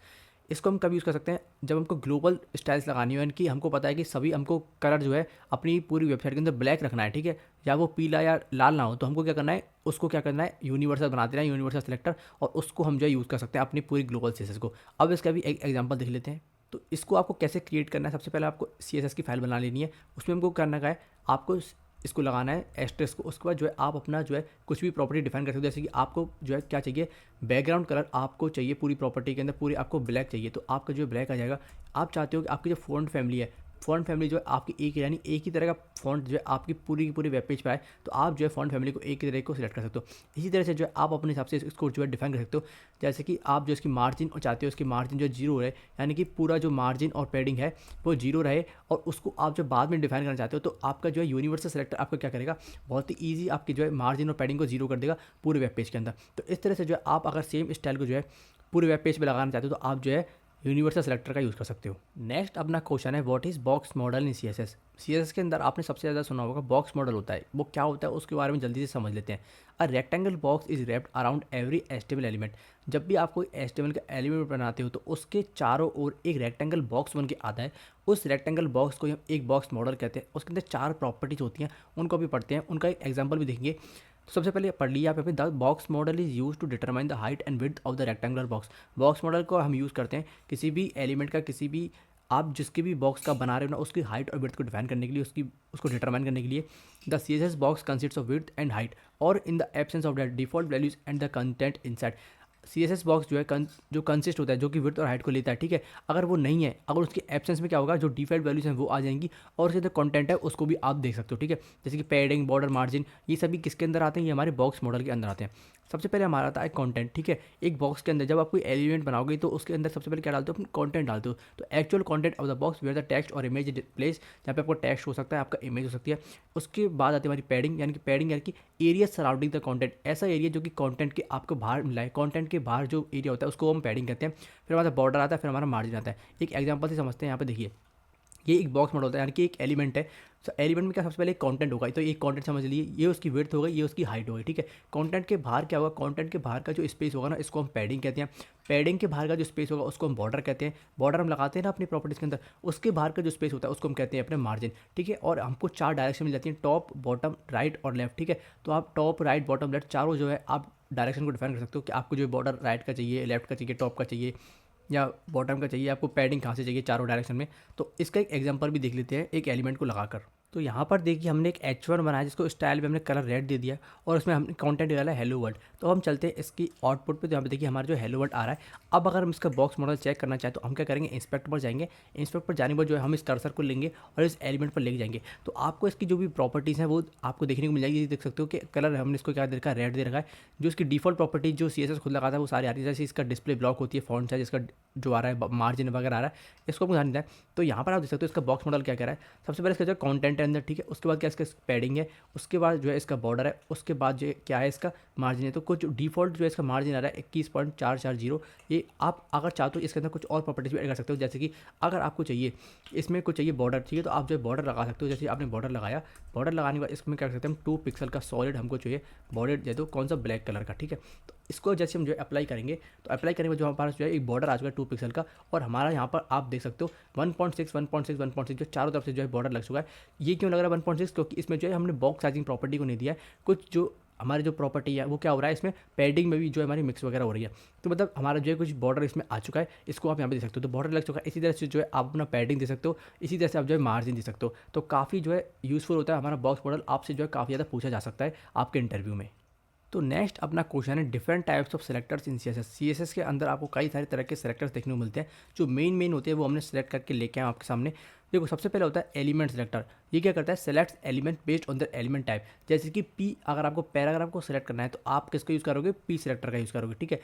इसको हम कब यूज़ कर सकते हैं, जब हमको ग्लोबल स्टाइल्स लगानी हो, यानी कि हमको पता है कि सभी हमको कलर जो है अपनी पूरी वेबसाइट के अंदर ब्लैक रखना है। ठीक है, या वो पीला या लाल ना हो, तो हमको क्या करना है, उसको क्या करना है, यूनिवर्सल बना देना है, यूनिवर्सल सेलेक्टर, और उसको हम जो है यूज़ कर सकते हैं अपनी पूरी ग्लोबल CSS को। अब इसका भी एक एग्जांपल देख लेते हैं। तो इसको आपको कैसे क्रिएट करना है, सबसे पहले आपको CSS की फाइल बना लेनी है। उसमें हमको करना क्या है, आपको इसको लगाना है एस्ट्रिक्स को। उसके बाद जो है आप अपना जो है कुछ भी प्रॉपर्टी डिफाइन कर सकते हो, जैसे कि आपको जो है क्या चाहिए, बैकग्राउंड कलर आपको चाहिए पूरी प्रॉपर्टी के अंदर, पूरी आपको ब्लैक चाहिए, तो आपका जो है ब्लैक आ जाएगा। आप चाहते हो कि आपकी जो फ़ॉन्ट फैमिली है, फ़ॉन्ट फैमिली जो है आपकी एक, यानी एक ही तरह का फ़ॉन्ट जो है आपकी पूरी की पूरी वेब पेज पर आए, तो आप जो है फ़ॉन्ट फैमिली को एक ही तरह को सिलेक्ट कर सकते हो। इसी तरह से जो है आप अपने हिसाब से इसको जो है डिफाइन कर सकते हो। जैसे कि आप जो इसकी मार्जिन और चाहते हो इसकी मार्जिन जो जीरो रहे, यानी कि पूरा जो मार्जिन और पैडिंग है वो जीरो रहे, और उसको आप जब बाद में डिफाइन करना चाहते हो, तो आपका जो है यूनिवर्सल सेलेक्टर आपका क्या करेगा, बहुत ही ईजी आपकी जो है मार्जिन और पैडिंग को जीरो कर देगा पूरे वेब पेज के अंदर। तो इस तरह से जो है आप अगर सेम स्टाइल को जो है पूरे वेब पेज पे लगाना चाहते हो, तो आप जो है यूनिवर्सल सेलेक्टर का यूज़ कर सकते हो। नेक्स्ट अपना क्वेश्चन है, what is box model in CSS के अंदर आपने सबसे ज़्यादा सुना होगा बॉक्स मॉडल होता है, वो क्या होता है उसके बारे में जल्दी से समझ लेते हैं। A rectangle box is wrapped around every HTML element. जब भी आप कोई HTML का एलिमेंट बनाते हो, तो उसके चारों ओर एक रेक्टेंगल बॉक्स बन के आता है। उस रेक्टेंगल बॉक्स को हम एक बॉक्स मॉडल कहते हैं। उसके अंदर 4 प्रॉपर्टीज होती हैं, उनको भी पढ़ते हैं, उनका एक एग्जाम्पल भी देखेंगे। तो सबसे पहले पढ़ लिया आप, the box model is use to determine the height and width of the rectangular box. Box model को हम यूज़ करते हैं किसी भी एलिमेंट का, किसी भी आप जिसके भी बॉक्स का बना रहे हो ना, उसकी हाइट और विड्थ को डिफाइन करने के लिए, उसको डिटरमाइन करने के लिए। The CSS box consists of width and height और in the absence of that default values and the content inside. CSS box जो है जो कंसिस्ट होता है, जो कि विड्थ और हाइट को लेता है, ठीक है। अगर वो नहीं है, अगर उसके एब्सेंस में क्या होगा, जो डिफ़ॉल्ट वैल्यूज़ हैं वो आ जाएंगी और उसके अंदर कंटेंट है उसको भी आप देख सकते हो, ठीक है। जैसे कि पैडिंग, बॉर्डर, मार्जिन, ये सभी किसके अंदर आते हैं, ये हमारे बॉक्स मॉडल के अंदर आते हैं। सबसे पहले हमारा आता है कंटेंट, ठीक है। एक बॉक्स के अंदर जब आप कोई एलिमेंट बनाओगे तो उसके अंदर सबसे पहले क्या डालते हो, अपनी कंटेंट डालते हो। तो actual content of the box where the text और इमेज प्लेस, जहाँ पे आपको टेक्स्ट हो सकता है, आपका इमेज हो सकती है। उसके बाद आती है हमारी पैडिंग, यानी कि एरिया सराउंडिंग द कंटेंट, ऐसा एरिया जो कि कंटेंट के आपको बाहर मिला है, कंटेंट के बाहर जो एरिया होता है उसको हम पैडिंग कहते हैं। फिर हमारा बॉर्डर आता है, फिर हमारा मार्जिन आता है। एक एग्जांपल से समझते हैं, यहाँ पे देखिए, ये एक बॉक्स मॉडल होता है, यानी कि एक एलिमेंट है। तो एलिमेंट में क्या सबसे पहले एक कंटेंट होगा, तो एक कंटेंट समझ लीजिए, ये उसकी विड्थ होगा, ये उसकी हाइट होगी, ठीक है। कंटेंट के बाहर क्या होगा, कंटेंट के बाहर का जो स्पेस होगा ना, इसको हम पैडिंग कहते हैं। पैडिंग के बाहर का जो स्पेस होगा उसको हम बॉर्डर कहते हैं। बॉर्डर हम लगाते हैं ना अपनी प्रॉपर्टीज़ के अंदर, उसके बाहर का जो स्पेस होता है उसको हम कहते हैं अपने मार्जिन, ठीक है। और हमको 4 डायरेक्शन मिल जाती हैं, टॉप, बॉटम, राइट और लेफ्ट, ठीक है। तो आप टॉप, राइट, बॉटम, लेफ्ट चारों जो है आप डायरेक्शन को डिफाइन कर सकते हो कि आपको जो बॉर्डर राइट का चाहिए, लेफ्ट का चाहिए, टॉप का चाहिए या बॉटम का चाहिए, आपको पैडिंग कहाँ से चाहिए चारों डायरेक्शन में। तो इसका एक एग्जांपल भी देख लेते हैं एक एलिमेंट को लगाकर। तो यहाँ पर देखिए हमने एक H1 बनाया जिसको स्टाइल में हमने कलर रेड दे दिया और उसमें हमने कंटेंट डाला है हेलो वर्ल्ड। तो हम चलते हैं इसकी आउटपुट पे, तो यहाँ पे देखिए हमारा जो हेलो वर्ल्ड आ रहा है। अब अगर हम इसका बॉक्स मॉडल चेक करना चाहें तो हम क्या करेंगे, इंस्पेक्ट पर जाएंगे। इंस्पेक्ट पर जाने के बाद जो है हम इस कर्सर को लेंगे और इस एलिमेंट पर लेके जाएंगे। तो आपको इसकी जो भी प्रॉपर्टीज़ हैं वो आपको देखने को मिल जाएगी। ये देख सकते हो कि कलर हमने इसको क्या दे रखा है, रेड दे रखा है। जो इसकी डिफॉल्ट प्रॉपर्टी जो CSS खुद लगाता है वो सारी आ रही है, जैसे इसका डिस्प्ले ब्लॉक होती है, फॉन्ट साइज इसका जो आ रहा है, मार्जिन वगैरह आ रहा है, इसको आपको ध्यान देना है। तो यहाँ पर आप देख सकते हो इसका बॉक्स मॉडल क्या कह रहा है। सबसे पहले इसका जो कंटेंट है अंदर, ठीक है। उसके बाद क्या इसका पैडिंग है, उसके बाद जो है इसका बॉर्डर है, उसके बाद जो क्या है इसका मार्जिन है। तो कुछ डिफॉल्ट जो है इसका मार्जिन आ रहा है 21.440। ये आप अगर चाहते हो इसके अंदर कुछ और प्रॉपर्टीज भी ऐड कर सकते हो, जैसे कि अगर आपको चाहिए इसमें कुछ चाहिए बॉर्डर, ठीक है, तो आप जो है बॉर्डर लगा सकते हो। जैसे आपने बॉर्डर लगाया, बॉर्डर लगाने के बाद इसमें क्या कर सकते हैं हम, 2 पिक्सल का सॉलिड हमको चाहिए बॉर्डर, दे दो कौन सा, ब्लैक कलर का, ठीक है। तो इसको जैसे हम जो है अप्लाई करेंगे, तो अप्लाई करने के बाद जो हमारे पास जो है एक बॉर्डर आ चुका है 2 पिक्सल का। और हमारा यहाँ पर आप देख सकते हो 1.6 1.6 1.6 जो चारों तरफ से जो है बॉर्डर लग चुका है। ये क्यों लग रहा है 1.6, क्योंकि इसमें जो है हमने बॉक्स साइजिंग प्रॉपर्टी को नहीं दिया है। कुछ जो हमारी जो प्रॉपर्टी है वो क्या हो रहा है, इसमें पैडिंग में भी जो है हमारी मिक्स वगैरह हो रही है। तो मतलब हमारा जो है कुछ बॉर्डर इसमें आ चुका है, इसको आप यहाँ पे देख सकते हो। तो बॉर्डर लग चुका है, इसी तरह से जो है आप अपना पैडिंग दे सकते हो, इसी तरह से आप जो है मार्जिन दे सकते हो। तो काफ़ी जो है यूज़फुल होता है हमारा बॉक्स मॉडल, आपसे जो है काफ़ी ज़्यादा पूछा जा सकता है आपके इंटरव्यू में। तो नेक्स्ट अपना क्वेश्चन है different types of selectors in CSS के अंदर आपको कई सारे तरह के सेलेक्टर्स देखने को मिलते हैं। जो मेन होते हैं वो हमने सेलेक्ट करके लेके आए आपके सामने। देखो सबसे पहले होता है एलिमेंट सेलेक्टर। ये क्या करता है, select element based on the element type. जैसे कि पी, अगर आपको पैराग्राफ को सेलेक्ट करना है तो आप किसका यूज़ करोगे, पी सेलेक्टर का यूज़ करोगे, ठीक है।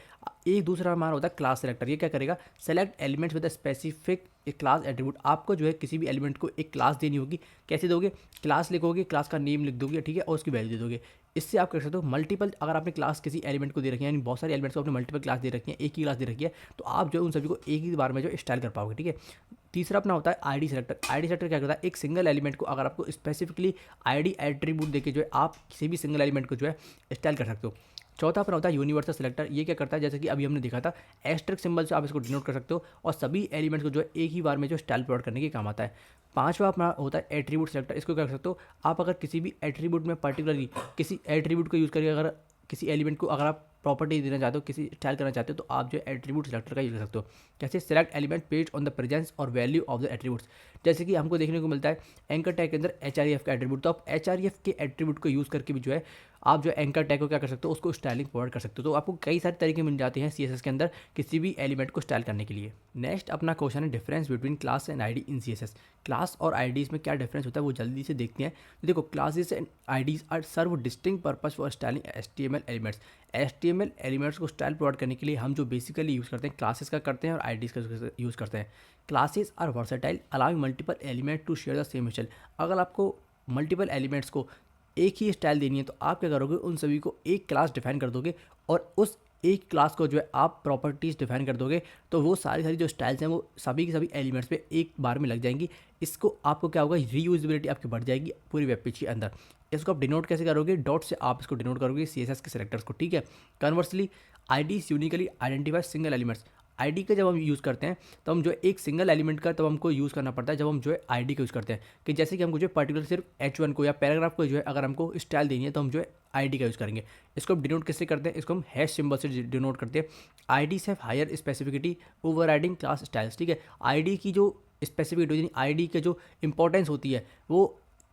एक दूसरा हमारा होता है क्लास सेलेक्टर। ये क्या करेगा, select elements with a specific एक क्लास एट्रीब्यूट। आपको जो है किसी भी एलिमेंट को एक क्लास देनी होगी, कैसे दोगे, क्लास लिखोगे, क्लास का नेम लिख दोगे, ठीक है, और उसकी वैल्यू दे दोगे। इससे आप कर सकते हो मल्टीपल, अगर आपने क्लास किसी एलिमेंट को दे रखी है, यानी बहुत सारे एलिमेंट्स को आपने मल्टीपल क्लास दे रखी है, एक ही क्लास दे रखी है, तो आप जो है उन सभी को एक ही बार में जो स्टाइल कर पाओगे, ठीक है। तीसरा अपना होता है आईडी सेलेक्टर। आईडी सेलेक्टर क्या करता है, एक सिंगल एलिमेंट को अगर आपको स्पेसिफिकली आईडी एट्रीब्यूट देके जो है आप किसी भी सिंगल एलिमेंट को जो है स्टाइल कर सकते हो। चौथा अपना होता है यूनिवर्सल सेलेक्टर। ये क्या करता है, जैसे कि अभी हमने देखा था एस्टेरिस्क सिंबल से आप इसको डिनोट कर सकते हो और सभी एलिमेंट्स को जो है एक ही बार में जो स्टाइल प्रोवाइड करने के काम आता है। पांचवा अपना होता है एट्रीब्यूट सेलेक्टर। इसको क्या कर सकते हो, आप अगर किसी भी एट्रीब्यूट में पर्टिकुलरली किसी एट्रीब्यूट को यूज़ करके अगर किसी एलिमेंट को अगर आप प्रॉपर्टी देना चाहते हो, किसी स्टाइल करना चाहते हो, तो आप जो है एट्रीब्यूट सेलेक्टर का यूज़ कर सकते हो। जैसे select element based on the presence और वैल्यू ऑफ द एट्रीब्यूट्स। जैसे कि हमको देखने को मिलता है एंकर टैग के अंदर HREF का एट्रीब्यूट, तो आप HREF के एट्रीब्यूट को यूज़ करके भी जो है आप जो एंकर टैग को क्या कर सकते हो, उसको स्टाइलिंग प्रोवाइड कर सकते हो। तो आपको कई सारे तरीके मिल जाते हैं CSS के अंदर किसी भी एलिमेंट को स्टाइल करने के लिए। नेक्स्ट अपना क्वेश्चन है difference between class and ID in CSS। Class और आईडीज़ में क्या डिफरेंस होता है वो जल्दी से देखते हैं। देखो classes and IDs are serve distinct purpose for styling HTML elements. HTML elements को स्टाइल प्रोवाइड करने के लिए हम जो बेसिकली यूज़ करते हैं क्लासेस का करते हैं और आईडीज़ का यूज़ करते हैं। Classes are versatile allowing multiple element to share the same style. अगर आपको मल्टीपल एलिमेंट्स को एक ही स्टाइल देनी है तो आप क्या करोगे, उन सभी को एक क्लास डिफाइन कर दोगे और उस एक क्लास को जो है आप प्रॉपर्टीज़ डिफाइन कर दोगे, तो वो सारी जो स्टाइल्स हैं वो सभी के सभी एलिमेंट्स पे एक बार में लग जाएंगी। इसको आपको क्या होगा, रीयूजेबिलिटी आपकी बढ़ जाएगी पूरी वेब पेज के अंदर। इसको आप डिनोट कैसे करोगे, डॉट से आप इसको डिनोट करोगे CSS के सेलेक्टर्स को, ठीक है। Conversely IDs uniquely identify single elements. ID का जब हम यूज़ करते हैं तो हम जो है एक सिंगल एलिमेंट का तब हमको यूज़ करना पड़ता है जब हम जो है आईडी का यूज़ करते हैं। कि जैसे कि हमको जो है पर्टिकुलर सिर्फ H1 को या पैराग्राफ को जो है अगर हमको स्टाइल देनी है तो हम जो है आईडी का यूज़ करेंगे। इसको हम डिनोट कैसे करते हैं, इसको हम हैश सिंबल से डिनोट करते हैं। IDs have higher specificity overriding class styles, ठीक है। आईडी की जो स्पेसिफिसिटी यानी आईडी के जो इंपॉर्टेंस होती है वो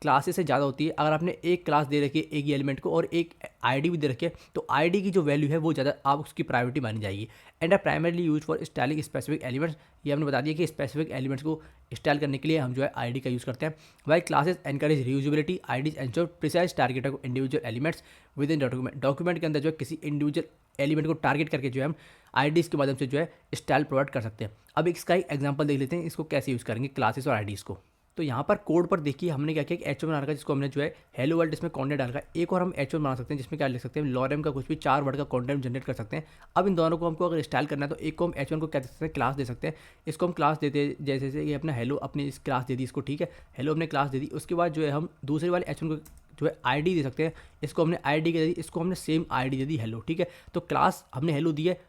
क्लासेस से ज़्यादा होती है। अगर आपने एक क्लास दे रखी है एक ही एलिमेंट को और एक आईडी भी दे रखी है, तो आईडी की जो वैल्यू है वो ज़्यादा आप उसकी प्रायोरिटी मानी जाएगी। And are primarily use for styling specific elements, ये हमने बता दिया कि स्पेसिफिक एलिमेंट्स को स्टाइल करने के लिए हम जो है आईडी का यूज़ करते हैं। While classes encourage reusability, IDs ensure precise target of individual elements within document के अंदर जो है किसी इंडिविजुअल एलिमेंट को टारगेट करके जो है हम आईडीज़ के माध्यम से जो है स्टाइल प्रोवाइड कर सकते हैं। अब इसका एक एग्जांपल देख लेते हैं, इसको कैसे यूज़ करेंगे क्लासेस और आईडीज़ को। तो यहाँ पर कोड पर देखिए हमने क्या किया, एच बना रखा है जिसको हमने जो है हेलो वर्ल्ड इसमें कॉन्टेंट डाल रखा है। एक और हम एच बना सकते हैं जिसमें क्या लिख सकते हैं, लॉरेम का कुछ भी 4 वर्ड का कॉन्टेंट जनरेट कर सकते हैं। अब इन दोनों को हमको अगर स्टाइल करना है तो एक को हम एच को क्या दे सकते हैं, क्लास दे सकते हैं। इसको हम क्लास देते हैं, जैसे ये अपना हेलो अपनी इस क्लास दे दी इसको, ठीक है, हेलो हमने क्लास दे दी। उसके बाद जो है हम दूसरे वाले एच को जो है आईडी दे सकते हैं, इसको हमने आईडी दे दी, इसको हमने सेम आईडी दे दी हेलो, ठीक है। तो क्लास हमने हेलो दी है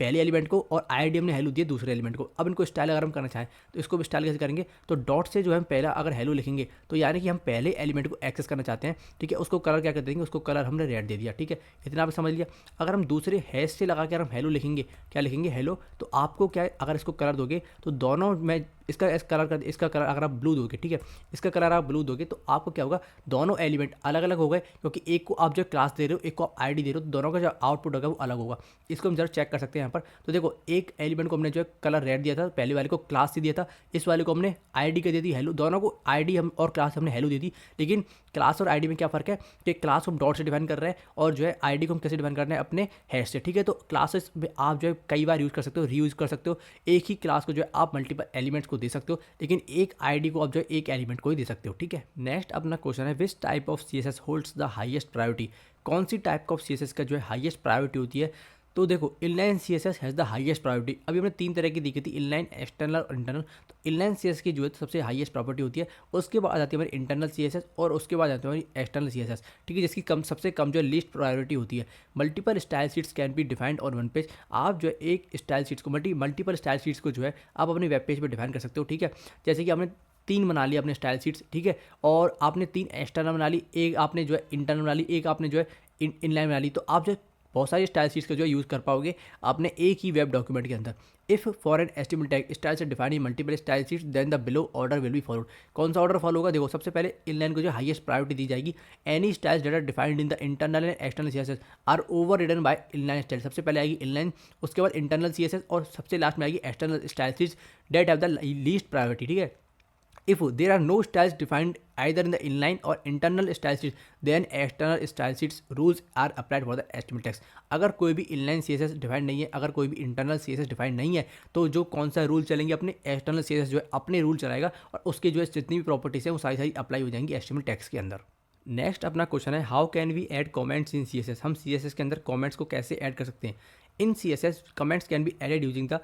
पहले एलिमेंट को और आईडी हमने हेलो दिए दूसरे एलिमेंट को। अब इनको स्टाइल अगर हम करना चाहें तो इसको भी स्टाइल कैसे करेंगे, तो डॉट से जो है हम पहला अगर हेलो लिखेंगे तो यानी कि हम पहले एलिमेंट को एक्सेस करना चाहते हैं, ठीक है। उसको कलर क्या कर देंगे, उसको कलर हमने रेड दे दिया, ठीक है, इतना आप समझ लिया। अगर हम दूसरे हैश से लगा कर हम हेलो लिखेंगे, क्या लिखेंगे हेलो, तो आपको क्या है, अगर इसको कलर दोगे तो दोनों में इसका कलर अगर आप ब्लू दोगे, ठीक है, इसका कलर आप ब्लू दोगे तो आपको क्या होगा, दोनों एलिमेंट अलग अलग हो गए, क्योंकि एक को आप जो क्लास दे रहे हो एक को आप आईडी दे रहे हो, तो दोनों का जो आउटपुट होगा वो अलग होगा। इसको हम जरा चेक कर सकते हैं यहाँ पर। तो देखो एक एलिमेंट को हमने जो है कलर रेड दिया था, पहले वाले को क्लास से दिया था, इस वाले को हमने आईडी का दे दी हेलो, दोनों को आईडी हम और क्लास हमने हेलो दे दी। लेकिन क्लास और आईडी में क्या फ़र्क है कि क्लास को हम डॉट से डिफाइन कर रहे हैं और जो है आईडी को हम कैसे डिफाइन कर रहे हैं, अपने हैश से, ठीक है। तो क्लासेस में आप जो है कई बार यूज़ कर सकते हो, रीयूज़ कर सकते हो। एक ही क्लास को जो है आप मल्टीपल एलिमेंट्स को दे सकते हो, लेकिन एक आईडी को आप जो है एक एलिमेंट को ही दे सकते हो, ठीक है। नेक्स्ट अपना क्वेश्चन है, which type of CSS holds the highest priority, कौन सी टाइप ऑफ सीएसएस का जो है हाईएस्ट प्रायोरिटी होती है। तो देखो inline CSS has the highest priority. अभी हमने 3 तरह की देखी थी, इनलाइन, एक्सटर्नल और इंटरनल। तो इनलाइन सीएसएस की जो है सबसे हाईएस्ट प्रॉपर्टी होती है, उसके बाद आ जाती है हमारी इंटरनल सीएसएस और उसके बाद आती है हमारी एक्सटर्नल सीएसएस, ठीक है, जिसकी सबसे कम जो है लीस्ट प्रायोरिटी होती है। Multiple style sheets can be defined on one page. आप जो है एक स्टाइल शीट्स को मल्टीपल स्टाइल शीट्स को जो है आप अपने वेब पेज पर डिफाइन कर सकते हो, ठीक है। जैसे कि हमने 3 बना ली अपने स्टाइल शीट्स, ठीक है, और आपने 3 एक्सटर्नल बना ली, एक आपने जो है इंटरनल बना ली, एक आपने जो है इनलाइन बना ली। तो आप जो बहुत सारी स्टाइल शीट्स का जो है यूज़ कर पाओगे आपने एक ही वेब डॉक्यूमेंट के अंदर। If for an estimate tag style से defined in multiple style sheets then the below order will be followed. कौन सा ऑर्डर फॉलो होगा, देखो सबसे पहले इनलाइन को जो हाईएस्ट प्रायोरिटी दी जाएगी। Any styles that defined in the internal and external CSS are overridden by inline style. सबसे पहले आएगी इनलाइन, उसके बाद इंटरनल सीएसएस और सबसे लास्ट में आएगी external style sheets that have the least priority, ठीक है। If there are no styles defined either in the inline or internal style sheets, then external style sheets rules are applied for the HTML text. अगर कोई भी inline CSS defined नहीं है, अगर कोई भी internal CSS डिफाइंड नहीं है, तो जो कौन सा रूल चलेंगे, अपने external CSS जो है अपने रूल चलाएगा और उसके जो है जितनी भी प्रॉपर्टीज है वो सारी सारी अप्लाई हो जाएंगी HTML टेक्स्ट के अंदर। नेक्स्ट अपना क्वेश्चन है, how can we add comments in CSS। हम CSS के अंदर कमेंट्स को कैसे ऐड कर सकते हैं। In CSS comments can be added using the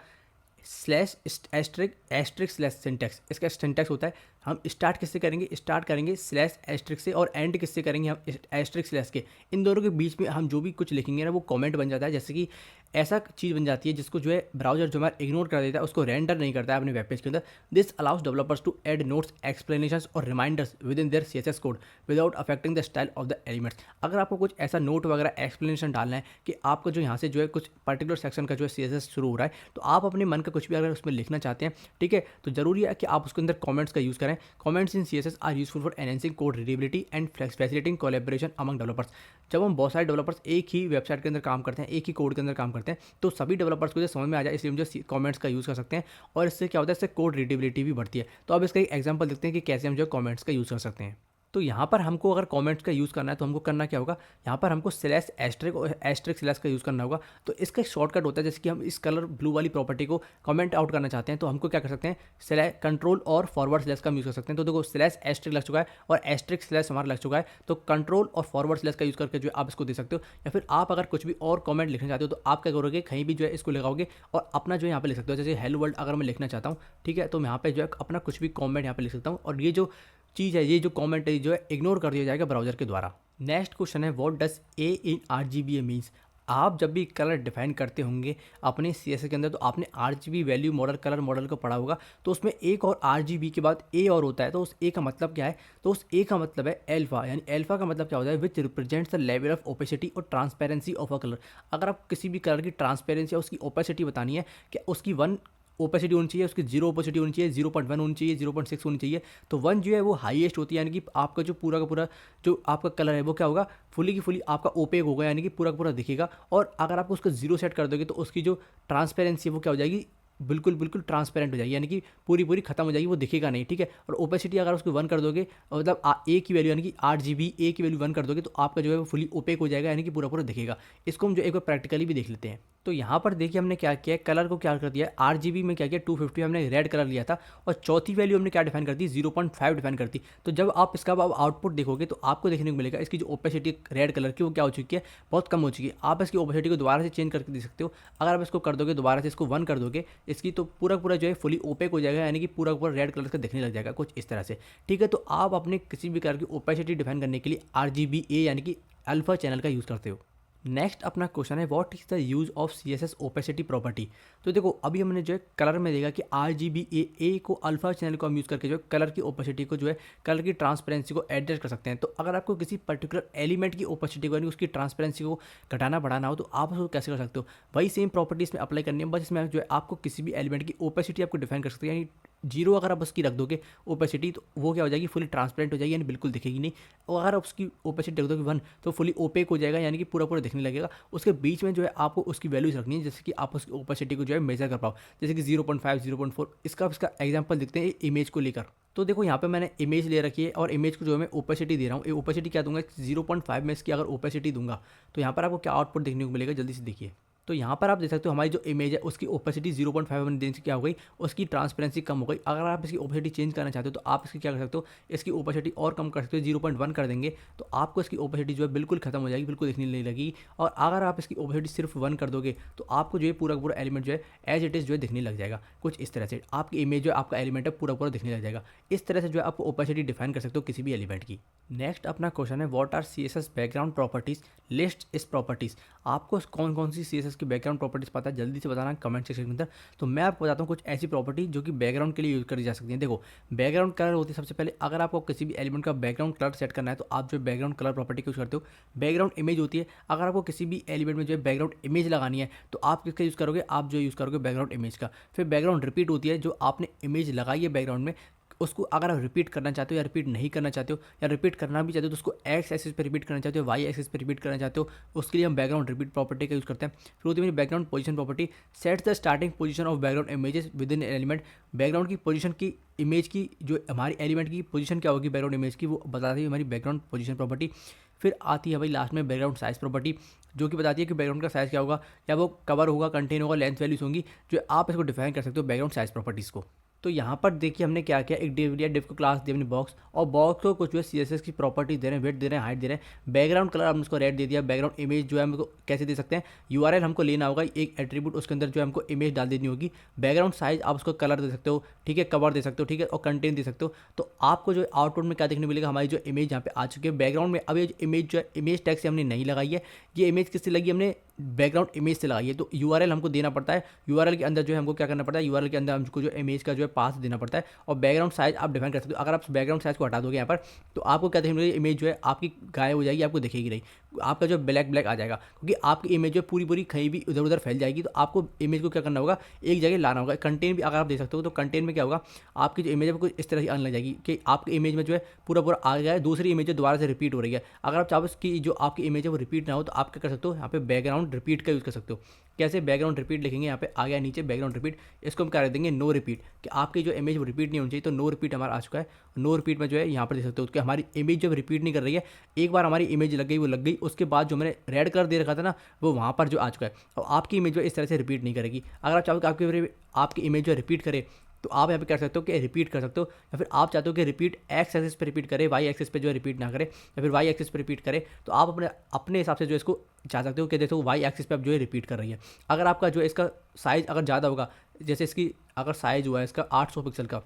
slash asterisk slash syntax. इसका सिंटैक्स होता है, हम स्टार्ट किससे करेंगे, स्टार्ट करेंगे स्लैश एस्ट्रिक से और एंड किससे करेंगे, हम एस्ट्रिक स्लैश के। इन दोनों के बीच में हम जो भी कुछ लिखेंगे ना वो कमेंट बन जाता है। जैसे कि ऐसा चीज़ बन जाती है जिसको जो है ब्राउजर जो हमारा इग्नोर कर देता है, उसको रेंडर नहीं करता है अपने वेब पेज के अंदर। This allows developers to add notes, explanations और reminders within their CSS code without affecting the style of the elements. अगर आपको कुछ ऐसा नोट वगैरह एक्सप्लेनेशन डालना है कि आपको जो यहाँ से जो है कुछ पर्टिकुलर सेक्शन का जो है सीएसएस शुरू हो रहा है, तो आप अपने मन का कुछ भी अगर उसमें लिखना चाहते हैं, ठीक है, तो जरूरी है कि आप उसके अंदर कमेंट्स का यूज़ करें। Comments in CSS are useful for enhancing code readability and facilitating collaboration among developers. जब हम बहुत सारे डेवलपर्स एक ही वेबसाइट के अंदर काम करते हैं, एक ही कोड के अंदर काम करते हैं, तो सभी डेवलपर्स को जो समझ में आ जाए, इसलिए हम जो कमेंट्स का यूज़ कर सकते हैं और इससे क्या होता है, इससे कोड रीडेबिलिटी भी बढ़ती है। तो अब इसका एक एग्जांपल देखते हैं कि कैसे हम जो कमेंट्स का यूज़ कर सकते हैं। तो यहाँ पर हमको अगर कमेंट्स का यूज़ करना है तो हमको करना क्या होगा, यहाँ पर हमको स्लैश एस्ट्रिक स्लैश का यूज़ करना होगा। तो इसका शॉर्टकट होता है, जैसे कि हम इस कलर ब्लू वाली प्रॉपर्टी को कमेंट आउट करना चाहते हैं, तो हमको क्या कर सकते हैं, स्लैश कंट्रोल और फॉरवर्ड स्लैश का यूज़ कर सकते हैं। तो देखो स्लैश एस्ट्रिक लग चुका है और एस्ट्रिक स्लैश हमारा लग चुका है, तो कंट्रोल और फॉरवर्ड स्लैश का यूज़ करके जो आप इसको दे सकते हो। या फिर आप अगर कुछ भी और कमेंट लिखना चाहते हो तो आप क्या करोगे, कहीं भी जो है इसको लगाओगे और अपना जो है यहाँ पे लिख सकते हो। जैसे हेलो वर्ल्ड अगर मैं लिखना चाहता हूँ, ठीक है, तो मैं यहाँ पे जो है अपना कुछ भी कमेंट यहाँ पे लिख सकता हूँ और ये जो चीज़ है, ये जो कमेंट है जो है इग्नोर कर दिया जाएगा ब्राउजर के द्वारा। नेक्स्ट क्वेश्चन है, what does a in RGBA means. आप जब भी कलर डिफाइन करते होंगे अपने CSS के अंदर, तो आपने RGB value model colour model को पढ़ा होगा। तो उसमें एक और RGB के बाद ए और होता है, तो उस ए का मतलब क्या है, तो उस ए का मतलब है एल्फा। यानी एल्फा का मतलब क्या होता है, विच represents the level of opacity और ट्रांसपेरेंसी ऑफ अ कलर। अगर आप किसी भी कलर की ट्रांसपेरेंसी या उसकी ओपेसिटी बतानी है कि उसकी 1 ओपेसिटी होनी चाहिए, उसकी जीरो ओपेसिटी होनी चाहिए, 0.1 होनी चाहिए, 0.6 होनी चाहिए। तो 1 जो है वो हाईएस्ट होती है, यानी कि आपका जो पूरा का पूरा जो आपका कलर है वो क्या होगा, फुली की फुली आपका ओपेक होगा, यानी कि पूरा का पूरा दिखेगा। और अगर आप उसका जीरो सेट कर दोगे तो उसकी जो ट्रांसपेरेंसी है वो क्या हो जाएगी, बिल्कुल बिल्कुल ट्रांसपेरेंट हो जाएगी, यानी कि पूरी पूरी खत्म हो जाएगी, वो दिखेगा नहीं, ठीक है। और ओपेसिटी अगर उसको 1 कर दोगे, मतलब ए की वैल्यू यानी कि 8 GB ए की वैल्यू 1 कर दोगे, तो आपका जो है वो फुली ओपेक हो जाएगा, यानी कि पूरा पूरा दिखेगा। इसको हम जो एक बार प्रैक्टिकली भी देख लेते हैं। तो यहाँ पर देखिए हमने क्या किया है, कलर को क्या कर दिया है, 8 GB में क्या किया, 250 हमने रेड कलर लिया था, और चौथी वैल्यू हमने क्या डिफाइन कर दी, 0.5 डिफाइन करती। तो जब आप इसका अब आउटपुट देखोगे तो आपको देखने को मिलेगा इसकी जो ओपेसिटी रेड कलर की वो क्या हो चुकी है, बहुत कम हो चुकी है। आप इसकी ओपेसिटी को दोबारा से चेंज करके दे सकते हो। अगर आप इसको कर दोगे दोबारा से, इसको 1 कर दोगे इसकी, तो पूरा पूरा जो है फुली ओपेक हो जाएगा, यानी कि पूरा पूरा रेड कलर का दिखने लग जाएगा, कुछ इस तरह से, ठीक है। तो आप अपने किसी भी कलर की ओपेसिटी डिफाइन करने के लिए RGBA यानी कि अल्फा चैनल का यूज़ करते हो। नेक्स्ट अपना क्वेश्चन है, what is the use of CSS opacity property. तो देखो अभी हमने जो है कलर में देखा कि RGBA को अल्फा चैनल को हम यूज़ करके जो है कलर की ओपेसिटी को जो है कलर की ट्रांसपेरेंसी को एडजस्ट कर सकते हैं। तो अगर आपको किसी पर्टिकुलर एलिमेंट की ओपेसिटी को यानी उसकी ट्रांसपेरेंसी को घटाना बढ़ाना हो तो आप उसको कैसे कर सकते हो, वही सेम प्रॉपर्टी इसमें अप्लाई करनी है, बस इसमें जो है आपको किसी भी एलिमेंट की ओपेसिटी आपको डिफाइन कर सकते हैं, यानी जीरो अगर आप उसकी रख दोगे ओपेसिटी, तो वो क्या हो जाएगी, फुली ट्रांसपेरेंट हो जाएगी, यानी बिल्कुल दिखेगी नहीं। और अगर आप उसकी ओपेसिटी रख दोगे 1, तो फुली ओपेक हो जाएगा, यानी कि पूरा पूरा दिखने लगेगा। उसके बीच में जो है आपको उसकी वैल्यूज रखनी है, जैसे कि आप उसकी ओपेसिटी को जो है मेजर कर पाओ, जैसे कि 0.5, 0.4। इसका एग्जाम्पल देखते हैं इमेज को लेकर। तो देखो यहाँ पे मैंने इमेज ले रखी है, और इमेज को जो है मैं ओपेसिटी दे रहा हूँ। ओपेसिटी क्या दूंगा, 0.5 में इसकी अगर ओपेसिटी दूंगा, तो यहाँ पर आपको क्या आउटपुट देखने को मिलेगा, जल्दी से देखिए। तो यहाँ पर आप देख सकते हो हमारी जो इमेज है उसकी ओपेसिटी 0.5 हमने देने से क्या हो गई, उसकी ट्रांसपेरेंसी कम हो गई। अगर आप इसकी ओपेसिटी चेंज करना चाहते हो तो आप इसकी क्या कर सकते हो, इसकी ओपेसिटी और कम कर सकते हो, 0.1 कर देंगे, तो आपको इसकी ओपेसिटी जो है बिल्कुल खत्म हो जाएगी, बिल्कुल दिखने नहीं लगेगी। और अगर आप इसकी ओपेसिटी सिर्फ 1 कर दोगे तो आपको जो है पूरा पूरा एलिमेंट जो है एज इट इज़ जो है दिखने लग जाएगा, कुछ इस तरह से आपकी इमेज जो है आपका एलिमेंट है पूरा पूरा दिखने लग जाएगा। इस तरह से जो है आप ओपेसिटी डिफाइन कर सकते हो किसी भी एलिमेंट की। नेक्स्ट अपना क्वेश्चन है, what are CSS background properties, list इस प्रॉपर्टीज़। आपको कौन कौन सी CSS की बैकग्राउंड प्रॉपर्टीज पता है, जल्दी से बताना कमेंट सेक्शन के अंदर। तो मैं आपको बताता हूँ कुछ ऐसी प्रॉपर्टी जो कि बैकग्राउंड के लिए यूज़ करी जा सकती है। देखो बैकग्राउंड कलर होती है, सबसे पहले अगर आपको किसी भी एलिमेंट का बैकग्राउंड कलर सेट करना है तो आप जो बैकग्राउंड कलर प्रॉपर्टी यूज़ करते हो। बैकग्राउंड इमेज होती है, अगर आपको किसी भी एलिमेंट में जो है बैकग्राउंड इमेज लगानी है तो आप किसका यूज़ करोगे, आप जो यूज़ करोगे बैकग्राउंड इमेज का। फिर बैकग्राउंड रिपीट होती है, जो आपने इमेज लगाई है बैकग्राउंड में, उसको अगर आप रिपीट करना चाहते हो या रिपीट नहीं करना चाहते हो, या रिपीट करना भी चाहते हो तो उसको एक्स एक्सिस पे रिपीट करना चाहते हो, वाई एक्सिस पे रिपीट करना चाहते हो, उसके लिए हम बैकग्राउंड रिपीट प्रॉपर्टी का यूज़ करते हैं। फिर होती है मेरी background position property, set the starting position of background images with in element. Background की पोजीशन की, इमेज की, जो हमारी एलिमेंट की पोजीशन क्या होगी बैकग्राउंड इमेज की, वो बताती है हमारी बैकग्राउंड पोजीशन प्रॉपर्टी। फिर आती है भाई लास्ट में बैकग्राउंड साइज प्रॉपर्टी, जो कि बताती है कि बैकग्राउंड का साइज़ क्या होगा, या वो कवर होगा, कंटेन होगा, लेंथ वैल्यूज होंगी, जो आप इसको डिफाइन कर सकते हो बैकग्राउंड साइज प्रॉपर्टीज़ को। तो यहाँ पर देखिए हमने क्या किया, एक डिव लिया, डिव को क्लास दिया हमने बॉक्स, और बॉक्स को कुछ जो है CSS की प्रॉपर्टी दे रहे हैं, वेट दे रहे हैं, हाइट दे रहे हैं। बैकग्राउंड कलर हमने उसको रेड दे दिया। बैकग्राउंड इमेज जो है हमको कैसे दे सकते हैं, URL हमको लेना होगा, एक एट्रीब्यूट उसके अंदर जो है हमको इमेज डाल देनी होगी। बैकग्राउंड साइज आप उसको कलर दे सकते हो, ठीक है, कवर दे सकते हो, ठीक है, और कंटेंट दे सकते हो। तो आपको जो आउटपुट में क्या देखने मिलेगा, हमारी जो इमेज यहाँ पे आ चुकी है बैकग्राउंड में। अब ये इमेज जो है इमेज टैग से हमने नहीं लगाई है, ये इमेज किससे लगी, हमने बैकग्राउंड इमेज से लगाई है। तो URL हमको देना पड़ता है, URL के अंदर जो है हमको क्या करना पड़ता है, URL के अंदर हमको जो इमेज का जो है पाथ देना पड़ता है। और बैकग्राउंड साइज आप डिफाइन कर सकते हो। अगर आप बैकग्राउंड साइज को हटा दोगे यहाँ पर, तो आपको क्या देखने मिलेगा, इमेज जो है आपकी गायब हो जाएगी, आपको दिखेगी नहीं, आपका जो ब्लैक ब्लैक आ जाएगा, क्योंकि आपकी इमेज जो पूरी पूरी कहीं भी इधर उधर फैल जाएगी। तो आपको इमेज को क्या करना होगा, एक जगह लाना होगा। कंटेंट भी अगर आप दे सकते हो, तो कंटेंट में क्या होगा, आपकी जो इमेज है कुछ इस तरह से आने लग जाएगी कि आपकी इमेज में जो है पूरा पूरा आ गया है, दूसरी इमेज दोबारा से रिपीट हो रही है। अगर आप चाहो कि जो आपकी इमेज है वो रिपीट ना हो, तो आप क्या कर सकते हो, यहाँ पे बैकग्राउंड रिपीट का यूज़ कर सकते हो। कैसे, बैकग्राउंड रिपीट लिखेंगे, यहाँ पे आ गया नीचे बैकग्राउंड रिपीट, इसको हम क्या कर देंगे, नो रिपीट, कि आपकी जो इमेज वो रिपीट नहीं होनी चाहिए। तो नो रिपीट हमारा आ चुका है। नो रिपीट में जो है यहाँ पर देख सकते हो कि हमारी इमेज जब रिपीट नहीं कर रही है, एक बार हमारी इमेज लग गई वो लग गई, उसके बाद जो मैंने रेड कलर दे रखा था ना, वो वहाँ पर जो आ चुका है। और आपकी इमेज जो इस तरह से रिपीट नहीं करेगी। अगर आप चाहो कि आपकी इमेज जो रिपीट करे, तो आप यहाँ पे कर सकते हो कि रिपीट कर सकते हो, या फिर आप चाहते हो कि रिपीट एक्स एक्सिस पे रिपीट करे, वाई एक्सिस पे जो है रिपीट ना करे, या फिर वाई एक्सिस पे रिपीट करे, तो आप अपने अपने हिसाब से जो इसको चाह सकते हो कि देखो वाई एक्सिस पे आप जो है रिपीट कर रही है। अगर आपका जो है इसका साइज़ अगर ज़्यादा होगा, जैसे इसकी अगर साइज़ हुआ है इसका 800 पिक्सल का,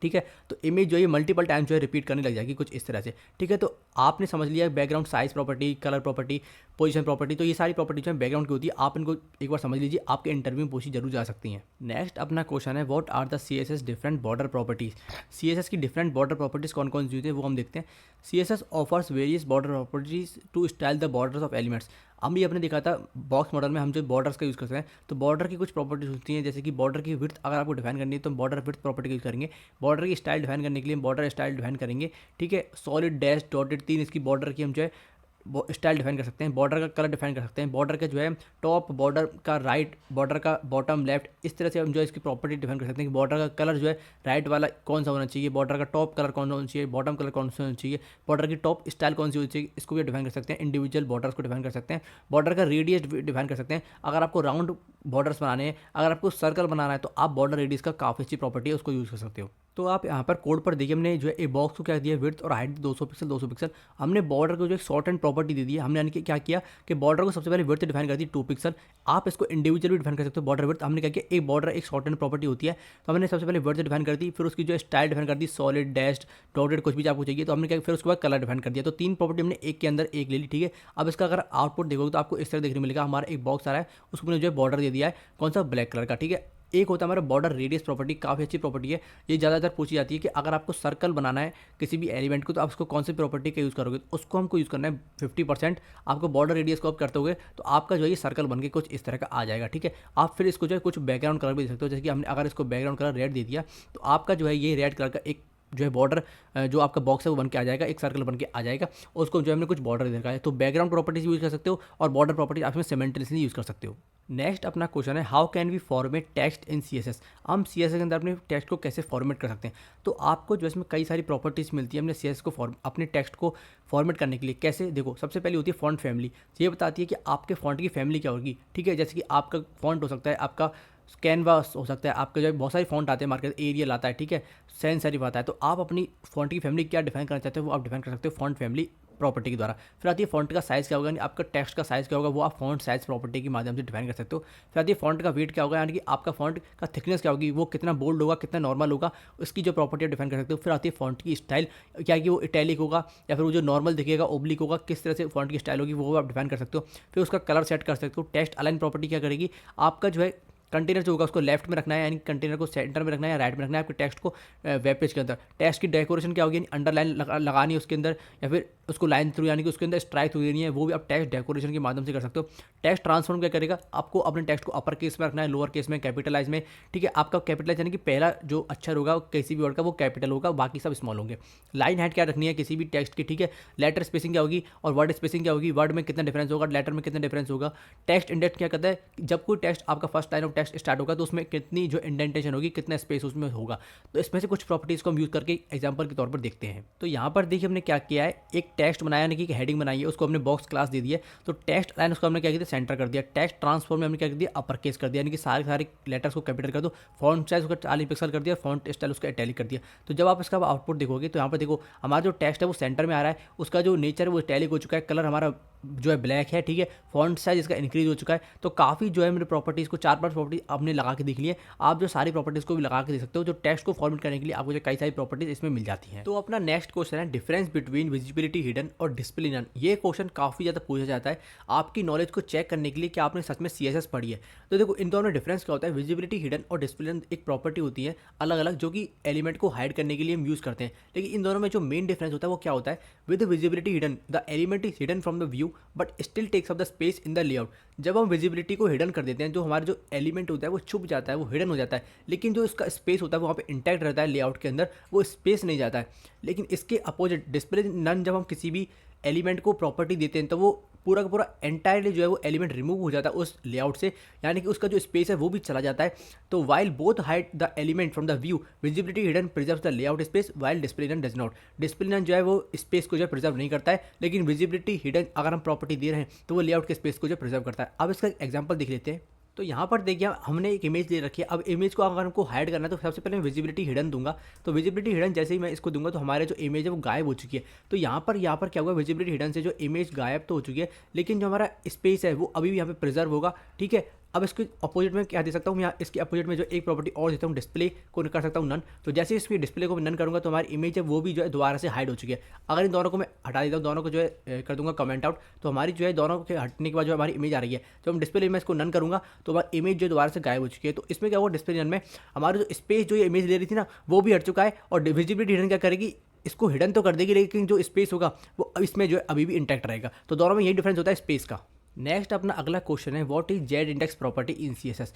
ठीक है, तो इमेज जो है मल्टीपल टाइम जो है रिपीट करने लग जाएगी, कुछ इस तरह से, ठीक है। तो आपने समझ लिया background size property, colour property, position property, तो ये सारी प्रॉपर्टी जो है बैकग्राउंड की होती है, आप इनको एक बार समझ लीजिए, आपके इंटरव्यू में पूछी जरूर जा सकती हैं। नेक्स्ट अपना क्वेश्चन है what are the CSS different border properties. CSS की डिफरेंट बॉर्डर प्रॉपर्टीज कौन कौन सी होती है वो हम देखते हैं। CSS offers various border properties to style the borders of elements. हम ये अपने देखा था बॉक्स मॉडल में हम जो बॉर्डर्स का यूज़ करते हैं, तो बॉर्डर की कुछ प्रॉपर्टीज होती हैं, जैसे कि बॉर्डर की विड्थ अगर आपको डिफाइन करनी है तो बॉर्डर विड्थ प्रॉपर्टी का यूज़ करेंगे। बॉर्डर की स्टाइल डिफाइन करने के लिए बॉर्डर स्टाइल डिफाइन करेंगे, ठीक है। सॉलिड, डैश, डॉटेड, 3 इसकी बॉर्डर की हम जो है स्टाइल डिफाइन कर सकते हैं। बॉर्डर का कलर डिफाइन कर सकते हैं, बॉर्डर का जो है टॉप, बॉर्डर का राइट, बॉर्डर का बॉटम, लेफ्ट, इस तरह से हम जो है इसकी प्रॉपर्टी डिफाइन कर सकते हैं कि बॉर्डर का कलर जो है राइट वाला कौन सा होना चाहिए, बॉर्डर का टॉप कलर कौन सा होना चाहिए, बॉटम कलर कौन सा होना चाहिए, बॉर्डर की टॉप स्टाइल कौन सी होनी चाहिए, इसको भी डिफाइन कर सकते हैं। इंडिविजुअल बॉर्डर्स को डिफाइन कर सकते हैं, बॉर्डर का रेडियस डिफाइन कर सकते हैं। अगर आपको राउंड बॉर्डर्स बनाने हैं, अगर आपको सर्कल बनाना है, तो आप बॉर्डर रेडियस का काफ़ी अच्छी प्रॉपर्टी है उसको यूज़ कर सकते हो। तो आप यहाँ पर कोड पर देखिए, हमने जो है एक बॉक्स को क्या दिया, विड्थ और हाइट 200 पिक्सल 200 पिक्सल। हमने बॉर्डर को जो एक शॉर्ट एंड प्रॉपर्टी दे दी है। हमने यानी कि क्या किया कि बॉर्डर को सबसे पहले विड्थ डिफाइन कर दी 2 पिक्सल। आप इसको इंडिविजुअल भी डिफाइन कर सकते हो बॉर्डर विड्थ। हमने क्या किया, एक बॉर्डर एक शॉर्ट एंड प्रॉपर्टी होती है, तो हमने सबसे पहले विड्थ डिफाइन कर दी, फिर उसकी जो स्टाइल डिफाइन कर दी, सॉलिड, डैश्ड, डॉटेड, कुछ भी आपको चाहिए, तो हमने क्या, फिर उसके बाद कलर डिफाइन कर दिया। तो 3 प्रॉपर्टी हमने एक के अंदर एक ले ली, ठीक है। अब इसका अगर आउटपुट देखोगे तो आपको इस तरह देखने मिलेगा, हमारा एक बॉक्स आ रहा है, उसको जो है बॉर्डर दे दिया है, कौन सा, ब्लैक कलर का, ठीक है। एक होता है हमारा बॉर्डर रेडियस प्रॉपर्टी, काफ़ी अच्छी प्रॉपर्टी है, ये ज़्यादातर पूछी जाती है कि अगर आपको सर्कल बनाना है किसी भी एलिमेंट को, तो आप उसको कौन सी प्रॉपर्टी का यूज़ करोगे, तो उसको हमको यूज़ करना है 50%। आपको बॉर्डर रेडियस को आप करते होगे तो आपका जो है ये सर्कल बन के कुछ इस तरह का आ जाएगा, ठीक है। आप फिर इसको जो है कुछ बैकग्राउंड कलर भी दे सकते हो, जैसे कि हमने अगर इसको बैकग्राउंड कलर रेड दे दिया, तो आपका जो है ये रेड कलर का एक जो है बॉर्डर जो आपका बॉक्स है वो बन के आ जाएगा, एक सर्कल बन के आ जाएगा, और उसको जो हमने कुछ बॉर्डर दे रखा है। तो बैकग्राउंड प्रॉपर्टीज यूज़ कर सकते हो और बॉर्डर प्रॉपर्टीज आप इसमें सिमेंटनेसली यूज़ कर सकते हो। नेक्स्ट अपना क्वेश्चन है how can we format text in CSS। हम CSS के अंदर अपने टेक्स्ट को कैसे फॉर्मेट कर सकते हैं। तो आपको जो इसमें कई सारी प्रॉपर्टीज़ मिलती है, हमने CSS को अपने टेक्स्ट को फॉर्मेट करने के लिए कैसे, देखो सबसे पहले होती है फॉन्ट फैमिली। ये बताती है कि आपके फॉन्ट की फैमिली क्या होगी, ठीक है। जैसे कि आपका फॉन्ट हो सकता है, आपका कैनवास हो सकता है, आपके जो है बहुत सारे फॉन्ट आते हैं मार्केट, एरियल आता है, ठीक है, सैन सेरिफ आता है। तो आप अपनी फॉन्ट की फैमिली क्या डिफाइन करना चाहते हो वो आप डिफाइन कर सकते हो फॉन्ट फैमिली प्रॉपर्टी के द्वारा। फिर आती है फॉन्ट का साइज़ क्या होगा, यानी आपका टेक्स्ट का साइज़ क्या होगा, वो आप फॉन्ट साइज़ प्रॉपर्टी के माध्यम से डिफाइन कर सकते हो। फिर आती है फॉन्ट का वेट क्या होगा, यानी कि आपका फॉन्ट का थिकनेस क्या होगी, वो कितना बोल्ड होगा, कितना नॉर्मल होगा, उसकी जो प्रॉपर्टी आप डिफाइन कर सकते हो। फिर आती है फॉन्ट की स्टाइल, क्या है कि वो इटैलिक होगा या फिर वो जो नॉर्मल दिखेगा, ओब्लिक होगा, किस तरह से फॉन्ट की स्टाइल होगी वो आप डिफाइन कर सकते हो। फिर उसका कलर सेट कर सकते हो। टेक्स्ट अलाइन प्रॉपर्टी क्या करेगी, आपका जो है कंटेनर जो होगा उसको लेफ्ट में रखना है, यानी कंटेनर को सेंटर में रखना है या राइट में रखना है आपके टेक्स्ट को वेब पेज के अंदर। टेक्स्ट की डेकोरेशन क्या होगी, यानी अंडरलाइन लगानी है उसके अंदर, या फिर उसको लाइन थ्रू यानी कि उसके अंदर स्ट्राइक थ्रू देनी है, वो भी आप टेक्स्ट डेकोरेशन के माध्यम से कर सकते हो। टेक्स्ट ट्रांसफॉर्म क्या करेगा, आपको अपने टेक्स्ट को अपर केस में रखना है, लोअर केस में, कैपिटलाइज में, ठीक है। आपका कैपिटलाइज यानी कि पहला जो अक्षर होगा किसी भी वर्ड का वो कैपिटल होगा, बाकी सब स्मॉल होंगे। लाइन हाइट क्या रखनी है किसी भी टेक्स्ट की, ठीक है। लेटर स्पेसिंग क्या होगी और वर्ड स्पेसिंग क्या होगी, वर्ड में कितना डिफरेंस होगा, लेटर में कितना डिफरेंस होगा। टेक्स्ट इंडेंट क्या कहता है, जब कोई टेक्स्ट आपका first line of text start होगा तो उसमें कितनी जो इंडेंटेशन होगी, कितना स्पेस उसमें होगा। तो इसमें से कुछ प्रॉपर्टीज़ को हम यूज़ करके एग्जांपल के तौर पर देखते हैं। तो यहाँ पर देखिए हमने क्या किया है, एक टेक्स्ट बनाया, यानी कि हेडिंग बनाई है, उसको हमने बॉक्स क्लास दे दिया। तो टेक्स्ट लाइन उसको हमने क्या किया, सेंटर कर दिया। टेक्स्ट ट्रांसफॉर्म में हमने क्या कर दिया, अपर केस कर दिया, यानी कि सारे लेटर्स को कैपिटल कर दो। फॉन्ट साइज उसका 40 पिक्सल कर दिया, फॉन्ट स्टाइल उसका इटैलिक कर दिया। तो जब आप इसका आउटपुट देखोगे तो यहाँ पर देखो हमारा जो टेक्स्ट है वो सेंटर में आ रहा है, उसका जो नेचर है वो इटैलिक हो चुका है, कलर हमारा जो है ब्लैक है, ठीक है। फॉन्ट साइज इसका इंक्रीज हो चुका है। तो काफ़ी जो है मेरे प्रॉपर्टीज़ को 4-5 प्रॉपर्टी आपने लगा के देख ली है। आप जो सारी प्रॉपर्टीज़ को भी लगा के देख सकते हो। जो टेक्स्ट को फॉर्मेट करने के लिए आपको जो कई सारी प्रॉपर्टीज़ इसमें मिल जाती हैं। तो अपना नेक्स्ट क्वेश्चन है डिफरेंस बिटवीन विजिबिलिटी हिडन और डिस्प्ले नन। ये क्वेश्चन काफ़ी ज़्यादा पूछा जाता है आपकी नॉलेज को चेक करने के लिए कि आपने सच में CSS पढ़ी है। तो देखो इन दोनों में डिफरेंस क्या होता है, विजिबिलिटी हिडन और डिस्प्ले नन एक प्रॉपर्टी होती है अलग अलग, जो कि एलिमेंट को हाइड करने के लिए हम यूज़ करते हैं। लेकिन इन दोनों में जो मेन डिफरेंस होता है वो क्या होता है, with visibility hidden the element is hidden from the view but still takes up the space in the layout. जब हम विजिबिलिटी को हिडन कर देते हैं, जो हमारा जो एलिमेंट होता है वो छुप जाता है, वो हिडन हो जाता है, लेकिन जो इसका स्पेस होता है वो वहाँ पे इंटैक्ट रहता है लेआउट के अंदर, वो स्पेस नहीं जाता है। लेकिन इसके अपोजिट डिस्प्ले नन, जब हम किसी भी एलिमेंट को प्रॉपर्टी देते हैं तो वो पूरा का पूरा एंटायरली जो है वो एलिमेंट रिमूव हो जाता है उस लेआउट से, यानी कि उसका जो स्पेस है वो भी चला जाता है। तो while both hide the element from the view, visibility hidden preserves the layout space while display none does not. Display none जो है वो स्पेस को जो है प्रिजर्व नहीं करता है, लेकिन विजिबिलिटी हिडन अगर हम प्रॉपर्टी दे रहे हैं तो वो लेआउट के स्पेस को जो प्रिजर्व करता है। अब इसका एग्जाम्पल देख लेते हैं। तो यहाँ पर देखिए हमने एक इमेज ले रखी है। अब इमेज को अगर हमको हाइड करना है तो सबसे पहले मैं विजिबिलिटी हिडन दूंगा। तो विजिबिलिटी हिडन जैसे ही मैं इसको दूंगा तो हमारे जो इमेज है वो गायब हो चुकी है। तो यहाँ पर क्या हुआ, विजिबिलिटी हिडन से जो इमेज गायब तो हो चुकी है, लेकिन जो हमारा स्पेस है वो अभी भी यहाँ पे प्रिजर्व होगा, ठीक है। अब इसके अपोजिट में क्या दे सकता हूँ मैं, यहाँ इसके अपोजिट में जो एक प्रॉपर्टी और देता हूँ, डिस्प्ले को कर सकता हूँ नन। तो जैसे इसमें डिस्प्ले को मैं नन करूँगा तो हमारी इमेज है वो भी जो है दोबारा से हाइड हो चुकी है। अगर इन दोनों को मैं हटा देता हूँ, दोनों को जो है कर दूंगा कमेंट आउट, तो हमारी जो है दोनों के हटने के बाद जो हमारी इमेज आ रही है, जब हम डिस्प्ले में इसको नन करूँगा तो हमारी इमेज जो दोबारा से गायब हो चुकी है। तो इसमें क्या होगा, डिस्प्ले नन में हमारा जो स्पेस जो ये इमेज ले रही थी ना वो भी हट चुका है, और विजिबिलिटी हिडन क्या करेगी, इसको हिडन तो कर देगी लेकिन जो स्पेस होगा वो इसमें जो है अभी भी इंटैक्ट रहेगा। तो दोनों में यही डिफरेंस होता है स्पेस का। नेक्स्ट अपना अगला क्वेश्चन है, what is z index property in C S S.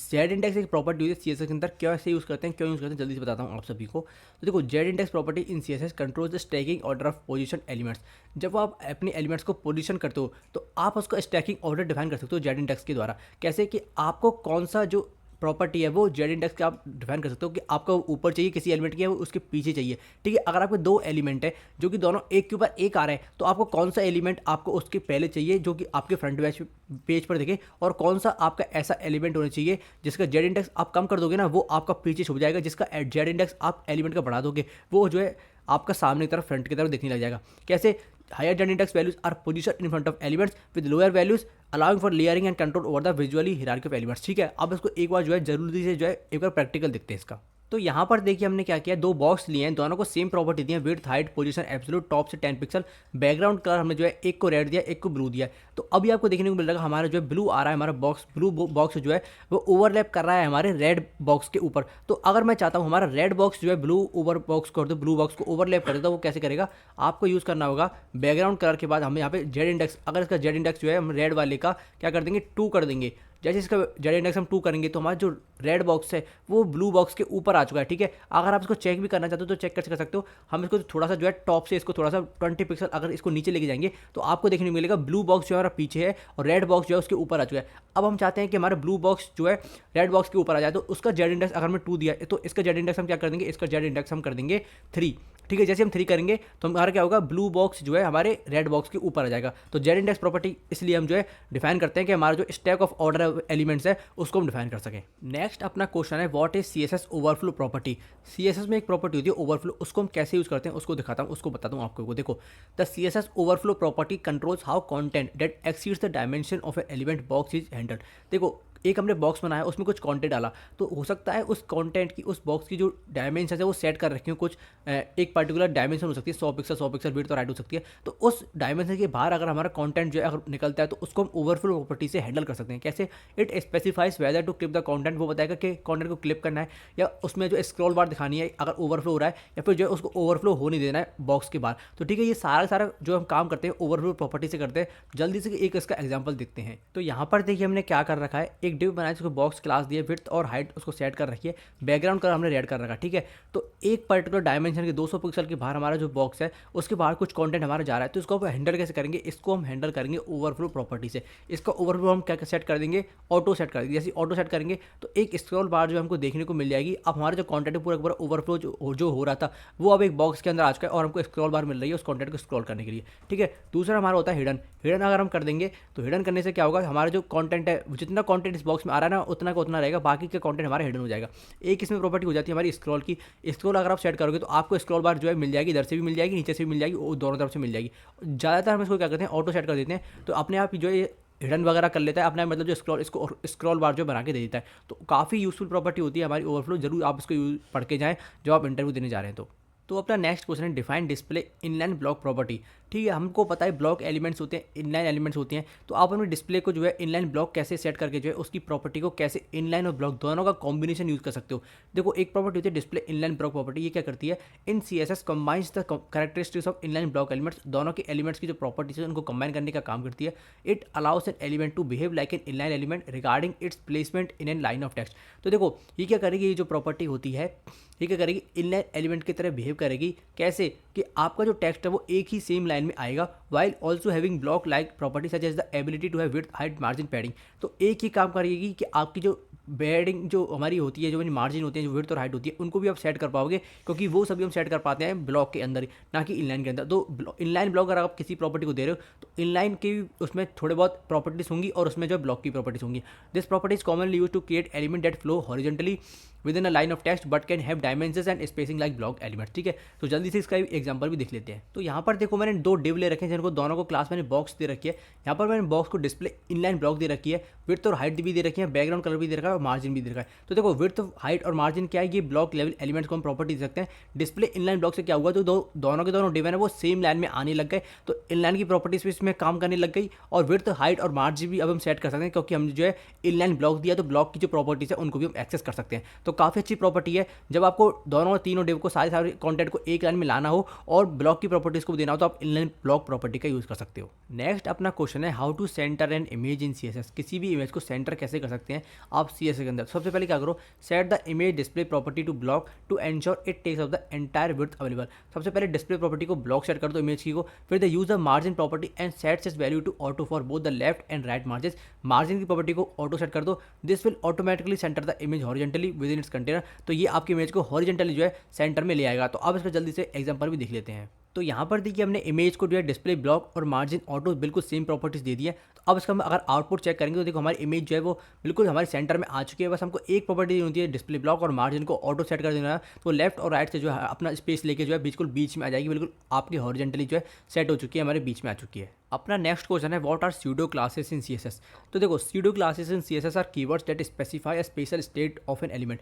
Z index एक प्रॉपर्टी होती है सी एस एस के अंदर, कैसे यूज़ करते हैं, क्यों यूज़ करते हैं, जल्दी से बताता हूँ आप सभी को। तो देखो, z index property in C S S control the stacking order of position elements. जब आप अपने एलिमेंट्स को पोजीशन करते हो तो आप उसका स्टैकिंग ऑर्डर डिफाइन कर सकते हो जेड इंडेक्स के द्वारा। कैसे कि आपको कौन सा जो प्रॉपर्टी है वो जेड इंडेक्स का आप डिफाइन कर सकते हो कि आपको ऊपर चाहिए किसी एलिमेंट की, है वो उसके पीछे चाहिए। ठीक है, अगर आपके दो एलिमेंट है जो कि दोनों एक के ऊपर एक आ रहे हैं, तो आपको कौन सा एलिमेंट आपको उसके पहले चाहिए जो कि आपके फ्रंट पेज पर दिखे, और कौन सा आपका ऐसा एलिमेंट होना चाहिए जिसका जेड इंडेक्स आप कम कर दोगे ना वो आपका पीछे छुप जाएगा, जिसका जेड इंडेक्स आप एलिमेंट का बढ़ा दोगे वो जो है आपका सामने की तरफ फ्रंट की तरफ दिखने लग जाएगा। कैसे, higher Z index values are position in front of elements with lower values allowing for layering and control over the visually hierarchy of elements. ठीक है, अब इसको एक बार जो है जरूरी से जो है एक बार प्रैक्टिकल देखते हैं इसका। तो यहाँ पर देखिए हमने क्या किया, दो बॉक्स लिए हैं, दोनों को सेम प्रॉपर्टी दी है, width, height, position, absolute, top से 10 पिक्सल। बैकग्राउंड कलर हमने जो है एक को रेड दिया, एक को ब्लू दिया। तो अभी आपको देखने को मिल रहा है हमारा जो है ब्लू आ रहा है, हमारा बॉक्स ब्लू बॉक्स जो है वो ओवरलैप कर रहा है हमारे रेड बॉक्स के ऊपर। तो अगर मैं चाहता हूँ हमारा रेड बॉक्स जो है ब्लू ओवर बॉक्स कर दो, ब्लू बॉक्स को ओवरलैप कर देता, वो कैसे करेगा, आपको यूज़ करना होगा बैकग्राउंड कलर के बाद हमें यहाँ पे जेड इंडेक्स, अगर इसका जेड इंडेक्स जो है हम रेड वाले का क्या कर देंगे 2 कर देंगे। जैसे इसका जेड इंडेक्स हम 2 करेंगे तो हमारा जो रेड बॉक्स है वो ब्लू बॉक्स के ऊपर आ चुका है। ठीक है, अगर आप इसको चेक भी करना चाहते हो तो चेक कर सकते हो। हम इसको थोड़ा सा जो है टॉप से इसको थोड़ा सा 20 पिक्सल अगर इसको नीचे लेके जाएंगे तो आपको देखने को मिलेगा ब्लू बॉक्स जो है हमारा पीछे है और रेड बॉक्स जो है उसके ऊपर आ चुका है। अब हम चाहते हैं कि हमारा ब्लू बॉक्स जो है रेड बॉक्स के ऊपर आ जाए, तो उसका जेड इंडेक्स अगर हमने 2 दिया है तो इसका जेड इंडेक्स हम क्या कर देंगे, इसका जेड इंडेक्स हम कर देंगे 3। ठीक है, जैसे हम 3 करेंगे तो हमारा क्या होगा, ब्लू बॉक्स जो है हमारे रेड बॉक्स के ऊपर आ जाएगा। तो जेड इंडेक्स प्रॉपर्टी इसलिए हम जो है डिफाइन करते हैं कि हमारा जो स्टैक ऑफ ऑर्डर एलिमेंट्स है उसको हम डिफाइन कर सकें। नेक्स्ट अपना क्वेश्चन है, what is CSS overflow property. CSS में एक प्रॉपर्टी होती है ओवरफ्लो, उसको हम कैसे यूज करते हैं उसको दिखाता हूँ, उसको बताता हूँ आपको। देखो, the CSS overflow property controls how content that exceeds the dimension of A element box is handled. देखो, एक हमने बॉक्स बनाया, उसमें कुछ कंटेंट डाला, तो हो सकता है उस कंटेंट की, उस बॉक्स की जो डायमेंशन है वो सेट कर रखी हो, कुछ एक पर्टिकुलर डायमेंशन हो सकती है, 100 पिक्सल विड्थ और हाइट हो सकती है। तो उस डायमेंशन के बाहर अगर हमारा कंटेंट जो है अगर निकलता है तो उसको हम ओवरफ्लो प्रॉपर्टी से हैंडल कर सकते हैं। कैसे, it specifies whether to clip the content, वो बताएगा कि कंटेंट को क्लिप करना है या उसमें जो स्क्रॉल बार दिखानी है अगर ओवरफ्लो हो रहा है, या फिर जो है उसको ओवरफ्लो होने देना है बॉक्स के बाहर। तो ठीक है, ये सारा जो हम काम करते हैं ओवरफ्लो प्रॉपर्टी से करते हैं। जल्दी से एक इसका एग्जाम्पल देखते हैं। तो यहाँ पर देखिए हमने क्या कर रखा है, एक डिव बनाया जिसको बॉक्स क्लास दिए, विड्थ और हाइट उसको सेट कर रखी है, बैकग्राउंड कलर हमने रेड कर रखा। ठीक है, तो एक पर्टिकुलर डायमेंशन के 200 पिक्सल के बाहर हमारा जो बॉक्स है उसके बाहर कुछ कंटेंट हमारा जा रहा है, तो इसको हम हैंडल कैसे करेंगे, इसको हम हैंडल करेंगे ओवरफ्लो प्रॉपर्टी से। इसका ओवरफ्लो हम क्या सेट कर देंगे, ऑटो सेट कर देंगे। जैसे ऑटो सेट करेंगे तो एक स्क्रॉल बार जो हमको देखने को मिल जाएगी। अब हमारा जो कंटेंट है पूरा ओवरफ्लो जो हो रहा था वो अब एक बॉक्स के अंदर आ चुका है और हमको स्क्रॉल बार मिल रही है उस कंटेंट को स्क्रॉल करने के लिए। ठीक है, दूसरा हमारा होता है हिडन। हिडन अगर हम कर देंगे तो हिडन करने से क्या होगा, हमारा जो कंटेंट है, जितना कंटेंट इस बॉक्स में आ रहा है ना उतना का उतना रहेगा, बाकी का कंटेंट हमारा हिडन हो जाएगा। एक इसमें प्रॉपर्टी हो जाती है हमारी स्क्रॉल की। स्क्रॉल अगर आप सेट करोगे तो आपको स्क्रॉल बार जो है मिल जाएगी, इधर से भी मिल जाएगी, नीचे से भी मिल जाएगी, और दोनों तरफ से मिल जाएगी। ज़्यादातर हम इसको क्या करते हैं, ऑटो सेट कर देते हैं, तो अपने आप जो है हिडन वगैरह कर लेता है अपना, मतलब जो इसको स्क्रॉल बार जो बना के दे देता है। तो काफ़ी यूजफुल प्रॉपर्टी होती है हमारी ओवरफ्लो। जरूर आप इसको पढ़ के जाएँ जब आप इंटरव्यू देने जा रहे हैं। तो अपना नेक्स्ट क्वेश्चन है, define display inline block property. ठीक है, हमको पता है ब्लॉक एलिमेंट्स होते हैं, इनलाइन एलिमेंट्स होते हैं, तो आप अपने डिस्प्ले को जो है इनलाइन ब्लॉक कैसे सेट करके जो है उसकी प्रॉपर्टी को कैसे इनलाइन और ब्लॉक दोनों का कॉम्बिनेशन यूज कर सकते हो। देखो, एक प्रॉपर्टी होती है डिस्प्ले इनलाइन ब्लॉक प्रॉपर्टी, ये क्या करती है, in CSS combines the characteristics of inline block elements, दोनों के एलिमेंट्स की जो प्रॉपर्टीज है उनको कंबाइन करने का काम करती है। It allows an element to behave like an inline element regarding its placement in an line of text. तो देखो, ये क्या करेगी, ये जो प्रॉपर्टी होती है ये क्या करेगी, इनलाइन एलिमेंट की तरह बिहेव करेगी। कैसे कि आपका जो टेक्स्ट है वो एक ही सेम लाइन में आएगा, while also having block like property such as the ability to have width, height, margin, padding. तो एक ही काम करेगी कि आपकी जो पैडिंग जो हमारी होती है, जो हमारी मार्जिन होती है, जो विड्थ और हाइट होती है, उनको भी आप सेट कर पाओगे, क्योंकि वो सभी हम सेट कर पाते हैं ब्लॉक के अंदर ही, ना कि इनलाइन के अंदर। तो इनलाइन ब्लॉक अगर आप किसी प्रॉपर्टी को दे रहे हो तो इनलाइन की उसमें थोड़े बहुत प्रॉपर्टीज होंगी और उसमें जो ब्लॉक की प्रॉपर्टीज होंगी। This property is commonly use to create element that flow horizontally within a line of text but can have dimensions and spacing like block element. ठीक है, तो जल्दी से इसका एग्जांपल भी देख लेते हैं। तो यहाँ पर देखो मैंने दो डिव ले रखे हैं जिनको दोनों को क्लास मैंने बॉक्स दे रखी है। यहाँ पर मैंने बॉक्स को डिस्प्ले इनलाइन ब्लॉक दे रखी है, विड्थ और हाइट भी दे रखी है, बैकग्राउंड कलर भी दे रखा है और मार्जिन भी दे रखा है। तो देखो विड्थ, हाइट और मार्जिन क्या है, ये ब्लॉक लेवल एलिमेंट्स को हम प्रॉपर्टी दे सकते हैं। डिस्प्ले इनलाइन ब्लॉक से क्या हुआ, तो दोनों के दोनों डिव है वो सेम लाइन में आने लग गए, तो इनलाइन की प्रॉपर्टीज भी इसमें काम करने लग गई। और विड्थ, हाइट और मार्जिन भी अब हम सेट कर सकते हैं क्योंकि हम जो है इनलाइन ब्लॉक दिया, तो ब्लॉक की जो प्रॉपर्टीज है उनको भी हम एक्सेस कर सकते हैं। तो काफ़ी अच्छी प्रॉपर्टी है जब आपको दोनों तीनों डिव को सारे कॉन्टेंट को एक लाइन में लाना हो और ब्लॉक की प्रॉपर्टीज को देना हो, तो आप इनलाइन ब्लॉक प्रॉपर्टी का यूज़ कर सकते हो। नेक्स्ट अपना क्वेश्चन है how to center an image in CSS. किसी भी इमेज को सेंटर कैसे कर सकते हैं आप सीएसएस के अंदर। सबसे पहले क्या करो, set the image display property to block to ensure it takes of the entire width available. सबसे पहले डिस्प्ले प्रॉपर्टी को ब्लॉक सेट कर दो इमेज की को, फिर the use the margin property and sets its value to auto for both the left and right margin. Margin की property को ऑटो सेट कर दो, this will automatically center the image horizontally within its container. तो ये आपकी image को horizontally जो है सेंटर में ले आएगा। तो अब इसका जल्दी से एग्जांपल भी देख लेते हैं। तो यहाँ पर देखिए हमने इमेज को जो है डिस्प्ले ब्लॉक और मार्जिन ऑटो बिल्कुल सेम प्रॉपर्टीज दे दी है। तो अब इसका हम अगर आउटपुट चेक करेंगे तो देखो हमारी इमेज जो है वो बिल्कुल हमारे सेंटर में आ चुकी है। बस हमको एक प्रॉपर्टी देनी होती है डिस्प्ले ब्लॉक और मार्जिन को ऑटो सेट कर देना है, तो लेफ्ट और राइट से जो है अपना स्पेस लेके जो है बिल्कुल बीच में आ जाएगी, बिल्कुल आपकी हॉरिजॉन्टली जो है सेट हो चुकी है, हमारे बीच में आ चुकी है। अपना नेक्स्ट क्वेश्चन है what are pseudo classes in CSS. तो देखो pseudo classes in CSS are keywords that specify a special state of an element.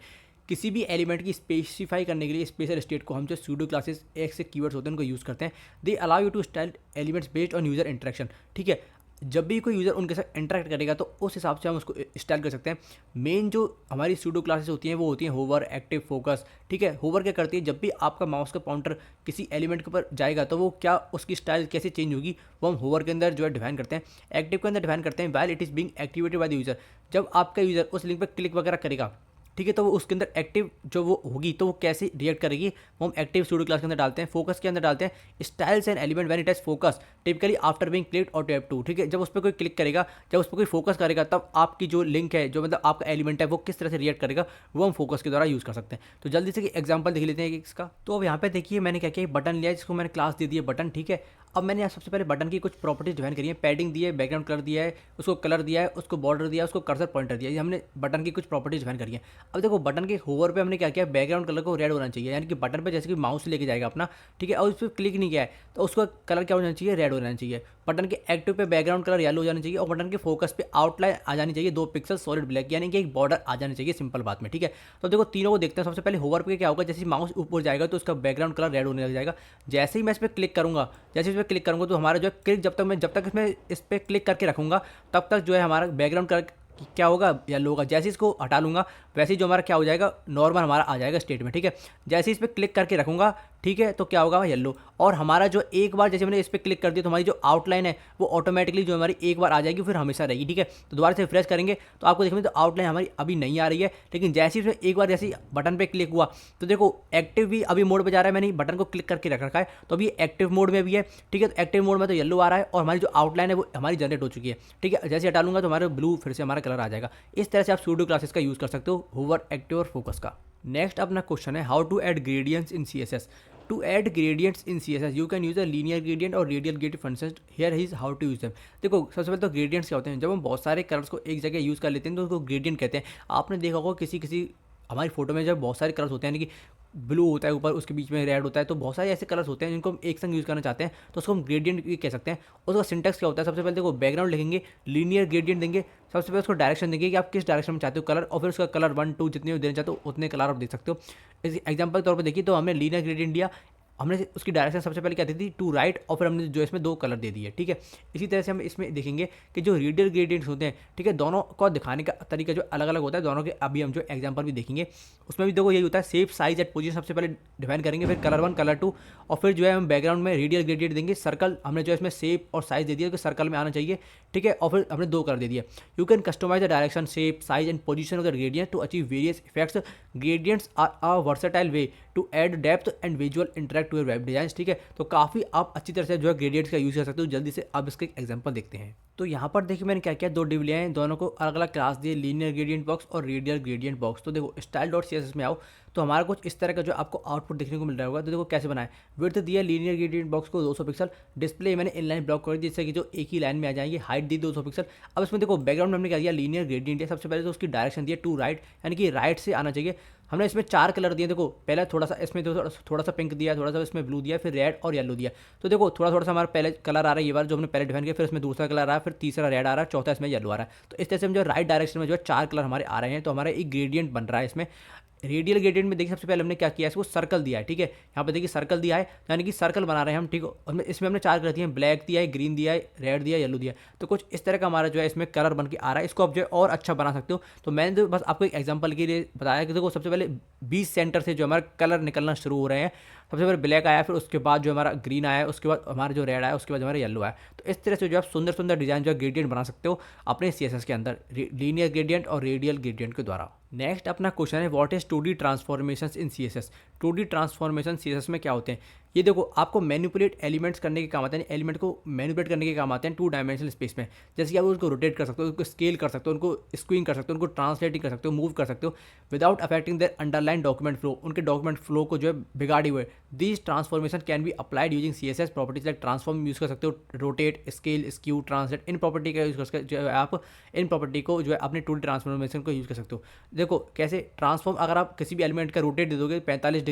किसी भी एलिमेंट की स्पेसिफाई करने के लिए स्पेशल स्टेट को हम जो स्यूडो क्लासेस एक से कीवर्ड्स होते हैं उनको यूज़ करते हैं। They allow you to style elements based on user interaction. ठीक है, जब भी कोई यूज़र उनके साथ इंटरेक्ट करेगा तो उस हिसाब से हम उसको स्टाइल कर सकते हैं। मेन जो हमारी स्यूडो क्लासेस होती हैं वो होती हैं होवर, एक्टिव, फोकस। ठीक है, होवर क्या करती है, जब भी आपका माउस का पॉइंटर किसी एलिमेंट के ऊपर जाएगा तो वो क्या उसकी स्टाइल कैसे चेंज होगी वो हम होवर के अंदर जो है डिफाइन करते हैं। एक्टिव के अंदर डिफाइन करते हैं while it is being activated by the user. जब आपका यूज़र उस लिंक पर क्लिक वगैरह करेगा, ठीक है, तो वो उसके अंदर एक्टिव जो वो होगी तो वो कैसे रिएक्ट करेगी वो हम एक्टिव स्यूडो क्लास के अंदर डालते हैं। फोकस के अंदर डालते हैं styles and element when it has focus typically after being clicked और टैप टू। ठीक है, जब उस पर कोई क्लिक करेगा, जब उस पर कोई फोकस करेगा, तब आपकी जो लिंक है, जो मतलब आपका एलिमेंट है, वो किस तरह से रिएक्ट करेगा वो हम फोकस के द्वारा यूज़ कर सकते हैं। तो जल्दी से एग्जाम्पल देख लेते हैं इसका। तो अब यहाँ पे देखिए मैंने क्या किया, बटन लिया जिसको मैंने क्लास दे दी है बटन। ठीक है, अब मैंने यहाँ सबसे पहले बटन की कुछ प्रॉपर्टीज डिफाइन करी है, पैडिंग दी है, बैकग्राउंड कलर दिया है, उसको कलर दिया है, उसको बॉर्डर दिया है, उसको कर्सर पॉइंटर दिया है। ये हमने बटन की कुछ प्रॉपर्टीज डिफाइन करी है। अब देखो बटन के होवर पे हमने क्या किया, बैकग्राउंड कलर को रेड होना चाहिए, यानी कि बटन पे जैसे कि माउस लेके जाएगा अपना, ठीक है, और उस पर क्लिक नहीं किया है तो उसका कलर क्या होना चाहिए, रेड होना चाहिए। बटन के एक्टिव पे बैकग्राउंड कलर येलो हो जाना चाहिए और बटन के फोकस पे आउटलाइन आ जानी चाहिए 2 पिक्सल सॉलिड ब्लैक, यानी कि एक बॉर्डर आ जानी चाहिए, सिंपल बात में। ठीक है, तो देखो तीनों को देखते हैं। सबसे पहले होवर पे क्या होगा, जैसे माउस ऊपर जाएगा तो उसका बैकग्राउंड कलर रेड होने लग जाएगा। जैसे ही मैं इस पर क्लिक करूंगा, जैसे इस पर क्लिक करूंगा तो हमारा जो है क्लिक जब तक इसमें इस पर क्लिक करके रखूंगा तब तक जो है हमारा बैकग्राउंड कलर क्या होगा, येलो होगा। जैसे इसको हटा लूँगा वैसे ही जो हमारा क्या हो जाएगा, नॉर्मल हमारा आ जाएगा स्टेट में। ठीक है, जैसे इस पर क्लिक करके रखूँगा, ठीक है, तो क्या होगा, येलो। और हमारा जो एक बार जैसे मैंने इस पर क्लिक कर दिया तो हमारी जो आउटलाइन है वो ऑटोमेटिकली जो हमारी एक बार आ जाएगी, फिर हमेशा रहेगी। ठीक है, तो दोबारा से रिफ्रेश करेंगे तो आपको देखेंगे तो आउटलाइन हमारी अभी नहीं आ रही है, लेकिन जैसे ही एक बार जैसे बटन पर क्लिक हुआ तो देखो एक्टिव भी अभी मोड पर जा रहा है। मैंने बटन को क्लिक करके रख रखा है तो अभी एक्टिव मोड में भी है। ठीक है, तो एक्टिव मोड में तो येलो आ रहा है और हमारी जो आउटलाइन है वो हमारी जनरेट हो चुकी है। ठीक है, जैसे हटा लूँगा तो हमारा ब्लू फिर से हमारा कलर आ जाएगा। इस तरह से आप स्यूडो क्लासेस का यूज़ कर सकते हो, होवर, एक्टिव और फोकस का। नेक्स्ट अपना क्वेश्चन है how to add gradients in CSS. To add gradients in CSS you can use a linear gradient और radial gradient functions. Here is how to use them. देखो सबसे पहले तो gradients क्या होते हैं, जब हम बहुत सारे कलर्स को एक जगह यूज़ कर लेते हैं तो उसको ग्रेडियंट कहते हैं। आपने देखा होगा किसी हमारी फोटो में जब बहुत सारे कलर्स होते हैं, यानी कि ब्लू होता है ऊपर, उसके बीच में रेड होता है, तो बहुत सारे ऐसे कलर्स होते हैं जिनको हम एक संग यूज़ करना चाहते हैं तो उसको हम ग्रेडियंट भी कह सकते हैं। उसका सिंटेक्स क्या होता है, सबसे पहले देखो बैकग्राउंड लिखेंगे, लीनियर ग्रेडियंट देंगे, सबसे पहले उसको डायरेक्शन देंगे कि आप किस डायरेक्शन में चाहते हो कलर, और फिर उसका कलर 1 2 जितने देना चाहते हो उतने कलर आप दे सकते हो। इस एग्जाम्पल के तौर पर देखिए तो हमने लीनियर ग्रेडियंट दिया, हमने उसकी डायरेक्शन सबसे पहले क्या दी थी, टू राइट, और फिर हमने जो इसमें 2 कलर दे दिए। ठीक है, इसी तरह से हम इसमें देखेंगे कि जो रेडियल ग्रेडियंट्स होते हैं, ठीक है, दोनों को दिखाने का तरीका जो अलग अलग होता है दोनों के, अभी हम जो एग्जांपल भी देखेंगे उसमें भी देखो यही होता है। शेप, साइज एंड पोजीशन सबसे पहले डिफाइन करेंगे, फिर कलर 1 कलर 2, और फिर जो है हम बैकग्राउंड में रेडियल ग्रेडियंट देंगे। सर्कल हमने जो इसमें शेप और साइज दे दिया कि सर्कल में आना चाहिए। ठीक है, और फिर हमने 2 कलर दे दिया। You can customise the direction, shape, size and position of the gradient to achieve various effects. Gradients are a versatile way to add depth and visual interact to your web design. ठीक है, तो काफ़ी आप अच्छी तरह से जो है ग्रेडियंट्स का यूज़ कर सकते हो। जल्दी से अब इसके एग्जांपल देखते हैं। तो यहाँ पर देखिए मैंने क्या किया, 2 डिव लिए हैं, दोनों को अलग अलग क्लास दिए, लीनियर ग्रेडियंट बॉक्स और रेडियल ग्रेडियंट बॉक्स। तो देखो स्टाइल डॉट CSS में आओ तो हमारा कुछ इस तरह का जो आपको आउटपुट देखने को मिल रहा होगा। तो देखो कैसे बनाए, विड्थ दिया लीनियर ग्रेडियंट बॉक्स को 200 पिक्सल, डिस्प्ले मैंने इनलाइन ब्लॉक कर दी जिससे कि जो एक ही लाइन में आ जाएंगे, हाइट दी 200 पिक्सल। अब इसमें देखो बैकग्राउंड हमने क्या दिया, लीनियर ग्रेडियंट है, सबसे पहले तो उसकी डायरेक्शन दिया टू राइट, यानी कि राइट से आना चाहिए। हमने इसमें 4 कलर दिए, देखो पहले थोड़ा सा इसमें थोड़ा सा पिंक दिया, थोड़ा सा इसमें ब्लू दिया, फिर रेड और येलो दिया। तो देखो थोड़ा थोड़ा सा हमारा पहले कलर आ रहा है, ये बार जो हमने पहले डिफाइन किया, फिर इसमें दूसरा कलर आ रहा है, फिर तीसरा रेड आ रहा है, चौथा इसमें येलो आ रहा है। तो इस तरह से हम जो राइट डायरेक्शन में जो है 4 कलर हमारे आ रहे हैं, तो हमारा एक ग्रेडियंट बन रहा है इसमें। रेडियल ग्रेडियंट में देखिए सबसे पहले हमने क्या किया है, इसको सर्कल दिया है, ठीक है, यहाँ पे देखिए सर्कल दिया है, यानी कि सर्कल बना रहे हैं हम, ठीक है। और इसमें हमने 4 कलर दिए हैं, ब्लैक दिया है, ग्रीन दिया है, रेड दिया है, येलो दिया है। तो कुछ इस तरह का हमारा जो है इसमें कलर बन के आ रहा है। इसको आप जो है और अच्छा बना सकते हो। तो मैंने तो बस आपको एक एग्जांपल के लिए बताया कि देखो सबसे पहले 20 सेंटर से जो हमारा कलर निकलना शुरू हो रहे हैं। सबसे पहले ब्लैक आया, फिर उसके बाद जो हमारा ग्रीन आया, उसके बाद हमारा जो रेड आया, उसके बाद हमारा येलो आया। तो इस तरह से जो आप सुंदर सुंदर डिजाइन जो है ग्रेडियंट बना सकते हो अपने सीएसएस के अंदर, लीनियर ग्रेडियंट और रेडियल ग्रेडियंट के द्वारा। नेक्स्ट अपना क्वेश्चन है, what is 2D transformation in CSS. 2D transformation CSS में क्या होते हैं? ये देखो आपको मैनिपुलेट एलिमेंट्स करने के काम आते हैं, एलिमेंट को मैनिपुलेट करने के काम आते हैं 2 डायमेंशनल स्पेस में। जैसे कि आप उसको रोटेट कर सकते हो, उनको स्केल कर सकते हो, उनको स्क्विंग कर सकते हो, उनको ट्रांसलेटिंग कर सकते हो, मूव कर सकते हो without affecting their underline document flow, उनके डॉक्यूमेंट फ्लो को जो है बिगाड़े हुए। These transformation can be applied using CSS properties like transform use कर सकते हो, रोटेट, स्केल, स्क्यू, ट्रांसलेट। इन प्रॉपर्टी का यूज कर जो है आप इन प्रॉपर्टी को जो है अपने 2D ट्रांसफॉर्मेशन को यूज कर सकते हो। देखो कैसे ट्रांसफॉर्म, अगर आप किसी भी एलिमेंट का रोटेट दे दोगे 45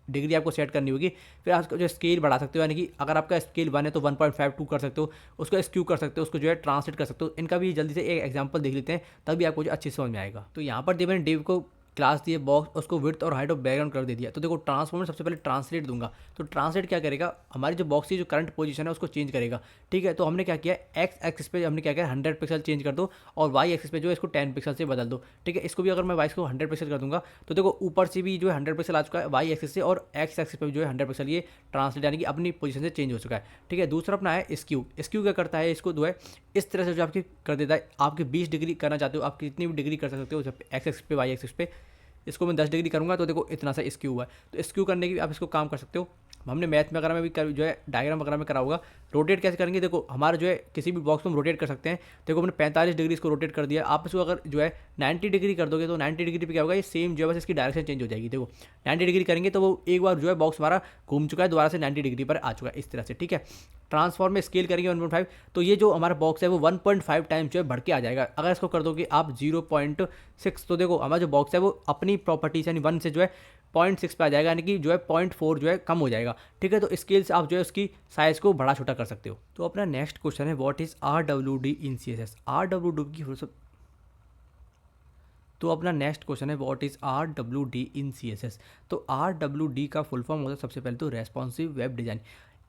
डिग्री आपको सेट करनी होगी। फिर आप जो स्केल बढ़ा सकते हो, यानी कि अगर आपका स्केल 1 है तो 1.52 कर सकते हो, उसको स्क्यू कर सकते हो, उसको जो है ट्रांसलेट कर सकते हो। इनका भी जल्दी से एक एग्जांपल देख लेते हैं, तभी आपको जो अच्छी समझ में आएगा। तो यहाँ पर मैंने डिव को क्लास दिए बॉक्स, उसको विड्थ और हाइट ऑफ बैकग्राउंड कर दे दिया। तो देखो ट्रांसफॉर्म सबसे पहले ट्रांसलेट दूंगा। तो ट्रांसलेट क्या करेगा, हमारी जो बॉक्स की जो करंट पोजीशन है उसको चेंज करेगा, ठीक है। तो हमने क्या किया, एक्स एक्सिस पे हमने क्या किया 100 पिक्सल चेंज कर दो, और वाई एक्सिस पे जो है इसको 10 पिक्सल से बदल दो, ठीक है। इसको भी अगर मैं वाइस को 100 पिक्सल कर दूंगा तो देखो ऊपर से भी जो है 100 पिक्सल आ चुका है वाई एक्सिस से, और एक्स एक्सिस पे जो है 100 पिक्सल ये ट्रांसलेट यानी कि अपनी पोजीशन से चेंज हो चुका है, ठीक है। दूसरा अपना है स्क्यू। स्क्यू क्या करता है, इसको जो है इस तरह से जो आपकी कर देता है, आपके 20 डिग्री करना चाहते हो, आप कितनी भी डिग्री कर सकते हो जब एक्स एक्सिस पे वाई एक्सिस पे। इसको मैं 10 डिग्री करूँगा तो देखो इतना सा स्क्यू हुआ है। तो स्क्यू करने की आप इसको काम कर सकते हो। हमने मैथ में वगैरह में भी जो है डायग्राम वगैरह में करा होगा। रोटेट कैसे करेंगे, देखो हमारा जो है किसी भी बॉक्स को हम रोटेट कर सकते हैं। देखो हमने 45 डिग्री इसको रोटेट कर दिया, आप इसको अगर जो है 90 डिग्री कर दोगे तो 90 डिग्री पे क्या होगा, ये सेम जो है बस इसकी डायरेक्शन चेंज हो जाएगी। देखो 90 डिग्री करेंगे तो वो एक बार जो है बॉक्स हमारा घूम चुका है, दोबारा से 90 डिग्री पर आ चुका है, इस तरह से, ठीक है। ट्रांसफॉर्म में स्केल करेंगे 1.5, तो ये जो हमारा बॉक्स है वो 1.5 टाइम जो है बढ़ के आ जाएगा। अगर इसको कर दोगे आप 0.6, तो देखो हमारा जो बॉक्स है वो अपनी प्रॉपर्टीज यानी 1 से जो है 0.6 पे आ जाएगा, यानी कि जो है 0.4 जो है कम हो जाएगा, ठीक है। तो स्केल से आप जो है उसकी साइज़ को बड़ा छोटा कर सकते हो। तो अपना नेक्स्ट क्वेश्चन है, what is RWD in CSS। RWD की तो अपना नेक्स्ट क्वेश्चन है, what is RWD in CSS। तो RWD का फुल फॉर्म होता है सबसे पहले तो रेस्पॉन्सिव वेब डिज़ाइन।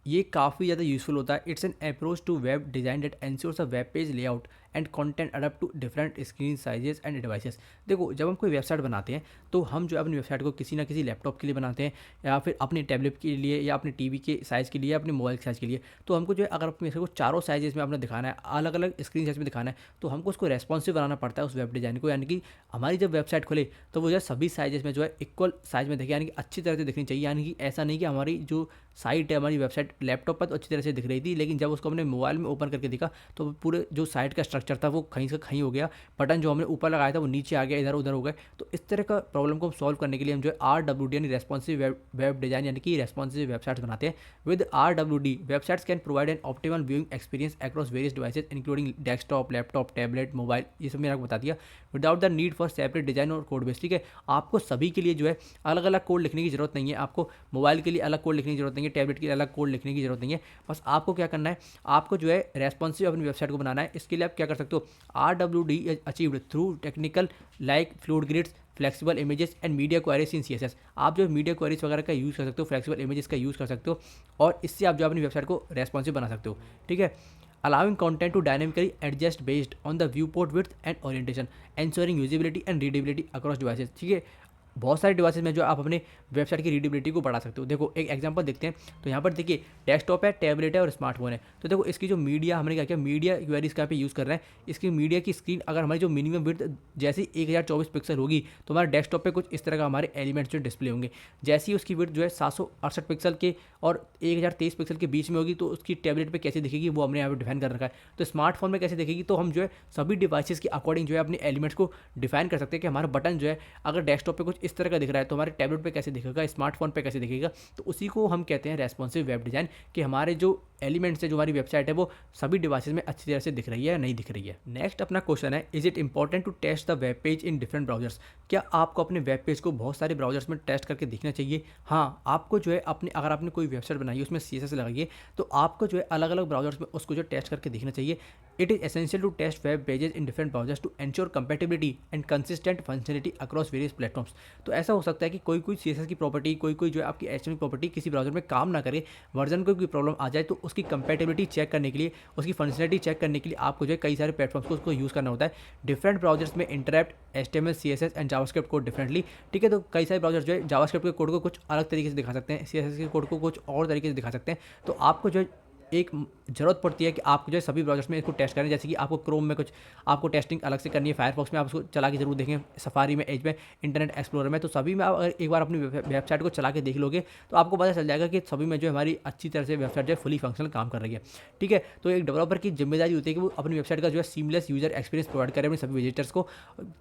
ये काफ़ी ज़्यादा यूजफुल होता है। It's an approach to web design that ensures a web page layout and content adapt to different screen sizes and devices. देखो जब हम कोई वेबसाइट बनाते हैं तो हम जो अपनी वेबसाइट को किसी ना किसी लैपटॉप के लिए बनाते हैं, या फिर अपने टैबलेट के लिए, या अपने टीवी के साइज़ के लिए, या अपने मोबाइल के साइज़ के लिए। तो हमको जो है अगर अपने को चारों साइजेस में अपना दिखाना है, अलग अलग स्क्रीन साइज में दिखाना है, तो हमको उसको रेस्पॉन्सिव बनाना पड़ता है उस वेब डिज़ाइन को। यानी कि हमारी जब वेबसाइट खुले तो वो जो है सभी साइजेस में जो है इक्वल साइज में दिखे, यानी कि अच्छी तरह से दिखनी चाहिए। यानी कि ऐसा नहीं कि हमारी जो साइट है, हमारी वेबसाइट लैपटॉप पर तो अच्छी तरह से दिख रही थी, लेकिन जब उसको हमने मोबाइल में ओपन करके देखा तो पूरे जो साइट का स्ट्रक्चर था वो कहीं से कहीं हो गया, बटन जो हमने ऊपर लगाया था वो नीचे आ गया, इधर उधर हो गए। तो इस तरह का प्रॉब्लम को सॉल्व करने के लिए हम जो है RWD यानी रेस्पॉन्सिव वेब डिज़ाइन यानी कि रेस्पॉन्सिव वेबसाइट्स बनाते हैं। With RWD websites can provide an optimal viewing experience across various devices including desktop, laptop, tablet, mobile, ये सब मैंने आपको बता दिया, without the need for separate design और कोड बेस, ठीक है। आपको सभी के लिए जो है अलग अलग कोड लिखने की जरूरत नहीं है। आपको मोबाइल के लिए अलग कोड लिखने की जरूरत नहीं है, टैबलेट के लिए अलग कोड लिखने की जरूरत नहीं है। बस आपको क्या करना है, आपको जो है रेस्पॉन्सिव अपनी वेबसाइट को बनाना है। इसके लिए आप क्या कर सकते हो, RWD is achieved through technical like fluid grids, flexible images and media queries in CSS। आप जो मीडिया क्वेरीज वगैरह का यूज़ कर सकते हो, फ्लेक्सिबल इमेजेस का यूज़ कर सकते हो, और इससे आप जो अपनी वेबसाइट को रेस्पॉन्सिव बना सकते हो, ठीक है। allowing content to dynamically adjust based on the viewport width and orientation, ensuring usability and readability across devices, ठीक है। बहुत सारे डिवाइसेस में जो आप अपने वेबसाइट की रीडेबिलिटी को बढ़ा सकते हो। देखो एक एग्जांपल देखते हैं। तो यहाँ पर देखिए डेस्कटॉप है, टैबलेट है और स्मार्टफोन है। तो देखो इसकी जो मीडिया हमने क्या किया, मीडिया क्वेरीज का पे यूज़ कर रहे हैं। इसकी मीडिया की स्क्रीन अगर हमारी जो मिनिमम विड्थ जैसे 1024 पिक्सल होगी तो हमारे डेस्कटॉप पे कुछ इस तरह का हमारे एलिमेंट्स जो डिस्प्ले होंगे। जैसे ही उसकी विड्थ जो है 768 पिक्सल के और 1023 पिक्सल के बीच में होगी तो उसकी टैबलेट पे कैसे दिखेगी वो हमने यहाँ पे डिफाइन कर रखा है। तो स्मार्टफोन में कैसे दिखेगी, तो हम जो है सभी डिवाइसेस के अकॉर्डिंग जो है अपने एलिमेंट्स को डिफाइन कर सकते हैं कि हमारा बटन जो है अगर डेस्कटॉप पे कुछ इस तरह का दिख रहा है, तो हमारे टैबलेट पे कैसे दिखेगा, स्मार्टफोन पे कैसे दिखेगा। तो उसी को हम कहते हैं रेस्पॉन्सिव वेब डिज़ाइन, कि हमारे जो एलिमेंट्स है, जो हमारी वेबसाइट है, वो सभी डिवाइसेस में अच्छी तरह से दिख रही है या नहीं दिख रही है। नेक्स्ट अपना क्वेश्चन है, is it important to test the web page in different browsers. क्या आपको अपने वेब पेज को बहुत सारे ब्राउजर्स में टेस्ट करके देखना चाहिए? हाँ, आपको जो है अपने, अगर आपने कोई वेबसाइट बनाई है उसमें CSS लगाइए, तो आपको जो है अलग अलग ब्राउजर्स में उसको जो टेस्ट करके देखना चाहिए। It is essential to test web pages in different browsers to ensure compatibility and consistent functionality across various platforms. तो ऐसा हो सकता है कि कोई कोई CSS की प्रॉपर्टी, कोई कोई जो है आपकी HTML प्रॉपर्टी किसी ब्राउजर में काम ना करे, वर्जन को कोई प्रॉब्लम आ जाए, तो उसकी कंपेटिबिलिटी चेक करने के लिए, उसकी फंक्शनलिटी चेक करने के लिए आपको जो है कई सारे प्लेटफॉर्म्स को उसको यूज़ करना होता है। डिफरेंट ब्राउजर्स में interrupt HTML, CSS and JavaScript code differently. ठीक है, तो कई सारे ब्राउजर जो है जावास्क्रिप्ट के कोड को कुछ अलग तरीके से दिखा सकते हैं, CSS के कोड को कुछ और तरीके से दिखा सकते हैं। तो आपको जो है एक ज़रूरत पड़ती है कि आपको जो है सभी ब्राउजर्स में इसको टेस्ट करें। जैसे कि आपको क्रोम में कुछ आपको टेस्टिंग अलग से करनी है, फायरफॉक्स में आप उसको चला के जरूर देखें, सफारी में, एज में, इंटरनेट एक्सप्लोरर में। तो सभी में आप अगर एक बार अपनी वेबसाइट को चला के देख लोगे, तो आपको पता चल जाएगा कि सभी में जो हमारी अच्छी तरह से वेबसाइट जो है फुली फंक्शनल काम कर रही है। ठीक है, तो एक डेवलपर की जिम्मेदारी होती है कि वो अपनी वेबसाइट का जो है सीमलेस यूजर एक्सपीरियंस प्रोवाइड करे अपने सभी विजिटर्स को,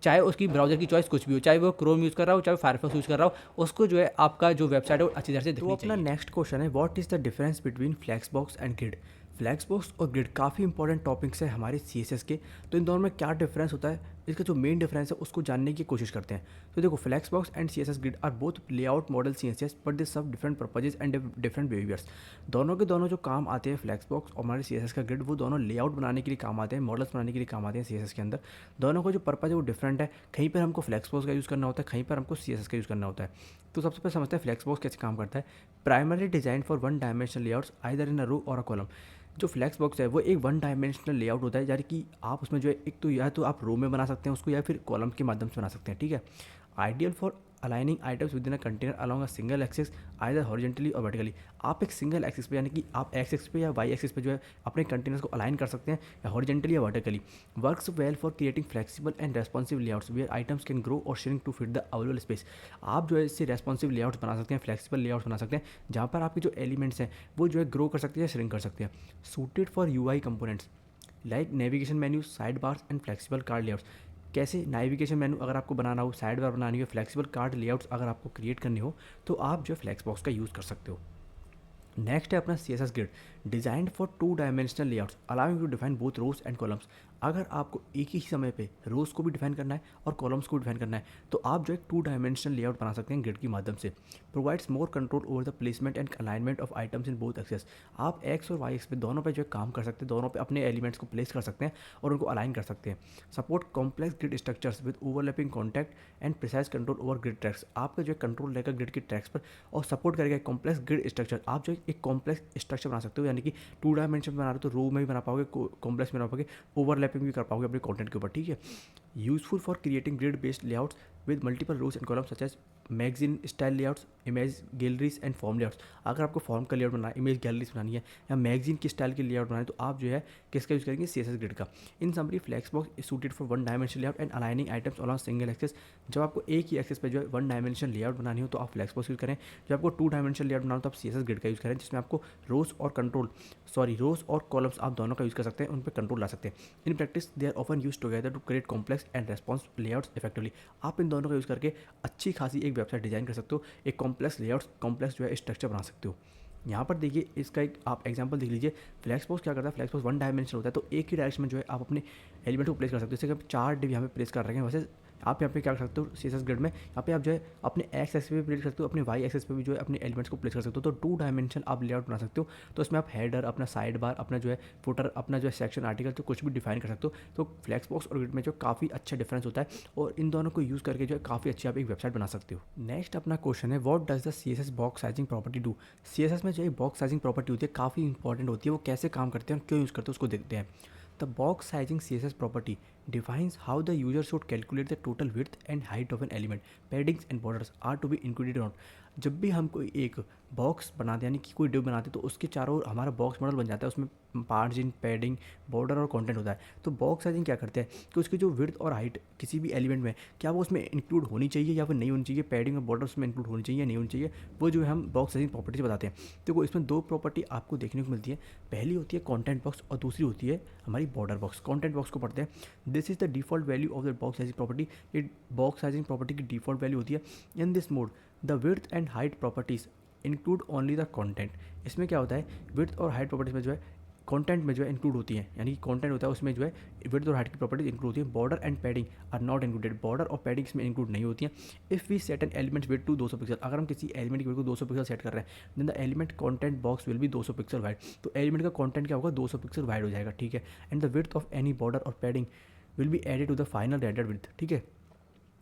चाहे उसकी ब्राउजर की चॉइस कुछ भी हो, चाहे वो क्रोम यूज़ कर रहा हो, चाहे फायरफॉक्स यूज़ कर रहा हो, उसको जो है आपका जो वेबसाइट है वो अच्छी तरह से तो दिखनी अपना चाहिए। नेक्स्ट क्वेश्चन है, what is the difference between flexbox and grid. Flexbox और ग्रिड काफ़ी इंपॉर्टेंट टॉपिक्स है हमारे CSS के। तो इन दोनों में क्या डिफरेंस होता है, इसका जो मेन डिफरेंस है उसको जानने की कोशिश करते हैं। तो देखो, flexbox and CSS grid are both layout model CSS, but they serve different purposes and different behaviours. दोनों के दोनों जो काम आते हैं, फ्लैक्सबॉक्स और हमारे CSS का ग्रिड, वो दोनों लेआउट बनाने के लिए काम आते हैं, मॉडल्स बनाने के लिए काम आते हैं CSS के अंदर। दोनों का जो पर्पज है वो डिफरेंट है। कहीं पर हमको फ्लैक्सबॉक्स का यूज़ करना होता है, कहीं पर हमको CSS का यूज़ करना होता है। तो सबसे पहले समझते हैं फ्लैक्सबॉक्स कैसे काम करता है। Primary design for one dimensional layouts either in a row और अ कॉलम। जो फ्लैक्स बॉक्स है वो एक वन डायमेंशनल लेआउट होता है, यानी कि आप उसमें जो है एक तो या तो आप रो में बना सकते हैं उसको, या फिर कॉलम के माध्यम से बना सकते हैं। ठीक है, ideal for aligning items with in a container along a single axis either horizontally और वर्टिकली। आप एक सिंगल एक्सिस पे, यानी कि आप एक्स एक्सिस पे या वाई एक्सिस पे जो है अपने कंटेनर्स को अलाइन कर सकते हैं, या हॉरिजेंटली या vertically. Works well for creating flexible and responsive layouts where items can grow और shrink to fit the available space. आप जो है इससे रेस्पॉन्सिव लेआउट्स बना सकते हैं, फ्लेक्सिबल लेआउट्स बना सकते हैं, जहाँ पर आपके जो एलिमेंट्स हैं वो जो है ग्रो कर सकते हैं या श्रिंक कर सकते हैं। Suited for UI components like navigation menu, side bars and flexible card layouts. कैसे नेविगेशन मेन्यू अगर आपको बनाना हो, साइड बार बनानी हो, फ्लेक्सिबल कार्ड लेआउट्स अगर आपको क्रिएट करनी हो, तो आप जो फ्लैक्स बॉक्स का यूज़ कर सकते हो। नेक्स्ट है अपना CSS grid, designed for two dimensional layouts allowing to define both rows and columns. अगर आपको एक ही समय पे रोज को भी डिफाइन करना है और कॉलम्स को भी डिफाइन करना है, तो आप जो एक टू डायमेंशनल लेआउट बना सकते हैं ग्रिड के माध्यम से। Provides more control over the placement and alignment of items in both axes. आप एक्स और वाई एक्स पे दोनों पे जो है काम कर सकते हैं, दोनों पे अपने एलिमेंट्स को प्लेस कर सकते हैं और उनको अलाइन कर सकते हैं। Support complex grid structures with overlapping contact and precise control over grid tracks. आपका जो है कंट्रोल रहेगा ग्रिड के ट्रैक्स पर, और सपोर्ट करेगा कॉम्प्लेक्स ग्रिड स्ट्रक्चर। आप जो एक कॉम्प्लेक्स स्ट्रक्चर बना सकते हो, यानी कि टू डायमेंशन बना रहे हो तो रो में भी बना पाओगे, कॉम्प्लेक्स में बना पाओगे, ओवरलैपिंग भी कर पाओगे अपने कंटेंट के ऊपर। ठीक है, useful for creating grid based layouts with multiple rows and columns such as magazine style layouts, image galleries and form layouts. अगर आपको फॉर्म का लेआउट बनाना है, इमेज गैलरीज बनानी है, या मैगजीन की स्टाइल के लेआउट बनाना है, तो आप जो है किसका यूज़ करेंगे, CSS ग्रिड का। In summary flex box is suited for one dimension layout and aligning items along single axis. जब आपको एक ही एक्सेस पे जो है वन डायमेंशन लेआउट बनानी हो तो आप फ्लैक्स बॉक्स यूज़ करें। जब आपको टू डायमेंशन लेआउट बनाना हो तो आप CSS ग्रिड का यूज़ करें, जिसमें आपको रोज और कॉलम्स आप दोनों का यूज़ कर सकते हैं, उन पर कंट्रोल ला सकते हैं। In practice they are often use together to create complex and response layouts effectively. आप इन दोनों का यूज़ करके अच्छी खासी एक वेबसाइट डिजाइन कर सकते हो, एक कॉम्प्लेक्स लेआउट्स, कॉम्प्लेक्स जो है स्ट्रक्चर बना सकते हो। यहाँ पर देखिए इसका एक आप एग्जांपल देख लीजिए। फ्लैक्स बॉक्स क्या करता है, फ्लैक्स बॉक्स वन डायमेंशन होता है, तो एक ही डायरेक्शन में जो है आप अपने एलिमेंट को प्लेस कर सकते हो। जैसे कि आप चार डिव यहाँ पे प्लेस कर रहे हैं, वैसे आप यहाँ पे क्या कर सकते हो CSS ग्रिड में, यहाँ पे आप जो है अपने एक्स एक्सिस पे भी प्लेस कर सकते हो, अपने वाई एक्सिस पे भी जो है अपने एलिमेंट्स को प्लेस कर सकते हो। तो टू डायमेंशन आप लेआउट बना सकते हो। तो इसमें आप हेडर, अपना साइड बार, अपना जो है फुटर, अपना जो है सेक्शन, आर्टिकल, तो कुछ भी डिफाइन कर सकते हो। तो फ्लैक्स बॉक्स और ग्रिड में जो काफ़ी अच्छा डिफरेंस होता है, और इन दोनों को यूज़ करके जो है काफ़ी अच्छी आप एक वेबसाइट बना सकते हो। नेक्स्ट अपना क्वेश्चन है, what does the CSS box sizing property do. CSS में जो एक बॉक्स साइजिंग प्रॉपर्टी होती है काफ़ी इंपॉर्टेंट होती है, वो कैसे काम करते हैं और क्यों यूज़ करते हैं उसको देखते हैं। The box sizing CSS property defines how the user should calculate the total width and height of an element. Paddings and borders are to be included or not. जब भी हम कोई एक बॉक्स बनाते हैं, यानी कि कोई डिव बनाते हैं, तो उसके चारों ओर हमारा बॉक्स मॉडल बन जाता है। उसमें मार्जिन, पैडिंग, बॉर्डर और कंटेंट होता है। तो बॉक्स साइजिंग क्या करते हैं कि उसकी जो विड्थ और हाइट किसी भी एलिमेंट में क्या वो उसमें इंक्लूड होनी चाहिए या फिर नहीं होनी चाहिए, पैडिंग और बॉर्डर उसमें इंक्लूड होनी चाहिए या नहीं होनी चाहिए, वो जो है हम बॉक्स साइजिंग प्रॉपर्टीज बताते हैं। देखो इसमें दो प्रॉपर्टी आपको देखने को मिलती है। पहली होती है कॉन्टेंट बॉक्स और दूसरी होती है हमारी बॉर्डर बॉक्स। कॉन्टेंट बॉक्स को पढ़ते हैं। This is the default value of the box sizing property. ये बॉक्स साइजिंग प्रॉपर्टी की डिफॉल्ट वैल्यू होती है। In this mode the width and height properties include only the content. इसमें क्या होता है, विड्थ और हाइट प्रॉपर्टीज में जो है कंटेंट में जो है इंक्लूड होती है, यानी कि कंटेंट होता है उसमें जो है विड्थ और हाइट की प्रॉपर्टीज इंक्लूड होती है। Border and padding are not included. Border और पैडिंग इसमें इंक्लूड नहीं होती हैं। If we set an element width to 200 pixel, अगर हम किसी एलिमेंट की विड्थ को 200 पिक्सल सेट कर रहे हैं, then the element content box will be 200 pixel wide. तो एलिमेंट का कंटेंट क्या होगा, 200 पिक्सल वाइड हो जाएगा, ठीक है। And the width of any border और padding will be added to the final rendered width, ठीक है।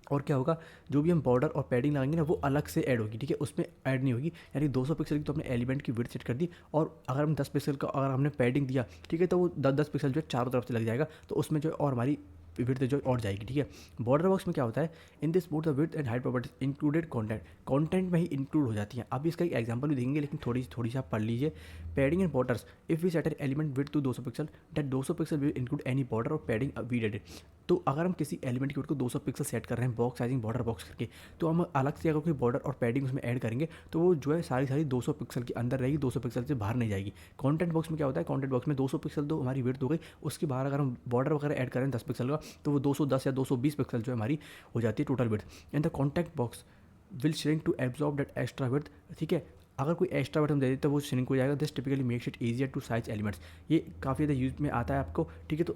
और क्या होगा, जो भी हम बॉर्डर और पैडिंग लगाएंगे ना वो अलग से ऐड होगी, ठीक है, उसमें ऐड नहीं होगी। यानी 200 पिक्सल की तो अपने एलिमेंट की विड्थ सेट कर दी, और अगर हम 10 पिक्सल का अगर हमने पैडिंग दिया, ठीक है, तो वो 10 पिक्सल जो है चारों तरफ से लग जाएगा, तो उसमें जो है और हमारी विड्थ जो और जाएगी, ठीक है। बॉर्डर बॉक्स में क्या होता है, in this mode the width and height properties included content में ही इंक्लूड हो जाती हैं। अभी इसका एक एग्जांपल भी देंगे, लेकिन थोड़ी सी आप पढ़ लीजिए। Padding and borders, if we set an element width to 200 pixel, that 200 pixel will include any border और पैडिंग वी डेडेड। तो अगर हम किसी एलिमेंट की विड्थ को 200 पिक्सल सेट कर रहे हैं बॉक्स साइजिंग बॉर्डर बॉक्स करके, तो हम अलग से अगर कोई बॉर्डर और पैडिंग उसमें ऐड करेंगे तो वो जो है सारी 200 पिक्सल के अंदर रहेगी, 200 पिक्सल से बाहर नहीं जाएगी। कंटेंट बॉक्स में क्या होता है, कंटेंट बॉक्स में 200 पिक्सल तो हमारी विड्थ हो गई, उसके बाहर अगर हम बॉर्डर वगैरह ऐड करें 10 पिक्सल का, तो वो 210 या 220 पिक्सल जो है हमारी हो जाती है total width. And the content box will shrink to absorb that extra width, ठीक है। अगर कोई एक्स्ट्रा विड्थ हम दे देते तो वो श्रिंक हो जाएगा। This typically makes it easier to size elements. ये काफ़ी ज़्यादा यूज में आता है आपको, ठीक है। तो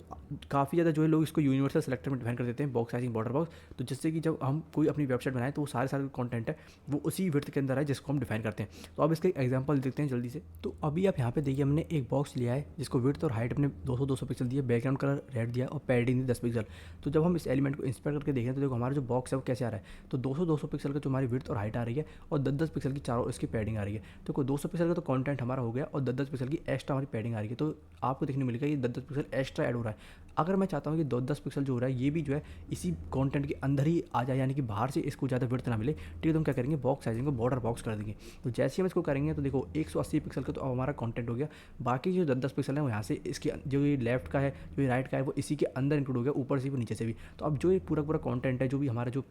काफ़ी ज़्यादा जो है लोग इसको यूनिवर्सल सेलेक्टर में डिफाइन कर देते हैं, बॉक्स साइजिंग बॉर्डर बॉक्स। तो जिससे कि जब हम कोई अपनी वेबसाइट बनाएं तो वो सारे कंटेंट है वो उसी विड्थ के अंदर है जिसको हम डिफाइन करते हैं। तो अब इसका एक एग्जाम्पल देखते हैं जल्दी से। तो अभी आप यहाँ पे देखिए, हमने एक बॉक्स लिया है जिसको विड्थ और हाइट अपने 200 पिक्सल दिया, बैकग्राउंड कलर रेड दिया और पैडिंग दी 10 पिक्सल। तो जब हम इस एलिमेंट को इंस्पेक्ट करके देखें तो देखो हमारा जो बॉक्स है वो कैसे आ रहा है। तो 200 पिक्सल का जो हमारी विड्थ और हाइट आ रही है, और 10 पिक्सल की चारों इसकी पैडिंग आ रही है। तो कोई 200 पिक्सल का तो कंटेंट हमारा हो गया, और 10 पिक्सल की एक्स्ट्रा हमारी पैडिंग आ रही है। तो आपको देखने मिलेगा ये 10 पिक्सल एक्स्ट्रा ऐड हो रहा है। अगर मैं चाहता हूँ कि 10 पिक्सल जो हो रहा है ये भी जो है इसी कंटेंट के अंदर ही आ जाए, यानी कि बाहर से इसको ज़्यादा विड्थ ना मिले, ठीक है, तो हम क्या करेंगे, बॉक्स साइजिंग को बॉर्डर बॉक्स कर देंगे। तो जैसे ही हम इसको करेंगे तो देखो 180 पिक्सल का तो अब हमारा कंटेंट हो गया। बाकी जो 10 पिक्सल है वो यहाँ से इसके जो ये लेफ्ट का है, जो ये राइट का है, वो इसी के अंदर इंक्लूड हो गया, ऊपर से भी नीचे से भी। तो अब जो ये पूरा कंटेंट है, जो भी हमारा जो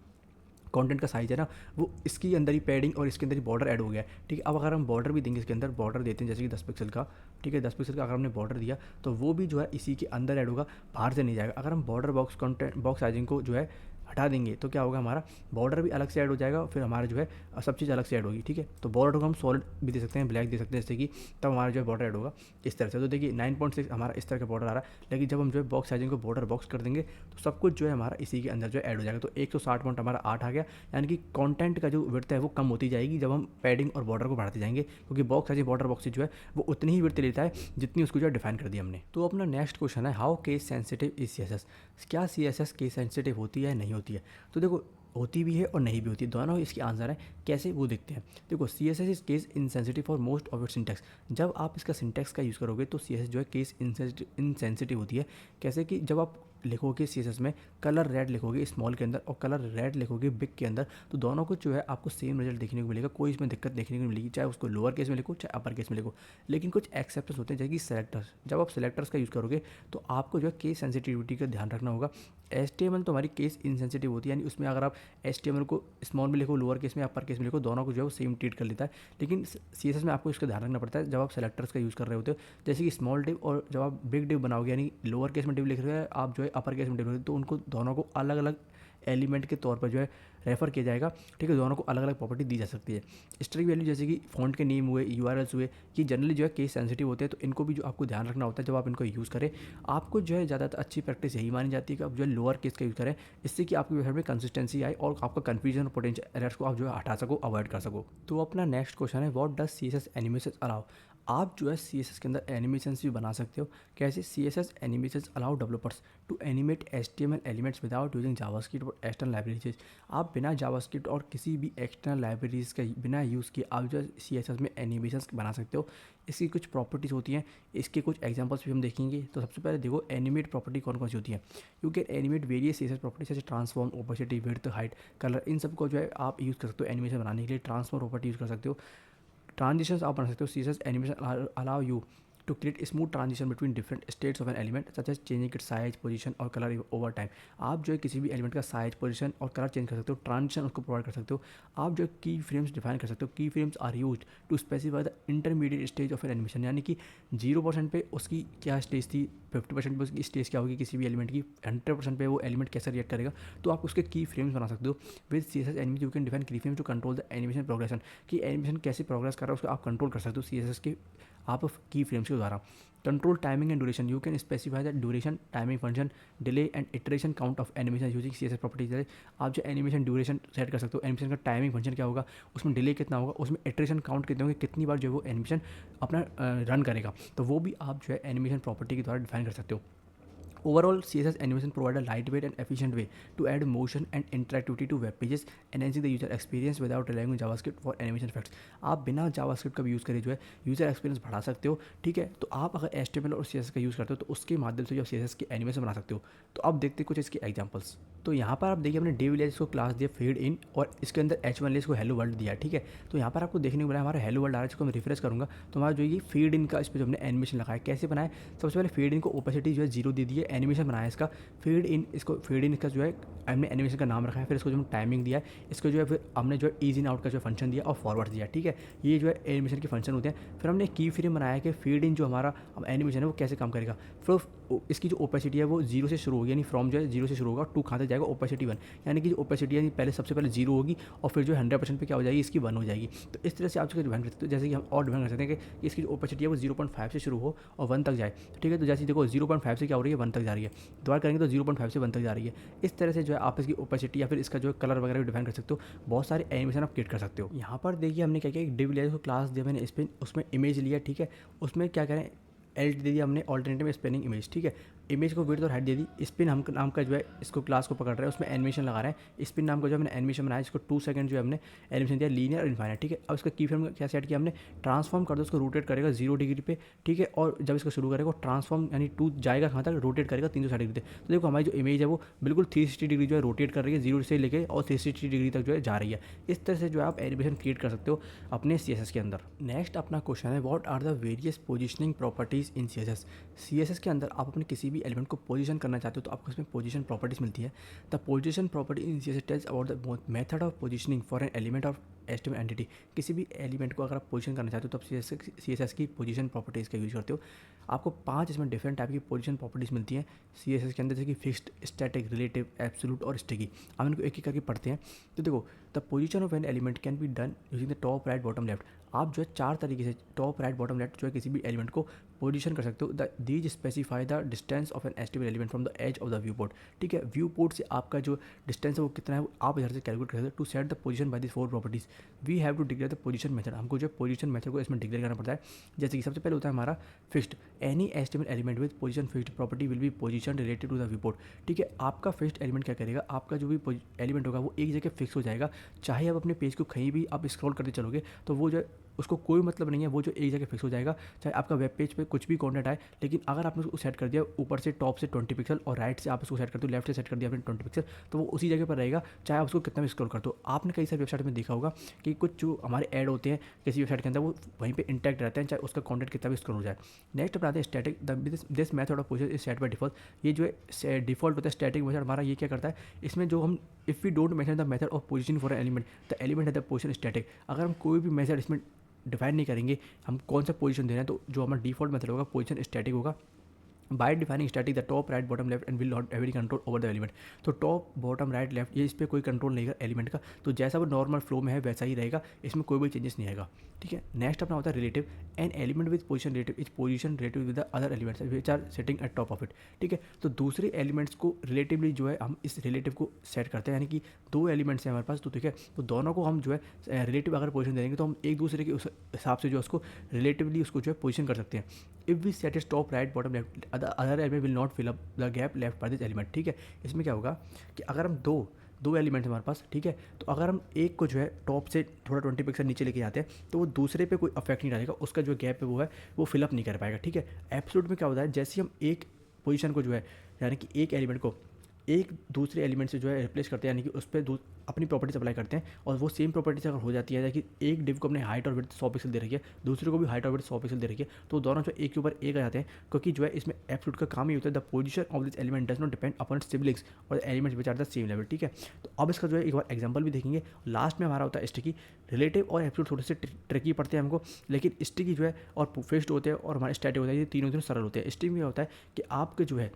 कंटेंट का साइज़ है ना, वो इसके अंदर ही पैडिंग और इसके अंदर ही बॉर्डर ऐड हो गया है, ठीक है। अब अगर हम बॉर्डर भी देंगे, इसके अंदर बॉर्डर देते हैं जैसे कि 10 पिक्सल का, ठीक है, 10 पिक्सल का अगर हमने बॉर्डर दिया तो वो भी जो है इसी के अंदर ऐड होगा, बाहर से नहीं जाएगा। अगर हम border box content box sizing को जो है हटा देंगे तो क्या होगा, हमारा बॉर्डर भी अलग से ऐड हो जाएगा, फिर हमारा जो है सब चीज़ अलग से ऐड होगी, ठीक है। तो बॉर्डर को हम सॉलिड भी दे सकते हैं, ब्लैक दे सकते हैं, जैसे कि तब हमारा जो है बॉर्डर ऐड होगा इस तरह से। तो देखिए 9.6 हमारा इस तरह का बॉर्डर आ रहा है, लेकिन जब हम जो है बॉक्स साइजिंग को बॉर्डर बॉक्स कर देंगे तो सब कुछ जो है हमारा इसी के अंदर जो है ऐड हो जाएगा। तो 160 पॉइंट हमारा 8 आ गया, यानी कि कंटेंट का जो विड्थ है वो कम होती जाएगी जब हम पैडिंग और बॉर्डर को बढ़ाते जाएंगे, क्योंकि बॉक्स साइजिंग बॉर्डर बॉक्स जो है वो उतनी ही विड्थ लेता है जितनी उसको जो है डिफाइन कर दी हमने। तो अपना नेक्स्ट क्वेश्चन है, how case sensitive is CSS। क्या CSS केस सेंसिटिव होती है नहीं होती है। तो देखो होती भी है और नहीं भी होती है, दोनों इसके आंसर है। कैसे वो देखते हैं। देखो CSS is case insensitive for most of its syntax. जब आप इसका सिंटैक्स का यूज़ करोगे तो CSS जो है केस इनसेंसिटिव होती है। कैसे कि जब आप लिखोगे CSS में कलर रेड लिखोगे स्मॉल के अंदर और कलर रेड लिखोगे बिग के अंदर, तो दोनों को जो है आपको सेम रिजल्ट देखने को मिलेगा, कोई इसमें दिक्कत देखने को मिलेगी, चाहे उसको लोअर केस में लिखो चाहे अपर केस में लिखो। लेकिन कुछ एक्सेप्शंस होते हैं जैसे कि सेलेक्टर्स। जब आप सेलेक्टर्स का यूज़ करोगे तो आपको जो है केस सेंसिटिविटी का ध्यान रखना होगा। HTML तो हमारी केस इनसेंसिटिव होती है, यानी उसमें अगर आप HTML को स्मॉल में लिखो, लोअर केस में, अपर केस में लिखो, दोनों को जो है वो सेम ट्रीट कर लेता है। लेकिन CSS में आपको इसका ध्यान रखना पड़ता है जब आप सेलेक्टर्स का यूज़ कर रहे होते हो, जैसे कि स्मॉल डिव और जब आप बिग डिव बनाओगे, यानी लोअर केस में डिव लिख रहे हो आप, जो है अपर केस में डिव लिख रहे हो, तो उनको दोनों को अलग अलग एलिमेंट के तौर पर जो है रेफर किया जाएगा, ठीक है। दोनों को अलग अलग प्रॉपर्टी दी जा सकती है। स्ट्रिंग वैल्यू जैसे कि फ़ॉन्ट के नेम हुए, URLs हुए, ये जनरली जो है केस सेंसिटिव होते हैं, तो इनको भी जो आपको ध्यान रखना होता है जब आप इनको यूज़ करें। आपको जो है ज़्यादातर अच्छी प्रैक्टिस यही मानी जाती है कि आप जो है लोअर केस का यूज़ करें, इससे कि आपकी वेबसाइट में कंसिस्टेंसी आए और आपका कन्फ्यूजन और पोटेंशियल एरर्स को आप जो है हटा सको, अवॉइड कर सको। तो अपना नेक्स्ट क्वेश्चन है, what does CSS animation allow. आप जो है सी एस एस के अंदर एनिमेशंस भी बना सकते हो। कैसे? C S S animations allow developers to animate H T M L elements without using JavaScript और एक्सटर्नल लाइब्रेरीज। आप बिना जावास्क्रिप्ट और किसी भी एक्सटर्नल लाइब्रेरीज का बिना यूज़ किए आप जो है सी एस एस में एनिमेशंस बना सकते हो। इसकी कुछ प्रॉपर्टीज़ होती हैं, इसके कुछ एग्जांपल्स भी हम देखेंगे। तो सबसे पहले देखो एनिमेट प्रॉपर्टी कौन कौन सी होती है। You can animate various C S S property जैसे transform, opacity, width, height, colour, इन सबको जो है आप यूज़ कर सकते हो एनिमेशन बनाने के लिए। ट्रांसफॉर्म प्रॉपर्टी यूज़ कर सकते हो। ट्रांजिशंस आप बना सकते हो। CSS animation allow you to create smooth transition between different states of an element such as changing it size, position और कलर ओवर टाइम। आप जो है किसी भी एलिमेंट का साइज, पोजीशन और कलर चेंज कर सकते हो। ट्रांजिशन उसको प्रोवाइड कर सकते हो। आप जो की फ्रेम्स डिफाइन कर सकते हो। Keyframes are use to specify the intermediate stage of an animation, यानी कि 0% पे उसकी क्या स्टेज थी, 50% पे उसकी स्टेज क्या होगी किसी भी एलिमेंट की, 100% पे वो एलिमेंट कैसे रिएक्ट करेगा। तो आप उसके की फ्रेम्स बना सकते हो। With C S S animation you can define key frames to control the animation progression, कि एनिमेशन कैसे प्रोग्रेस कर रहा है उसको आप कंट्रोल कर सकते हो सी एस एस के आप की फ्रेम्स के द्वारा। Control timing and duration, you can specify the duration, timing function, delay and iteration count of animation using C S S properties. जैसे आप जो एनिमेशन ड्यूरेशन सेट कर सकते हो, एनिमेशन का टाइमिंग फंक्शन क्या होगा, उसमें डिले कितना होगा, उसमें इटरेशन काउंट कितने होंगे, कितनी बार जो है वो एनिमेशन अपना रन करेगा, तो वो भी आप जो है एनिमेशन प्रॉपर्टी के द्वारा डिफाइन कर सकते हो। Overall, CSS animation provide a lightweight and efficient way to add motion and interactivity to web pages, enhancing the user experience without relying on JavaScript for animation effects. आप बिना JavaScript का भी use करे जो है यूज़र एक्सपीरियंस बढ़ा सकते हो। ठीक है, तो आप अगर HTML और CSS का यूज़ करते हो तो उसके माध्यम से जो CSS की एनिमेशन बना सकते हो। तो अब देखते हैं कुछ इसके एग्जांपल्स। तो यहाँ पर आप देखिए हमने डे विलेज को क्लास दिया फेड इन और इसके अंदर H1 लेस को हेलो वर्ल्ड दिया। ठीक है, तो यहाँ पर आपको देखने को मिला हमारा हेलो वर्ल्ड आ रहा है, जिसको मैं रिफ्रेश करूँगा तो हमारा जो ये फेड इन का इस पर जो हमने एनिमेशन लगाया कैसे बनाया। सबसे पहले फेड इन को ओपेसिटी जो है 0 दे दी है, एनिमेशन बनाया इसका फेड इन, इसको फेड इन इसका जो है हमने एनिमेशन का नाम रखा है। फिर इसको जो हमने टाइमिंग दिया है, इसको जो है फिर हमने जो है ईज इन आउट का जो फंक्शन दिया और फॉरवर्ड दिया। ठीक है, ये जो है एनिमेशन के फंक्शन होते हैं। फिर हमने की फ्रेम बनाया कि फेड इन जो हमारा एनिमेशन है वो कैसे काम करेगा। फिर इसकी जो ओपेसिटी है वो 0 से शुरू होगी, यानी फ्रॉम जो है 0 से शुरू होगा, 2 कहाँ तक जाएगा, ओपेसिटी 1, यानी कि जो ओपेसिटी है पहले सबसे पहले 0 होगी और फिर जो 100% पे क्या हो जाएगी, इसकी 1 हो जाएगी। तो इस तरह से आप इसको डिफाइन कर सकते हो। जैसे कि हम और डिफाइन कर सकते हैं कि इसकी जो ओपेसिटी है वो 0.5 से शुरू हो और 1 तक जाए। ठीक है, तो जैसे देखो 0.5 से क्या हो रही है, 1 तक जा रही है, दोबारा करेंगे तो 0.5 से 1 तक जा रही है। इस तरह से जो है आप इसकी ओपेसिटी या फिर इसका जो कलर वगैरह भी डिफाइन कर सकते हो। बहुत सारे एनिमेशन आप क्रिएट कर सकते हो। यहाँ पर देखिए हमने क्या किया, एक डिव लेयर को क्लास दिया मैंने स्पिन, उसमें इमेज लिया। ठीक है, उसमें क्या करें एल दे दिया हमने ऑल्टरनेटिव स्पिनिंग इमेज। ठीक है, इमेज को विड्थ और हाइट दे दी। स्पिन हम नाम का जो है इसको क्लास को पकड़ रहा है, उसमें एनिमेशन लगा रहे हैं। स्पिन नाम का जो हमने एनिमेशन बनाया, इसको 2 सेकंड जो है हमने एनिमेशन दिया, लीनियर और इनफाइनाइट। ठीक है, अब इसका की फ्रेम क्या सेट किया हमने, ट्रांसफॉर्म कर दो, उसको रोटेट करेगा 0 डिग्री पे। ठीक है, और जब इसको शुरू करेगा ट्रांसफॉर्म यानी 2 जाएगा कहाँ तक, रोटेट करेगा 360 डिग्री तक। तो देखो हमारी जो इमेज है वो बिल्कुल 360 डिग्री जो है रोटेट कर रही है, 0 से लेके और 360 डिग्री तक जो है जा रही है। इस तरह से जो है आप एनिमेशन क्रिएट कर सकते हो अपने CSS के अंदर। नेक्स्ट अपना क्वेश्चन है, what are the various positioning properties in CSS। CSS के अंदर आप अपने किसी भी एलिमेंट को पोजीशन करना चाहते हो तो आपको इसमें पोजीशन प्रॉपर्टीज मिलती है। The position property in CSS tells about the method of positioning for an element of HTML entity. किसी भी एलिमेंट को अगर आप पोजीशन करना चाहते हो तो आप CSS की पोजीशन प्रॉपर्टीज़ का यूज करते हो। आपको 5 इसमें डिफरेंट टाइप की पोजीशन प्रॉपर्टीज़ मिलती हैं CSS के अंदर, जैसे कि फिक्स्ड, स्टैटिक, रिलेटिव, एब्सोल्यूट और स्टिकी। हम इनको एक एक करके पढ़ते हैं। तो देखो the position of an element can be done using the top, right, bottom, left. आप जो है 4 तरीके से टॉप, राइट, बॉटम, लेफ्ट जो है किसी भी एलिमेंट को पोजीशन कर सकते हो। These specify the distance of an HTML element from the edge of the viewport. ठीक है, व्यू पोर्ट से आपका जो डिस्टेंस है वो कितना है वो आप इधर से कैलकुलेट कर सकते हो। To set the position by this 4 properties we have to declare the position method. हमको जो पोजीशन मेथड को इसमें डिक्लेयर करना पड़ता है। जैसे कि सबसे पहले होता है हमारा fixed, any HTML element with position fixed property will be position related to the viewport. ठीक है, आपका फिक्स्ड एलिमेंट क्या करेगा, आपका जो भी एलिमेंट होगा वो एक जगह फिक्स हो जाएगा। चाहे आप अपने पेज को कहीं भी आप स्क्रॉल करते चलोगे तो वो जो उसको कोई मतलब नहीं है, वो जो एक जगह फिक्स हो जाएगा। चाहे आपका वेब पेज पे कुछ भी कंटेंट आए, लेकिन अगर आपने उसको सेट कर दिया ऊपर से टॉप से 20 पिक्सल और राइट से आप उसको सेट करते हो, लेफ्ट से सेट कर दिया आपने 20 पिक्सल, तो वो उसी जगह पर रहेगा चाहे आप उसको कितना भी स्क्रॉल करते हो। आपने कई सारी वेबसाइट में देखा होगा कि कुछ जो हमारे ऐड होते हैं किसी वेबसाइट के अंदर वो वहीं पर इंटैक्ट रहते हैं, चाहे उसका कॉन्टेंट कितना भी स्क्रॉल हो जाए। नेक्स्ट अपना आते हैं static. This method of position is set by default. ये जो है डिफॉल्ट होता है स्टैटिक मेथड हमारा, ये क्या करता है, इसमें जो हम if we don't mention the method of position for an element the element है द पोजीशन स्टैटिक। अगर हम कोई भी मेथड इसमें डिफाइन नहीं करेंगे हम कौन सा पोजीशन दे रहे हैं, तो जो हमारा डिफॉल्ट मेथड होगा पोजीशन स्टैटिक होगा। Bye defining static the top right bottom left and will not have any control over the element. तो टॉप बॉटम राइट लेफ्ट ये इस पर कोई कंट्रोल नहीं है एलिमेंट का, तो जैसा वो नॉर्मल फ्लो में है वैसा ही रहेगा, इसमें कोई भी चेंजेस नहीं आएगा। ठीक है, नेक्स्ट अपना होता है relative. An element with position relative is position relative with the other elements which are setting at top of it. ठीक है, तो दूसरे एलिमेंट्स को रिलेटिवली जो है हम इस रिलेटिव को सेट करते हैं, यानी कि दो एलिमेंट्स हैं हमारे पास, तो ठीक है, तो दोनों को हम जो है रिलेटिव अगर पोजिशन देंगे तो हम एक दूसरे के उस हिसाब से जो है उसको रिलेटिवली उसको जो है पोजिशन कर सकते हैं। If we set is top right bottom left other element will not fill up the gap left by this element. ठीक है, इसमें क्या होगा कि अगर हम दो दो एलिमेंट्स हमारे पास, ठीक है, तो अगर हम एक को जो है टॉप से थोड़ा 20 पिक्सल नीचे लेके जाते हैं तो वो दूसरे पे कोई अफेक्ट नहीं डालेगा, उसका जो गैप है वो फिलअप नहीं कर पाएगा। ठीक है, एब्सोल्यूट में क्या होता है, जैसे हम एक पोजीशन को जो है यानी कि एक एलिमेंट को एक दूसरे एलिमेंट से जो है रिप्लेस करते हैं, यानी कि उस पर अपनी प्रॉपर्टीज अप्लाई करते हैं, और वो सेम प्रॉपर्टीज अगर हो जाती है कि एक डिव को अपने हाइट और विड्थ 100 पिक्सल दे रखी है, दूसरे को भी हाइट और विड्थ 100 पिक्सल दे रखी है, तो दोनों जो एक के ऊपर एक आ जाते हैं, क्योंकि जो है इसमें एब्सोल्यूट का काम ही होता है the position of this element does not depend upon siblings और elements which are the same level. ठीक है, तो अब इसका जो है एक बार एग्जाम्पल भी देखेंगे। लास्ट में हमारा होता है स्टिकी। रिलेटिव और एब्सोल्यूट थोड़े से ट्रिकी पड़ते हैं हमको, लेकिन स्टिकी जो है और फिक्स्ड होते हैं और हमारे स्टैटिक होता है, ये तीनों सरल होते हैं। स्टिकी में होता है कि आपके जो है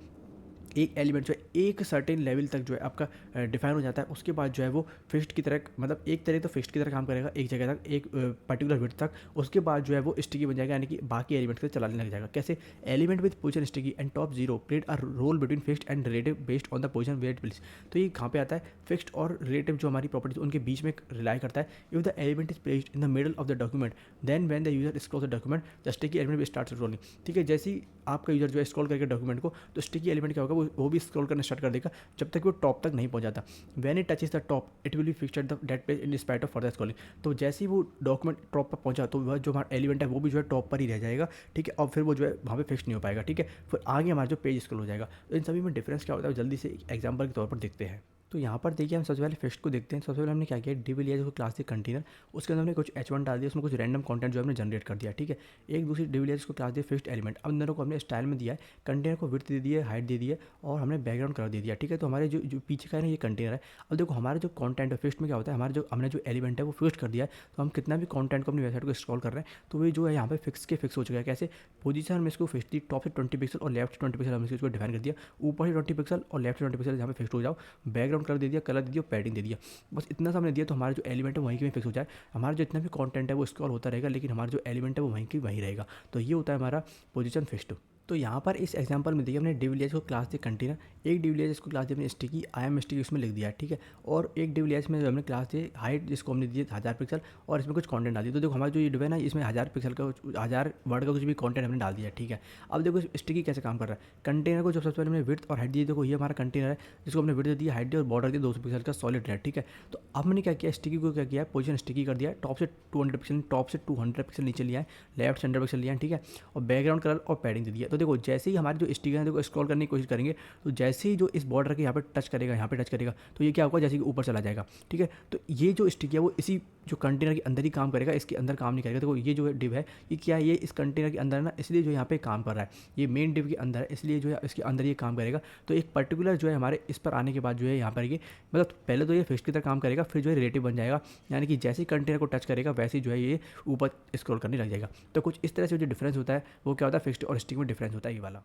एक एलिमेंट जो है एक सर्टेन लेवल तक जो है आपका डिफाइन हो जाता है, उसके बाद जो है वो फिक्स्ड की तरह, मतलब एक तरह तो फिक्स्ड की तरह काम करेगा एक जगह तक, एक पर्टिकुलर विड्थ तक, उसके बाद जो है वो स्टिकी बन जाएगा, यानी कि बाकी एलिमेंट से चलाने लग जाएगा। कैसे? Element with position sticky and top zero played a role between fixed and relative based on the position where it place. तो ये कहाँ पे आता है, फिक्स्ड और रिलेटिव जो हमारी प्रॉपर्टीज उनके बीच में रिलाई करता है। If the element is placed in the middle of the document then when the user scroll the document the sticky element will start rolling. ठीक है, जैसे ही आपका यूजर जो है स्क्रॉल करके डॉक्यूमेंट को, तो स्टिकी एलिमेंट क्या होगा, वो भी स्क्रॉल करना स्टार्ट कर देगा जब तक वो टॉप तक नहीं पहुंच जाता। When it touches the top it will be fixed at the date page in spite of further scrolling. तो जैसे ही वो डॉक्यूमेंट टॉप पर पहुंचा तो वह जो हमारा एलिमेंट है वो भी जो है टॉप पर ही रह जाएगा। ठीक है, और फिर वो जो है वहाँ पे फिक्स नहीं हो पाएगा। ठीक है, फिर आगे हमारा जो पेज स्क्रॉल हो जाएगा। तो इन सभी में डिफरेंस क्या होता है जल्दी से एग्जाम्पल के तौर पर देखते हैं। तो यहाँ पर देखिए हम सबसे पहले फिक्स्ड को देखते हैं। सबसे पहले हमने क्या किया, डिव लिया जो क्लास थी कंटेनर, उसके अंदर हमने कुछ h1 डाल दिया, उसमें कुछ रैंडम कंटेंट जो हमने जनरेट कर दिया। ठीक है, एक दूसरी डिव लिया जिसको क्लास दी फिक्स्ड एलिमेंट। अब दोनों को हमने स्टाइल में दिया है, कंटेनर को विड्थ दे दिया, हाइट दे दी है, और हमने बैकग्राउंड कलर दे दिया। ठीक है, तो हमारे जो पीछे का है ना ये कंटेनर है। अब देखो हमारा जो कॉन्टेंट है फिक्स्ड में क्या होता है, हमारे जो हमने जो एलिमेंट है वो फिक्स कर दिया है, तो हम कितना भी कॉन्टेंट को अपनी वेबसाइट को स्क्रॉल कर रहे हैं तो वो जो है यहाँ पे फिक्स हो चुका है। कैसे? पोजीशन हमने इसको फिक्स दी, टॉप से 20 पिक्सल और लेफ्ट से 20 पिक्सल हमने इसको डिफाइन कर दिया, ऊपर से 20 पिक्सल और लेफ्ट से 20 पिक्सल यहाँ पे फिक्स हो जाओ। बैकग्राउंड कलर दे दिया, कलर दे दिया, पैडिंग दे दिया, बस इतना सा हमने दिया, तो हमारा जो एलिमेंट है वहीं के फिक्स हो जाए। हमारा जो इतना भी कंटेंट है वो स्क्रॉल होता रहेगा, लेकिन हमारा जो एलिमेंट है वो वहीं की वहीं रहेगा। तो ये होता है हमारा पोजीशन फिक्स्ड। तो यहाँ पर इस एग्जांपल में देखिए हमने डिविलियर्स को क्लास दी कंटेनर, एक डिविलियर्स इसको क्लास दी हमने स्टिकी, आई एम स्टिकी उसमें लिख दिया। ठीक है, और एक डिविलियर्स में जो हमने क्लास दी हाइट जिसको हमने दी 1000 पिक्सल और इसमें कुछ कंटेंट डाल दिया। तो देखो हमारा जो ये डिव है ना इसमें 1000 पिक्सल का 1000 वर्ड का कुछ भी कंटेंट हमने डाल दिया। ठीक है, अब देखो स्टिकी कैसे काम कर रहा है। कंटेनर को जब सबसे पहले हमने विड्थ और हाइट दी, देखो ये हमारा कंटेनर है जिसको हमने विड्थ दी, हाइट दी और बॉर्डर दी 200 पिक्सल का सॉलिड है। ठीक है, तो अब हमने क्या किया, स्टिकी को क्या किया, पोजीशन स्टिकी कर दिया, टॉप से 200 पिक्सल, टॉप से 200 पिक्सल नीचे लिया है, लेफ्ट से 100 पिक्सल लिया है। ठीक है, और बैकग्राउंड कलर और पैडिंग दे दिया। तो देखो जैसे ही हमारे जो स्टिकर है देखो स्क्रॉल करने की कोशिश करेंगे, तो जैसे ही जो इस बॉर्डर के यहाँ पे टच करेगा, यहाँ पे टच करेगा, तो ये क्या होगा, जैसे कि ऊपर चला जाएगा। ठीक है, तो ये जो स्टिक है वो इसी जो कंटेनर के अंदर ही काम करेगा, इसके अंदर काम नहीं करेगा। देखो ये जो डिव है ये क्या है, ये इस कंटेनर के अंदर ना, इसलिए जो यहाँ पे काम कर रहा है, ये मेन डिव के अंदर है, इसलिए जो है इसके अंदर ये काम करेगा। तो एक पर्टिकुलर जो है हमारे इस पर आने के बाद जो है यहाँ पर ये मतलब पहले तो ये फिक्स की तरह काम करेगा, फिर जो है रिलेटिव बन जाएगा, यानी कि जैसे ही कंटेनर को टच करेगा वैसे ही जो है ये ऊपर स्क्रॉल करने लग जाएगा। तो कुछ इस तरह से जो डिफरेंस होता है वो क्या होता है, फिक्स्ड और स्टिक में डिफरेंस होता है ये वाला।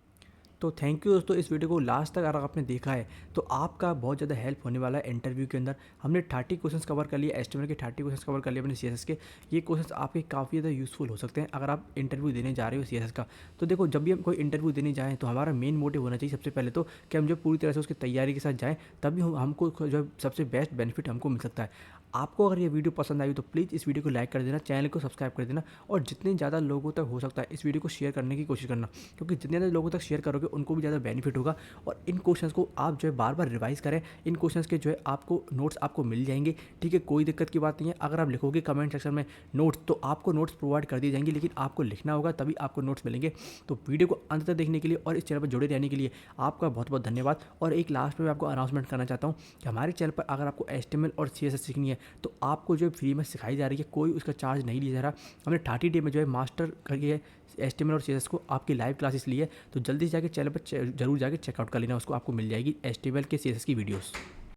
तो थैंक यू दोस्तों, इस वीडियो को लास्ट तक अगर आपने देखा है तो आपका बहुत ज़्यादा हेल्प होने वाला है इंटरव्यू के अंदर। हमने 30 क्वेश्चंस कवर कर लिए, एचटीएमएल के 30 क्वेश्चंस कवर कर लिए अपने सीएसएस के। ये क्वेश्चंस आपके काफ़ी ज़्यादा यूज़फुल हो सकते हैं अगर आप इंटरव्यू देने जा रहे हो सीएसएस का। तो देखो जब भी हम कोई इंटरव्यू देने जाएँ तो हमारा मेन मोटिव होना चाहिए सबसे पहले तो कि हम जो पूरी तरह से उसकी तैयारी के साथ जाएँ, तभी हमको जो सबसे बेस्ट बेनिफिट हमको मिल सकता है। आपको अगर ये वीडियो पसंद आई तो प्लीज़ इस वीडियो को लाइक कर देना, चैनल को सब्सक्राइब कर देना, और जितने ज़्यादा लोगों तक हो सकता है इस वीडियो को शेयर करने की कोशिश करना, क्योंकि जितने ज़्यादा लोगों तक शेयर करोगे उनको भी ज़्यादा बेनिफिट होगा। और इन क्वेश्चंस को आप जो है बार बार रिवाइज करें, इन क्वेश्चंस के जो है आपको नोट्स आपको मिल जाएंगे। ठीक है, कोई दिक्कत की बात नहीं है। अगर आप लिखोगे कमेंट सेक्शन में नोट्स तो आपको नोट्स प्रोवाइड कर दिए जाएंगे, लेकिन आपको लिखना होगा तभी आपको नोट्स मिलेंगे। तो वीडियो को अंत तक देखने के लिए और इस चैनल पर जुड़े रहने के लिए आपका बहुत बहुत धन्यवाद। और एक लास्ट में मैं आपको अनाउंसमेंट करना चाहता हूँ कि हमारे चैनल पर अगर आपको HTML और CSS सीखनी है तो आपको जो फ्री में सिखाई जा रही है, कोई उसका चार्ज नहीं लिया जा रहा। हमने 30 डे में जो है मास्टर करके HTML और CSS को आपकी लाइव क्लासेस ली है, तो जल्दी से जाके चैनल पर जरूर जाके चेकआउट कर लेना, उसको आपको मिल जाएगी HTML के CSS की वीडियोस।